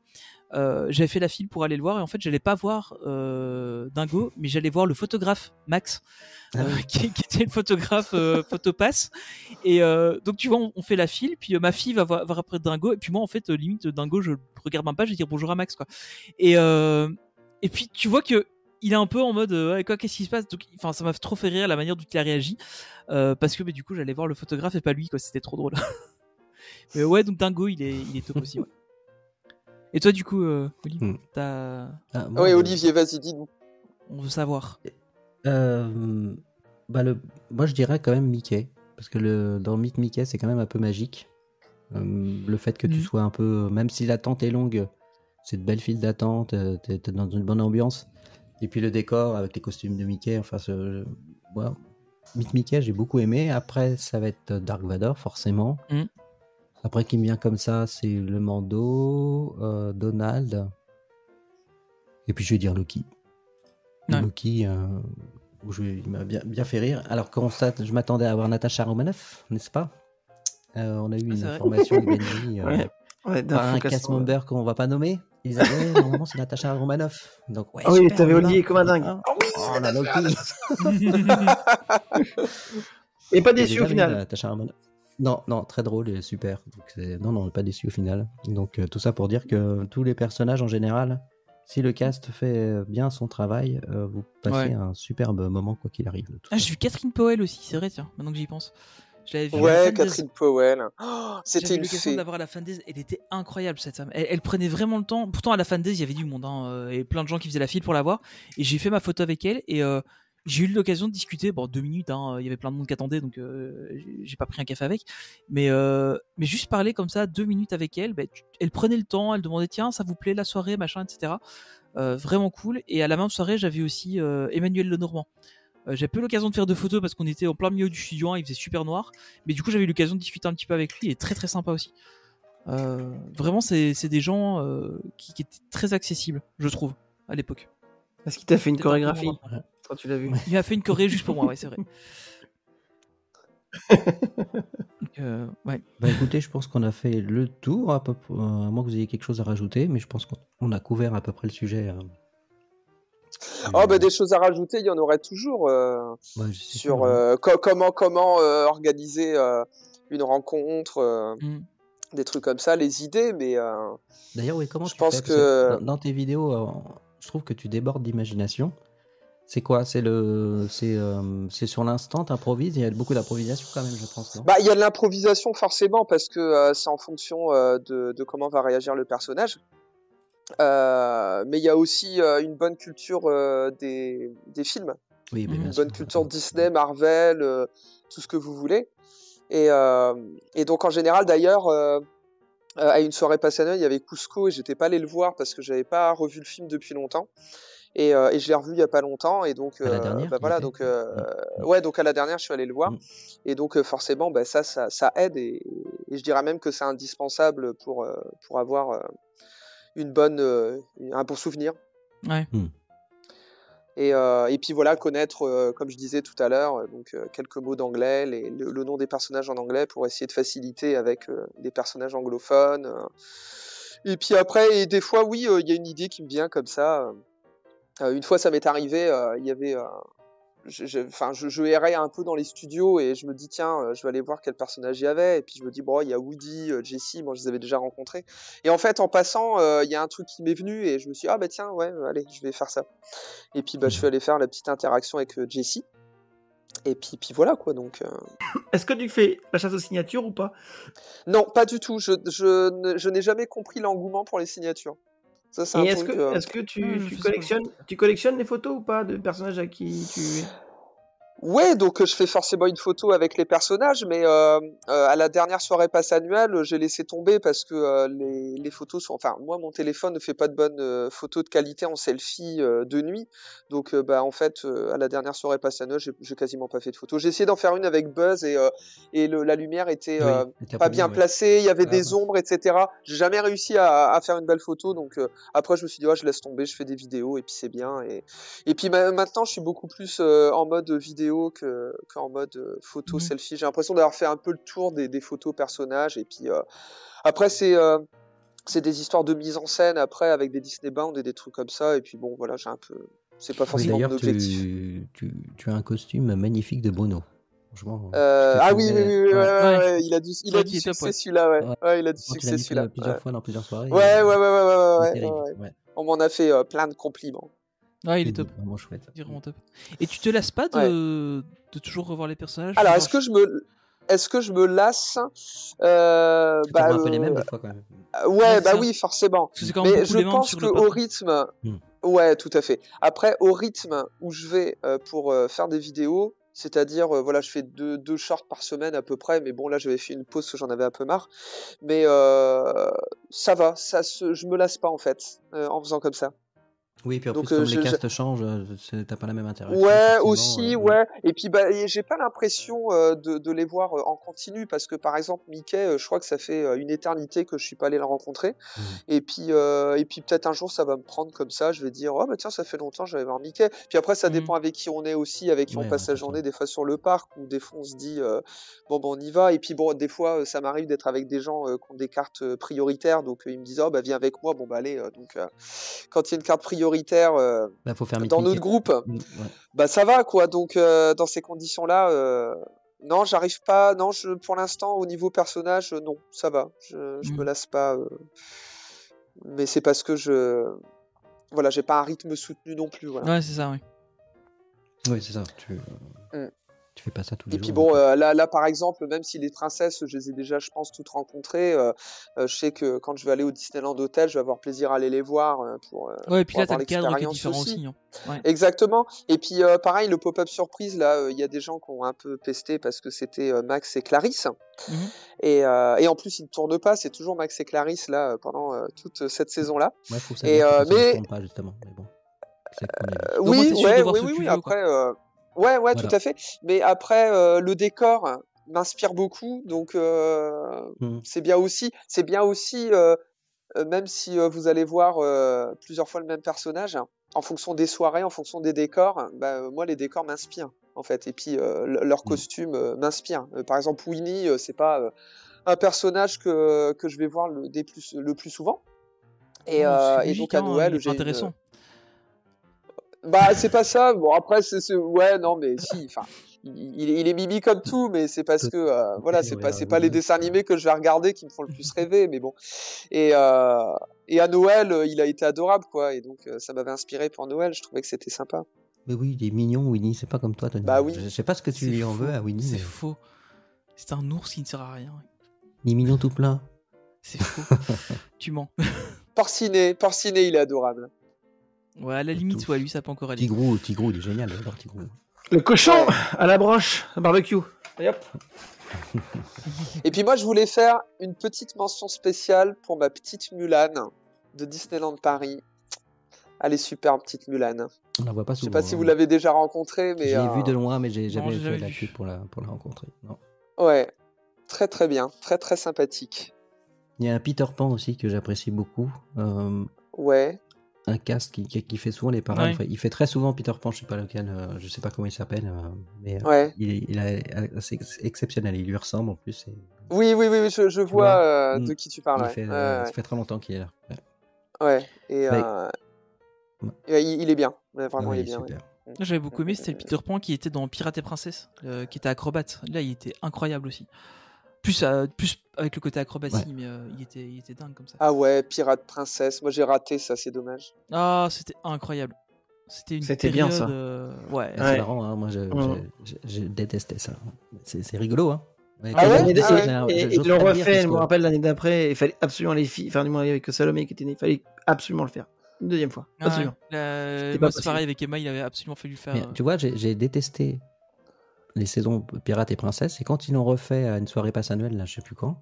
J'avais fait la file pour aller le voir et en fait j'allais pas voir Dingo, mais j'allais voir le photographe Max, qui était le photographe Photopass. Et donc tu vois, on fait la file, puis ma fille va voir après Dingo, et puis moi en fait limite Dingo, je regarde même pas, je vais dire bonjour à Max quoi. Et puis tu vois que il est un peu en mode ouais, quoi, qu'est-ce qui se passe. Donc, enfin, ça m'a trop fait rire la manière dont il a réagi, parce que du coup j'allais voir le photographe et pas lui quoi, c'était trop drôle. Mais ouais, donc Dingo il est top aussi. Ouais. Et toi du coup, Olivier, t'as... Ouais, Olivier, vas-y, dis-nous. On veut savoir. Moi je dirais quand même Mickey, parce que dans Meet Mickey c'est quand même un peu magique. Le fait que tu sois un peu, même si l'attente est longue, c'est de belles files d'attente, t'es dans une bonne ambiance. Et puis le décor avec les costumes de Mickey, enfin, Meet Mickey, j'ai beaucoup aimé. Après, ça va être Dark Vador, forcément. Après, qui me vient comme ça, c'est le Mando, Donald. Et puis, je vais dire Loki. Ouais. Loki, il m'a bien fait rire. Alors, je m'attendais à avoir Natasha Romanoff, n'est-ce pas? On a eu une information de Benji. Par un cast member qu'on va pas nommer. Ils disaient ouais, normalement c'est Natasha Romanoff. Donc ouais. Oui, t'avais Olivier comme un dingue. Oh là Loki. Et pas déçu au final. Natasha Romanoff. Non, très drôle et super. Donc non, pas déçu au final. Donc tout ça pour dire que tous les personnages en général, si le cast fait bien son travail, vous passez un superbe moment quoi qu'il arrive. J'ai vu Catherine Powell aussi, c'est vrai tiens, maintenant que j'y pense. Je l'avais vu ouais, Catherine Powell. Oh, c'était une l'occasion de la voir à la Fan Days. Elle était incroyable cette femme. Elle prenait vraiment le temps. Pourtant à la Fan Days il y avait du monde et plein de gens qui faisaient la file pour la voir. Et j'ai fait ma photo avec elle et j'ai eu l'occasion de discuter. Bon 2 minutes, il y avait plein de monde qui attendait donc j'ai pas pris un café avec. Mais juste parler comme ça 2 minutes avec elle. Elle prenait le temps. Elle demandait tiens ça vous plaît la soirée machin etc. Vraiment cool. Et à la même soirée j'avais aussi Emmanuel Lenormand. J'ai peu eu l'occasion de faire de photos parce qu'on était en plein milieu du studio 1, il faisait super noir. Mais du coup, j'avais eu l'occasion de discuter un petit peu avec lui. Il est très très sympa aussi. Vraiment, c'est des gens qui étaient très accessibles, je trouve, à l'époque. Est-ce qu'il t'a fait une chorégraphie quand tu l'as vu? Il m'a fait une choré juste pour moi, ouais, c'est vrai. Donc, ouais. Bah écoutez, je pense qu'on a fait le tour, à moins que vous ayez quelque chose à rajouter, mais je pense qu'on a couvert à peu près le sujet. Des choses à rajouter, il y en aurait toujours sur comment organiser une rencontre, des trucs comme ça, les idées, mais d'ailleurs, oui, comment je pense fais que dans tes vidéos, je trouve que tu débordes d'imagination. C'est quoi? C'est sur l'instant, t'improvises. Il y a beaucoup d'improvisation quand même, je pense. Non? Il y a de l'improvisation forcément parce que c'est en fonction de comment va réagir le personnage. Mais il y a aussi une bonne culture des films, une bonne culture Disney, Marvel, tout ce que vous voulez. Et donc en général d'ailleurs, à une soirée passée à Noël, il y avait Cusco et j'étais pas allé le voir parce que j'avais pas revu le film depuis longtemps. Et je l'ai revu il y a pas longtemps et donc à la dernière, donc à la dernière je suis allé le voir et donc forcément ça aide et je dirais même que c'est indispensable pour avoir un bon souvenir. Ouais. Et puis voilà, connaître, comme je disais tout à l'heure, quelques mots d'anglais, le nom des personnages en anglais pour essayer de faciliter avec des personnages anglophones. Et puis après, et des fois, oui, il y a une idée qui me vient comme ça. Une fois, ça m'est arrivé, il y avait je errais un peu dans les studios et je me dis tiens, je vais aller voir quel personnage il y avait et puis je me dis bon, il y a Woody, Jessie, moi je les avais déjà rencontrés. Et en fait, en passant, il y a un truc qui m'est venu et je me suis dit, ah bah tiens, ouais, allez, je vais faire ça. Et puis je suis allé faire la petite interaction avec Jessie. Et puis voilà quoi, donc. Est-ce que tu fais la chasse aux signatures ou pas? Non, pas du tout. Je n'ai jamais compris l'engouement pour les signatures. Ça, c'est Et un est-ce truc. que tu collectionnes les photos ou pas de personnages à qui tu... Ouais, donc je fais forcément une photo avec les personnages, mais à la dernière soirée passe annuelle, j'ai laissé tomber parce que les photos sont. Enfin, moi, mon téléphone ne fait pas de bonnes photos de qualité en selfie de nuit, donc en fait, à la dernière soirée passe annuelle, j'ai quasiment pas fait de photos. J'ai essayé d'en faire une avec Buzz et la lumière était pas bien placée, il y avait des ombres, etc. J'ai jamais réussi à faire une belle photo, donc après je me suis dit je laisse tomber, je fais des vidéos et puis c'est bien. Et puis maintenant, je suis beaucoup plus en mode vidéo qu'en mode photo selfie. J'ai l'impression d'avoir fait un peu le tour des photos personnages et puis après c'est des histoires de mise en scène après avec des Disney Bound et des trucs comme ça et puis bon voilà, j'ai un peu, c'est pas forcément mon objectif. Tu as un costume magnifique de Bruno. Franchement. Oui, il a du succès celui-là, ouais, il a du succès celui-là. Plusieurs fois dans plusieurs soirées. Ouais. On m'en a fait plein de compliments. Ouais, il est top. Vraiment chouette. Il est vraiment top. Et tu te lasses pas de toujours revoir les personnages? Alors, est-ce que je me lasse Tu un peu les mêmes des fois quand même. Oui, forcément. Mais je pense qu'au rythme, ouais, tout à fait. Après, au rythme où je vais pour faire des vidéos, c'est-à-dire, je fais deux shorts par semaine à peu près, mais bon, là, j'avais fait une pause parce que j'en avais un peu marre. Mais ça va, je me lasse pas en fait en faisant comme ça. Oui, puis en plus, comme les castes changent, t'as pas la même interaction. Ouais, aussi, ouais. Et puis, j'ai pas l'impression de les voir en continu parce que, par exemple, Mickey, je crois que ça fait une éternité que je suis pas allé le rencontrer. Et puis peut-être un jour, ça va me prendre comme ça. Je vais dire, oh, bah tiens, ça fait longtemps, j'allais voir Mickey. Puis après, ça dépend avec qui on est aussi, avec qui on passe la journée, des fois sur le parc, ou des fois, on se dit, on y va. Et puis, bon, des fois, ça m'arrive d'être avec des gens qui ont des cartes prioritaires. Donc, ils me disent, oh, bah, viens avec moi. Bon, bah, allez. Donc, quand il y a une carte prioritaire, faut faire dans notre groupe, ça va quoi. Donc dans ces conditions-là, non, j'arrive pas. Non, pour l'instant au niveau personnage, non, ça va. Je me lasse pas. Mais c'est parce que j'ai pas un rythme soutenu non plus. Voilà. Ouais, c'est ça, oui. Oui, c'est ça. Tu fais pas ça tous les jours. Et puis bon, là par exemple, même si les princesses, je les ai déjà, je pense, toutes rencontrées, je sais que quand je vais aller au Disneyland Hotel, je vais avoir plaisir à aller les voir pour. Ouais, et puis là, t'as le cadre qui est différent aussi. Ouais. Exactement. Et puis pareil, le pop-up surprise, là, il y a des gens qui ont un peu pesté parce que c'était Max et Clarisse. Et en plus, ils ne tournent pas, c'est toujours Max et Clarisse là pendant toute cette saison-là. Ouais, je trouve ça bien que ça ne tourne pas justement. Mais bon. Oui. Après. Ouais, voilà. Tout à fait. Mais après, le décor m'inspire beaucoup, donc c'est bien aussi. C'est bien aussi, même si vous allez voir plusieurs fois le même personnage, en fonction des soirées, en fonction des décors, moi les décors m'inspirent en fait. Et puis leur costume m'inspire. Par exemple, Winnie, c'est pas un personnage que je vais voir le plus souvent. Et donc à Noël, j'ai intéressant. C'est pas ça. Bon, après, ouais, non, mais si, enfin, il est mimi comme tout, mais c'est parce que, c'est pas les dessins animés que je vais regarder qui me font le plus rêver, mais bon. Et à Noël, il a été adorable, quoi, et donc, ça m'avait inspiré pour Noël, je trouvais que c'était sympa. Mais oui, il est mignon, Winnie, c'est pas comme toi, Tony. Bah oui. Je sais pas ce que tu lui en veux à Winnie. C'est faux. C'est un ours qui ne sert à rien. Il est mignon tout plein. C'est faux. Tu mens. Porcinet, il est adorable. Ouais, à la limite, lui, ça peut encore aller. Tigrou, il est génial, j'adore Tigrou. Le cochon à la broche, à barbecue. Et hop. Et puis moi, je voulais faire une petite mention spéciale pour ma petite Mulan de Disneyland Paris. Elle est superbe, petite Mulan. On la voit pas souvent. Je sais pas si vous l'avez déjà rencontrée, mais j'ai vu de loin, mais j'ai jamais fait la queue pour la rencontrer. Non. Ouais, très très bien, très très sympathique. Il y a un Peter Pan aussi que j'apprécie beaucoup. Ouais. Un cast qui fait souvent les parades. Ouais. Il fait très souvent Peter Pan, je sais pas lequel, je sais pas comment il s'appelle, mais il est assez exceptionnel. Il lui ressemble en plus. Oui, je vois de qui tu parles. Ça fait très longtemps qu'il est là. Ouais. Et il est bien. Vraiment, il est bien. Super. J'avais beaucoup aimé, c'était le Peter Pan qui était dans Pirates et Princesse, qui était acrobate. Là, il était incroyable aussi. Plus avec le côté acrobatie, mais il était dingue comme ça. Ah ouais, Pirate Princesse. Moi, j'ai raté ça, c'est dommage. Ah, c'était incroyable. C'était C'était bien, ça. Ouais. C'est marrant, hein. Moi je détestais ça. C'est rigolo, hein. Ouais, Ah ouais Et ils l'ont refait, je me rappelle, l'année d'après, il fallait absolument les filles, enfin du moins avec Salomé qui était né, il fallait absolument le faire. Une deuxième fois, absolument. Moi, c'est pareil avec Emma, il avait absolument fallu le faire. Mais, tu vois, j'ai détesté les saisons Pirates et Princesses, et quand ils l'ont refait à une soirée passe annuelle, là, je sais plus quand.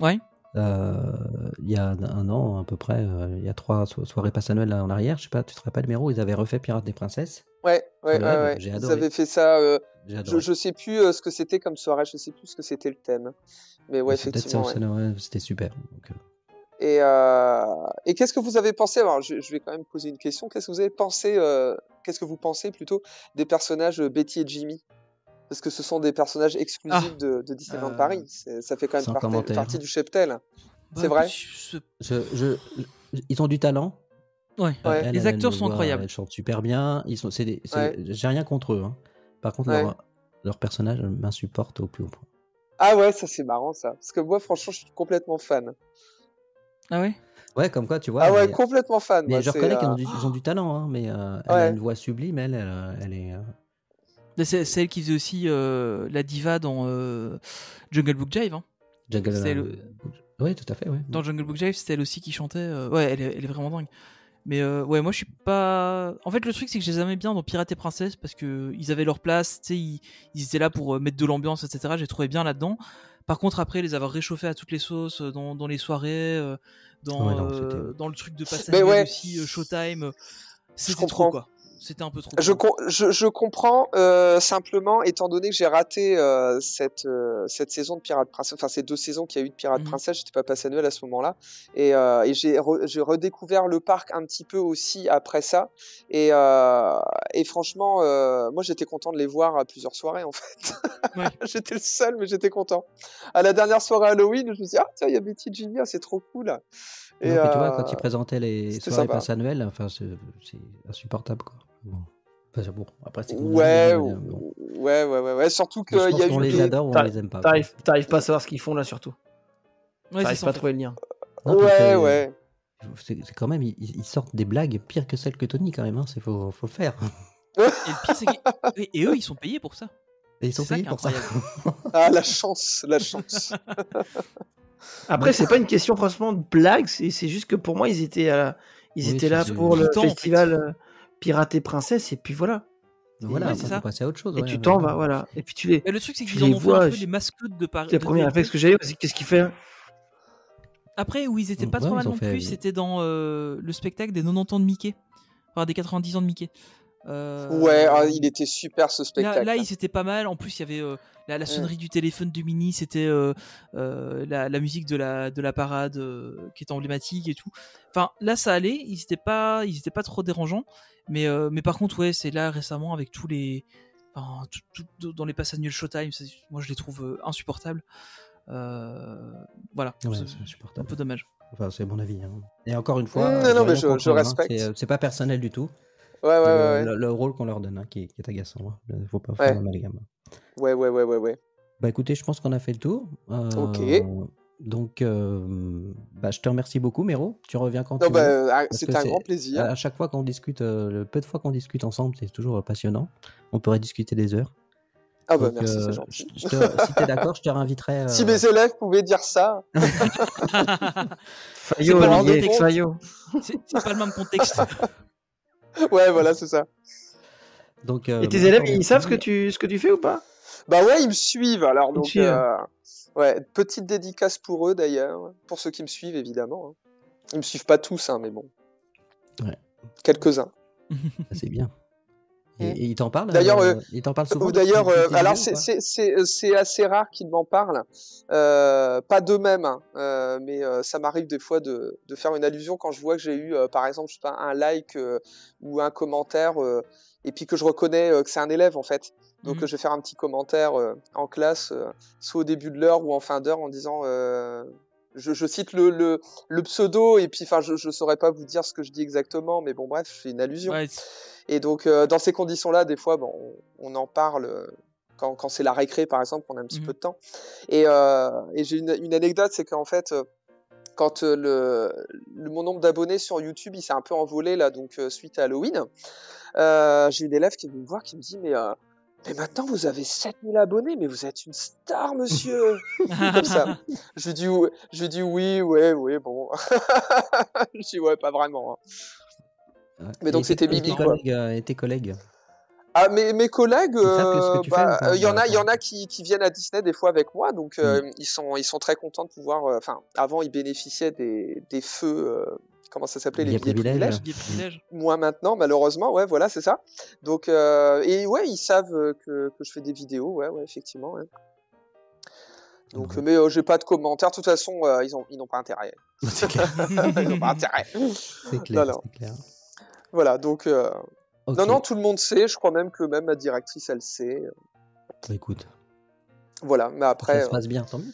Ouais. Il y a un an à peu près, il y a 3 soirées passe annuelles là, en arrière, je sais pas, tu te rappelles Méro, ils avaient refait Pirates et Princesses. Ouais. J'ai Ils adoré. avaient fait ça. Je sais plus ce que c'était comme soirée, je sais plus ce que c'était le thème. Mais ouais, effectivement. C'était super. Donc, Et qu'est-ce que vous avez pensé? Alors, je vais quand même poser une question. Qu'est-ce que vous avez pensé? Qu'est-ce que vous pensez plutôt des personnages Betty et Jimmy? Parce que ce sont des personnages exclusifs de Disneyland Paris. Ça fait quand même partie du cheptel. C'est vrai? ils ont du talent. Ouais. Les acteurs sont incroyables. Ils chantent super bien. J'ai rien contre eux. Hein. Par contre, leur personnage m'insupporte au plus haut point. Ah ouais, ça c'est marrant ça. Parce que moi, franchement, je suis complètement fan. Ah ouais? Ouais, comme quoi, tu vois. Ah ouais, complètement fan. Mais moi, je reconnais qu'ils ont du talent, hein, mais elle a une voix sublime, elle est. C'est elle qui faisait aussi la diva dans Jungle Book Jive. Hein. Oui, tout à fait. Ouais. Dans Jungle Book Jive, c'était elle aussi qui chantait. Ouais, elle est vraiment dingue. Mais ouais, moi je suis pas. En fait, le truc c'est que je les aimais bien dans Pirates et Princesses parce que ils avaient leur place, tu sais, ils étaient là pour mettre de l'ambiance, etc. J'ai trouvé bien là-dedans. Par contre, après, les avoir réchauffés à toutes les sauces dans les soirées, dans le truc de passage aussi, Showtime, c'était trop quoi. C'était un peu trop. Je comprends simplement, étant donné que j'ai raté cette saison de Pirates Princesse, enfin ces 2 saisons qu'il y a eu de Pirates Princesse, j'étais pas passé annuel à ce moment-là, et j'ai redécouvert le parc un petit peu aussi après ça, et franchement, moi j'étais content de les voir à plusieurs soirées en fait. Ouais. J'étais le seul, mais j'étais content. À la dernière soirée Halloween, je me suis dit tiens, il y a Betty et Jimmy, c'est trop cool. Et tu vois, quand ils présentaient les soirées passes annuelles, enfin, c'est insupportable, quoi. Bon. Enfin, bon, après, c'est ouais, surtout qu'il y a eu. On les adore ou on les aime pas. T'arrives pas à savoir ce qu'ils font là, surtout. T'arrives pas à trouver le lien. Non, c'est quand même, ils sortent des blagues pires que celles que Tony, quand même. Hein. Faut le faire. Et le pire, c'est et eux, ils sont payés pour ça. Et ils sont payés pour ça. Ah, la chance. Après, c'est pas une question franchement de blague, c'est juste que pour moi, ils étaient là pour le festival Pirates et Princesses, et puis voilà. Voilà, c'est ça. Passer à autre chose. Et tu t'en vas, voilà. Et puis tu les. Et le truc, c'est qu'ils en ont fait un peu les mascottes de Paris. C'est le premier réflexe que j'ai eu, c'est qu'est-ce qu'il fait. Après, où ils étaient pas trop mal non plus, c'était dans le spectacle des 90 ans de Mickey. Enfin, des 90 ans de Mickey. Il était super ce spectacle. Là, ils étaient pas mal. En plus, il y avait la sonnerie du téléphone de Minnie, c'était la musique de la parade qui était emblématique et tout. Enfin, là, ça allait. Ils étaient pas trop dérangeants. Mais par contre, ouais, c'est là récemment avec tous les, dans les passes annuelles Showtime, moi je les trouve insupportables. Voilà, ouais, c'est insupportable. Un peu dommage. Enfin, c'est mon avis. Hein. Et encore une fois, mais je respecte. C'est pas personnel du tout. Ouais. Le rôle qu'on leur donne, hein, qui est agaçant. Il ne faut pas faire l'amalgame. Ouais. Bah écoutez, je pense qu'on a fait le tour. Ok. Donc, je te remercie beaucoup, Méro. Tu reviens quand tu veux. C'était un grand plaisir. À chaque fois qu'on discute, le peu de fois qu'on discute ensemble, c'est toujours passionnant. On pourrait discuter des heures. Ah bah merci, c'est gentil. Si t'es d'accord, je te réinviterai. Si mes élèves pouvaient dire ça. Fayot, c'est pas le même contexte. Ouais, voilà, c'est ça. Donc, et tes élèves, ils savent ce que tu fais ou pas? Bah ouais, ils me suivent. Alors donc, petite dédicace pour eux d'ailleurs, pour ceux qui me suivent évidemment. Hein. Ils me suivent pas tous, hein, mais bon. Ouais. Quelques-uns. C'est bien. Et ils t'en parlent. D'ailleurs, ils t'en parlent souvent. D'ailleurs, alors c'est assez rare qu'ils m'en parlent. Pas d'eux-mêmes, hein, mais ça m'arrive des fois de faire une allusion quand je vois que j'ai eu, par exemple, je sais pas, un like ou un commentaire, et puis que je reconnais que c'est un élève en fait. Donc je vais faire un petit commentaire en classe, soit au début de l'heure ou en fin d'heure, en disant je cite le pseudo et puis enfin je saurais pas vous dire ce que je dis exactement, mais bon bref, c'est une allusion. Ouais, Et donc dans ces conditions-là, des fois, bon, on en parle quand c'est la récré par exemple, on a un petit peu de temps. Et j'ai une anecdote, c'est qu'en fait, quand mon nombre d'abonnés sur YouTube, il s'est un peu envolé là, donc suite à Halloween, j'ai une élève qui est venue me voir, qui me dit mais maintenant vous avez 7000 abonnés, mais vous êtes une star, monsieur. Comme ça. Je lui dis oui, bon. Je dis ouais, pas vraiment. Hein. Mais donc c'était Bibi quoi. Et tes collègues. Ah, mes collègues, il y en a qui viennent à Disney des fois avec moi, donc ils sont très contents de pouvoir. Enfin, avant ils bénéficiaient des feux. Comment ça s'appelait, les billets privilèges. Moi maintenant, malheureusement, ouais, voilà, c'est ça. Donc et ouais, ils savent que je fais des vidéos, ouais, effectivement. Ouais. Donc, mais j'ai pas de commentaires. De toute façon, ils n'ont pas intérêt. C'est clair. Ils n'ont pas intérêt. C'est clair. C'est clair. Voilà, donc. Okay. Non, tout le monde sait. Je crois même que même ma directrice, elle sait. Bah, écoute. Voilà, mais après. Ça se passe bien, tant mieux.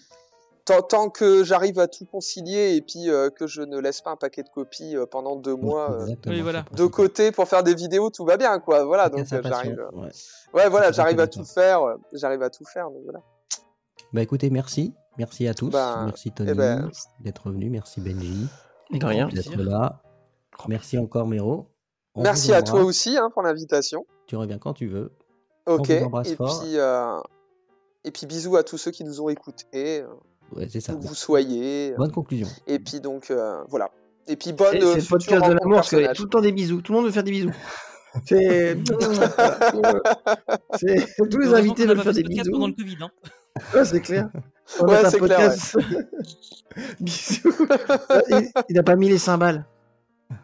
Tant que j'arrive à tout concilier et puis que je ne laisse pas un paquet de copies pendant 2 mois de côté pour faire des vidéos, tout va bien, quoi. Voilà, donc j'arrive. Ouais, voilà, j'arrive à tout faire. Donc voilà. Bah écoutez, merci à tous. Merci Tony d'être venu. Merci Benji. De rien. D'être là. Merci encore Méro. Merci à toi aussi pour l'invitation. Tu reviens quand tu veux. Ok. Et puis bisous à tous ceux qui nous ont écoutés. Ouais, c'est ça. Où vous soyez. Bonne conclusion. Et puis donc voilà. Et puis bonne. C'est le podcast de l'amour parce qu'il y a tout le temps des bisous. Tout le monde veut faire des bisous. C'est tous les invités veulent faire des bisous. Pendant le Covid, hein. Ouais, c'est clair. C'est podcast... clair. Bisous. Il n'a pas mis les cymbales.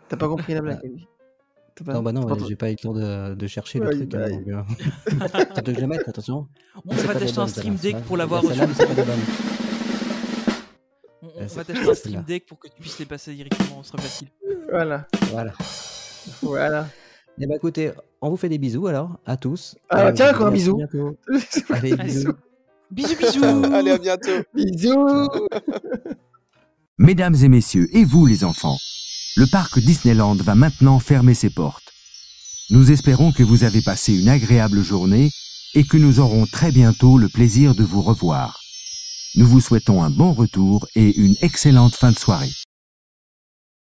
T'as pas compris la blague, lui. Non, bah non, j'ai pas eu le temps de chercher le truc. T'as de le mettre, attention. On va t'acheter un stream deck pour l'avoir reçu. On va t'acheter un stream deck pour que tu puisses les passer directement, ce sera facile. Voilà. Et bah écoutez, on vous fait des bisous alors, à tous. Ah tiens, encore un bisou. Allez, bisous. Bisous. Allez, à bientôt. Bisous. Mesdames et messieurs, et vous les enfants, le parc Disneyland va maintenant fermer ses portes. Nous espérons que vous avez passé une agréable journée et que nous aurons très bientôt le plaisir de vous revoir. Nous vous souhaitons un bon retour et une excellente fin de soirée.